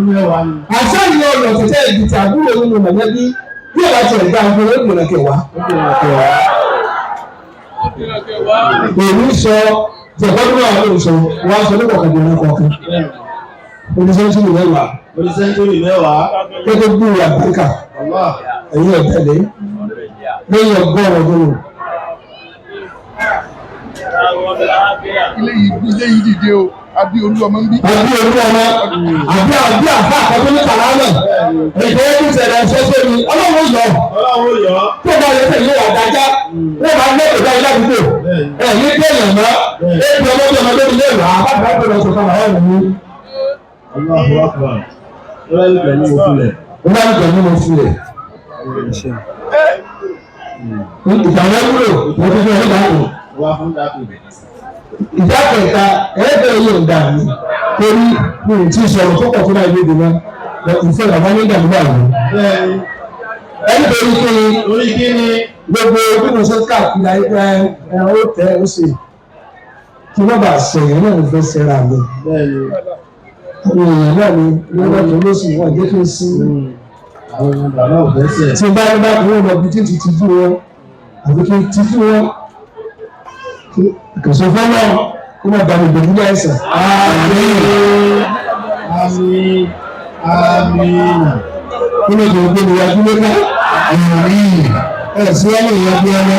mẹ́wàá. Àṣà ìyẹn ọ̀nà òṣìṣẹ́ ìdìtì àbúrò nínú mọ̀lẹ́bí yóò bá tiẹ̀ dá ọdún ó gbìnà kẹwàá. Èmi sọ tẹ̀kọ́dún náà ló ń sọ wọ́n á sọ ní kọ̀ọ̀kan kọ̀ọ̀kan. Oníṣẹ́ńtúrì mẹ́wàá. Gẹ́gẹ́ bí ìwà àbíkà ẹ̀yìn ọ̀tẹ̀lẹ̀ lẹ́yìn ọgọ́rùn-ún ọdún. Ilé yìí dìde o, àbí olúọmọ ń bí. Àbí olúọmọ, àbí àbá àkọ́kọ́ ní kàlámà. Èdè ẹ̀kú ṣẹlẹ̀ ṣẹ́ṣẹ́ ni ọlọ́run yọ. Tó bá yẹ kí ìyẹn àdájá, wọ́n máa ń lé ìgbà ilé àdúgbò. Ẹ̀yìn tẹ̀yàn mọ́, èdè ọmọdé ọmọdé ilé ìwà, àbábà ọ̀pọ̀lọpọ̀ sọ̀kan àwọn ọ̀rọ̀ mi. Ọlọ́run ní mo filẹ̀. Ìtàwọn wúlò, mo ti fi ọ̀rẹ́ dáhùn. Ìjà kẹta ẹ̀ẹ́dẹ̀ yóò dà mí torí mi ò tí ì sọ̀rọ̀ tó pọ̀ tó láì lédè náà ìfẹ́ bàbá ní ìdààmú bá wọn. Ẹni torí kí ni gbogbo bí mo ṣe káàkiri ayé ó tẹ́ ó sì kí wọ́n bá ṣẹ̀yìn náà ń fẹ́ ṣẹ́ra mi. Àwọn èèyàn náà ni wọ́n tó lóṣù wọn jẹ́ kí n sí. Tí bá ní bá kí wọ́n lọ bí tí ti jú wọn àbí kí n ti jú wọn. Kìsọ̀ fọ́lọ́ kó máa bá mi gbèdú ní ẹ̀sẹ̀. Àmín. Kí ló dé gbé mi wájú lókè? Ẹ̀ sí ẹ̀yìn ìyá bí ẹni.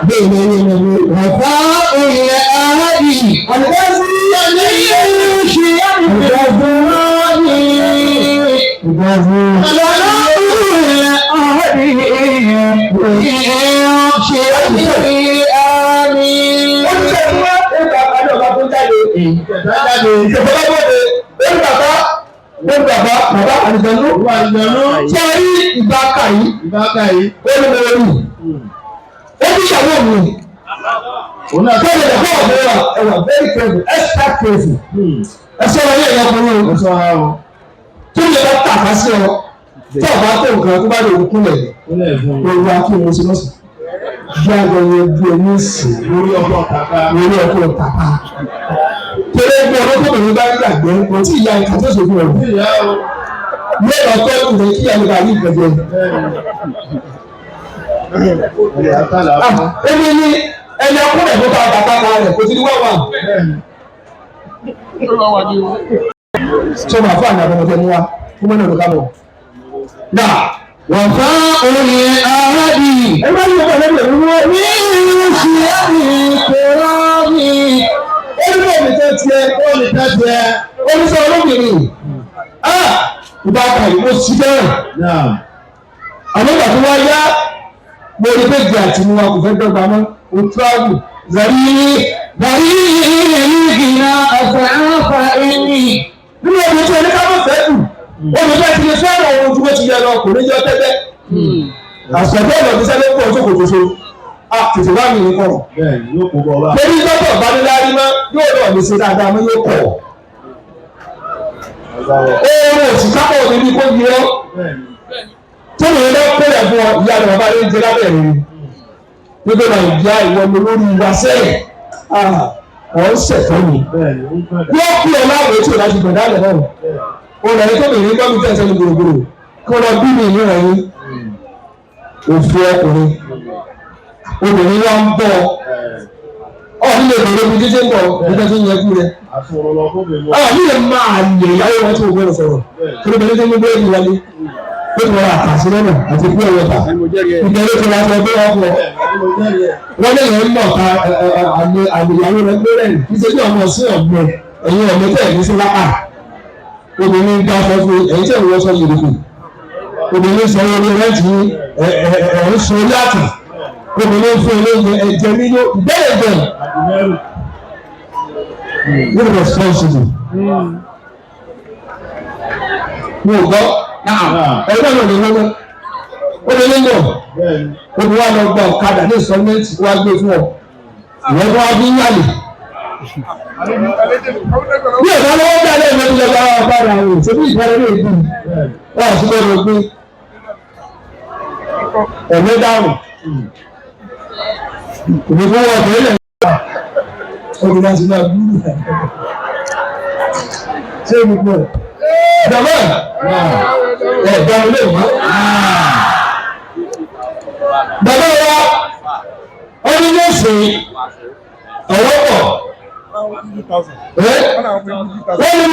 Bẹ́ẹ̀ ni ẹ̀yìn ẹ̀mí. Ọ̀pá òyìnbó arábì. Àlùkò sí ẹ̀mí yẹn ṣe àmì. Ìgbàgbọ́ ni. Ìgbàgbọ́. Bàbá àdìgbàlú ṣe rí ìbáka yìí olùmọ̀lẹ́rù ó bí ìyàwó mi tẹ́lẹ̀ ẹ̀kọ́ ọ̀gbẹ́ wa ẹ̀wà very careful extra careful ẹ̀ṣọ́ wọn yẹ̀ yẹn fún yín tó lè bá tàkà sí ọ tí ọba tó nǹkan tó bá lè wù kúnlẹ̀ lórí akíni oṣù lọ́sùn bí àgbẹ̀ yẹn bí ẹni sì lórí ọkọ̀ tàkà torí ẹgbẹ́ ọdún tó bẹ̀rẹ̀ bá ń gbàgbé kò tí ìyá ìka tó ṣòfin ọ̀rọ̀ lẹ́yìn ọ̀tọ́ ìrìn kí ẹni bá yí ìgbẹ́jẹ́. Ebi ni ẹni ọkùnrin tó bá bàbá kan rẹ̀ kò ti ní wá wà. Ṣé màá fún àná àbẹ̀mọ̀tẹ́ ní wa fún mọ́nà ìlú kábọ̀? Nà wọ́n fá orí arábì. Ẹ bá yí ọkọ̀ lẹ́nu ìlú wọn ní ìlú sí ẹ̀mí kòrò mi. Olùkọ́ mi tẹ́ tiẹ̀, olùsọ olóbìnrin. Ìbá kàyí mo sì bẹ́ẹ̀. Àmọ́ ìgbà tó wá yá, mo rí pé ìgbà tí mo wà kò fẹ́ dọ́gba mọ́, o tíráàbù. Zàrí ìgbìnà ọ̀sẹ̀ àáfà ẹni. Nínú ọdún tí ẹni ká mọ̀ fẹ́ kù, olùkọ́ ti lè fẹ́ràn ohun tí wọ́n ti yẹ lọ kò ní jọ tẹ́tẹ́. Àṣọ̀tẹ́ ìlọ́bí sẹ́lẹ̀ pọ̀ tó kò tó so. Tètè wá mi nìkan. Torí lọ́tọ̀ ìbánilárí mọ́ yóò lọ lè ṣe dáadáa mọ́ yóò kọ̀. Oòrùn òsì kápọ̀ òní ní kó yẹ ọ́. Tó lè lọ pẹ̀lẹ̀ fún ọ ìyá rẹ̀ bàbá rẹ̀ ń jẹ lábẹ́ rẹ̀. Nígbà náà ìyá ìwọ mi lórí wa sẹ́yìn. Ọ̀ ń ṣẹ̀tọ́ mi. Yóò kú ọ láwùjọ tí o láti gbọ̀dá rẹ̀ náà. Olùdarí tó bìnrin gbọ́ mi tẹ̀ sẹ́ni gbòrògbòrò. Kí wọ́n lọ bí mi ìlú rẹ̀ yín. Òfin ọkùnrin. Obìnrin wa ń bọ̀ ọ́ nílé ìbẹ̀rẹ̀ omi jíjẹ́ ń bọ̀ nígbà tó ń yẹ kú rẹ̀. Nílé máa lè yáwó wọn tí o gbọ́dọ̀ sọ̀rọ̀ kí ló bẹ̀rẹ̀ tó ń gbé ìlú wálé ó ti wọ́n àtàṣí lọ́nà àti ìpín ọ̀wọ́ ta ìbẹ̀rẹ̀ tó láti ẹgbẹ́ wọn pọ̀ wọ́n lè yẹn mọ̀ ká àmìyàwó rẹ̀ gbé rẹ̀ kí ṣe bí ọmọ sí ọ̀gbẹ́ ẹ̀yin ọ̀gbẹ́ tẹ̀ ní sí lápá obìnrin dá sọ fún ẹ̀yin tẹ̀ wọ́n sọ yìí obìnrin sọ orí rẹ̀ tí ẹ̀ ń sọ láti obìnrin fún olóyè ẹ̀jẹ̀ nínú bẹ́ẹ̀ bẹ́ẹ̀ wọ́n responsible. Mo gbọ́ ẹgbẹ́ náà lè lọ́wọ́ obìnrin náà obìnrin wa lọ gba ọ̀kadà ní ìsọ́mẹ́ntì wá gbé fún ọ ìwọ́n tó wá bí yàlè. Bí ẹ̀ka lọ́wọ́ bí alẹ́ ìwé ìjọba ọ̀kadà rẹ̀ ṣe bí ìfẹ́rẹ́ lè dùn wọ́n àti lọ́wọ́ gbé ẹ̀mẹ́ dáhùn. Òbí fún wọn ọ̀bẹ ilẹ̀ obìnrin àti náà gbúrú ṣé ibi pọ̀ ìjọba ẹ̀dá ilé ìwé. Bàbá wa ọdún yóò ṣe ọwọ́ pọ̀. Wọ́n ní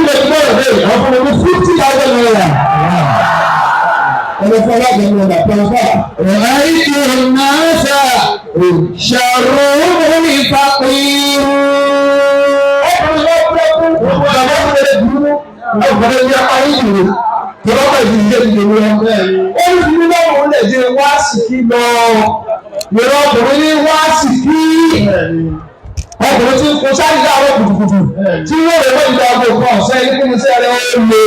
ilé ìgbọ́ rẹ̀ àwọn ọmọ 50,000 naira. Ẹni fún aláàbẹ̀ ní ọ̀dà pẹ̀lúfà. Ràìtì náà ṣàrò ìfàpìrù. Ọkùnrin lọ́pọ̀ bàbá mi lè dúró. Ọkùnrin ní apá yìí dúró. Bàbá mi lè dúró dúró. Ó ní bí lọ́wọ́ lè jẹ́ wá sí kí lọ. Yọ̀rọ̀ ọkùnrin ní wá sí kí. Ọkùnrin tí kò sáré láàárọ̀ kùtùkùtù. Tí wọ́n rẹ̀ wọ́n ìgbà ọgbọ̀n kan ọ̀sẹ̀ ní kí mo ṣe ẹ̀rẹ́ ó lè.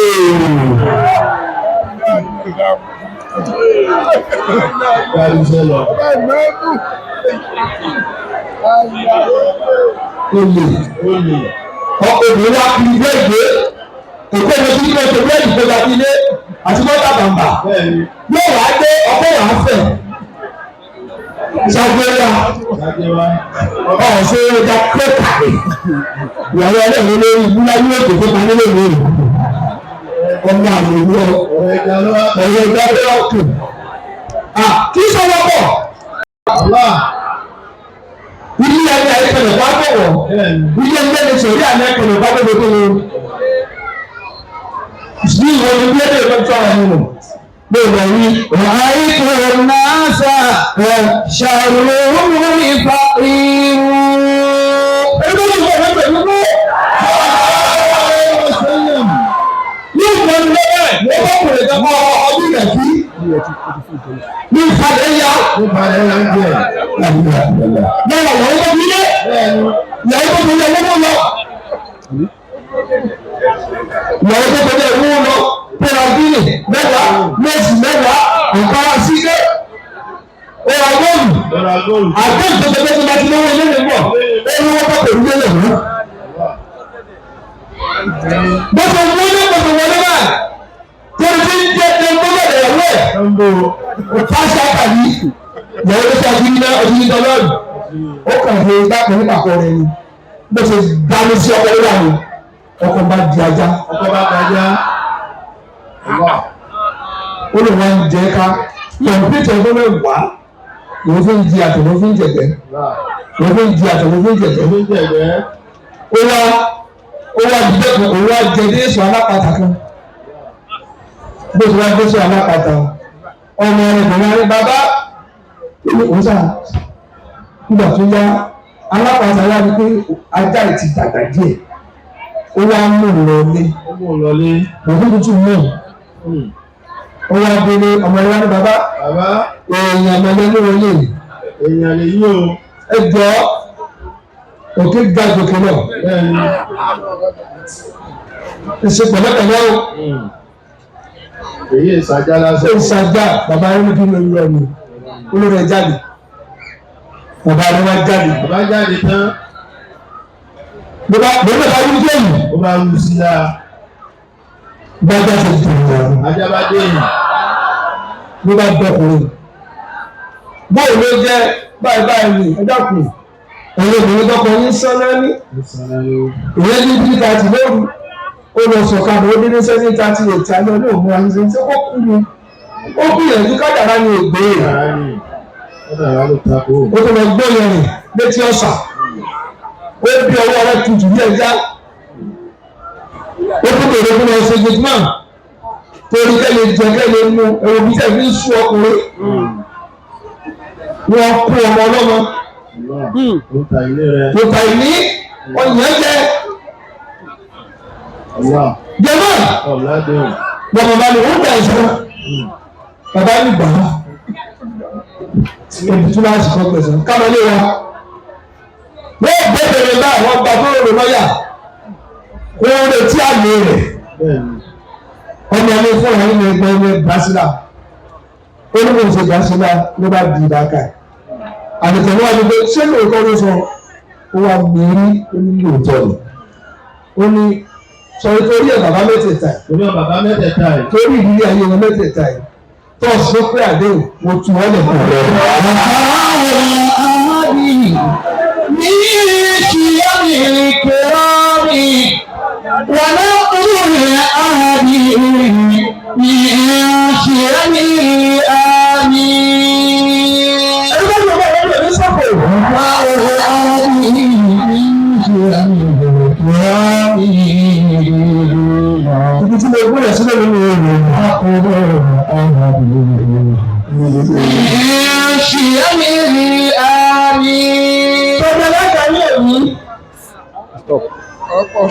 Obìnrin wa fi ilé ìgbé òkú ẹni tí ilé ìgbé bẹ́ẹ̀ ìgbé ga ilé àti mọ́tà bàbà yóò wá dé ọkọ̀ wà fẹ̀ ṣàgbéra ọ̀ṣẹ́ ẹja pẹ́ẹ́kàrẹ́ ìyàwó ẹlẹ́rìí lórí ìbúlá yóò tó fún parí lórí ọmọ àmì ìwọ ọ̀rọ̀ ẹja lọ́ọ̀kì kí sọ́wọ́ bọ̀ ilé ẹni àìkẹlẹ̀ bá bọ̀wọ̀ ilé ẹni ẹni sọ̀rí àmì ẹ̀kẹlẹ̀ bá bọ̀wọ̀ tó lọ sí ìwọ ní ilé ẹni ẹni tó àwọn ọmọ bẹ́ẹ̀ ni ràìtù náà ṣàrò ìfàpìrù. Ẹgbẹ́ mi sọ̀rọ̀ pẹ̀lú pé ní ìgbà ní lọ́wọ́ ẹ̀ lọ́wọ́ kò lè dẹ́kọ̀ ọdún rẹ̀ sí ní ìfàdé yá. Bẹ́ẹ̀ ni ìyàwó tó fi lé ìyàwó tó fi lé owó lọ. Ìyàwó tó fi lé owó lọ. Pẹ̀lọ́dúnì mẹ́wàá méjì mẹ́wàá nǹkan sílé. Ọ̀rọ̀ góòlù àgbẹ̀ǹ tó tẹ́lẹ̀ tó bá ti lọ́wọ́ ilé rẹ̀ bọ̀ ẹni wọ́n bá pẹ̀lú ilé rẹ̀ mú. Bọ́sọ̀ wọlé bọ́sọ̀ wọlé báyìí tó ti ń jẹ́ ẹni tó bẹ̀rẹ̀ ẹ̀wọ́ ẹ̀. Fáṣà kàbí ìyàwó tó ṣe àti nílẹ̀ ọdún ní dọ́lọ́ọ̀lù. Ó kàn fi dákun nípa kọ rẹ̀ ni. Bó ṣe dáná sí ọkọ̀ lórí àwọn ọkọ̀ bá di ajá. Ó lè wá ń jẹ ká kọ̀mpútà tó lè wá ló fi ń di àtọ̀ ló fi ń jẹ̀gbẹ́ ló fi ń di àtọ̀ ló fi ń jẹ̀gbẹ́. Ó wá dídé kan òun wá jẹ dé èso alápàtà kan bó ti wá dé èso alápàtà ọmọ ẹgbẹ̀rún rẹ bàbá òun sà nígbà tó yá alápàtà wá ní pé ajá ẹ̀ ti dàgbà díẹ̀ ó wá mú un lọlé òun tuntun mú ó wá délé ọmọ ìwà ní bàbá èèyàn mẹ́lẹ́ ní wọlé èèyàn lè yí o ẹjọ́ òkè ga gòkè náà ẹsẹ pẹ̀lẹ́pẹ̀lẹ́ o èyí ìsàjá lásán ìsàjá bàbá rẹ níbi lórí ọmọ olórí ẹ jáde bàbá rẹ wá jáde tán bàbá wí géèmù ó bá wù sí lára bàbá tó ti tẹ̀lé ọ̀rọ̀ ajá bá dé yìí ló bá dọkùnrin bóyá ló jẹ́ báyìí ní ẹjọ́ kù ẹ̀rọ ìbìnrin tọkọ ní sọ́nà ní ìyẹn ní bí 30 lóru ó lọ sọ̀kalẹ̀ ó dédé sẹ́ni 38 àná ní òun àti ṣe ó kú ni ó gbìyànjú kádàrá ní ègbé ó tó lọ gbóyè rìn létí ọ̀sà ó bí ọwọ́ rẹ̀ tutù bí ẹja ó tún bèrè fún ọ ṣe gẹ́gẹ́ torí kẹ́lẹ́ jẹ kẹ́lẹ́ mú ẹ̀rọ bí tẹ̀ fi ń sú ọkùnrin wọ́n kú ọmọ ọlọ́mọ tó ta ìní ọ̀yàn jẹ jẹmọ́ bàbá bá ní wọ́n dà ìṣọ́ bàbá ní bàbá Èdè tí wọ́n á sì kọ́ gbèsè. Káwọn ilé wa. Wọ́n gbẹ́bẹ̀rẹ̀ báyìí wọ́n gba tó rò lọ́yà. Wọ́n retí àmì rẹ̀. Ọmọ ẹni fún ọ̀hún ní ẹgbẹ́ ẹgbẹ́ Brasílà. Ó ní kò ṣe Brasílà ló bá di ìdáka. Àdìtẹ̀ wọ́n á ní pé ṣé lóòótọ́ ló sọ? Ó wá gbèrí ó ní lóòótọ́ ni. Ó ní sọ̀rọ̀ torí ẹ̀ bàbá mẹ́tẹ̀ẹ̀ta ẹ̀. Torí bàbá mẹ́tẹ̀ẹ̀ta ẹ̀. Torí ìrírí ayé wọn mẹ́tẹ̀ẹ̀ta ẹ̀. Tọ́ọ̀sì ló pé àdéhùn mo tu wọ́n lẹ̀ fún ọ̀rẹ́. Ibi tí mo gbọ́dọ̀ sílẹ̀ nínú ẹ̀rọ Stop. ọ̀pọ̀.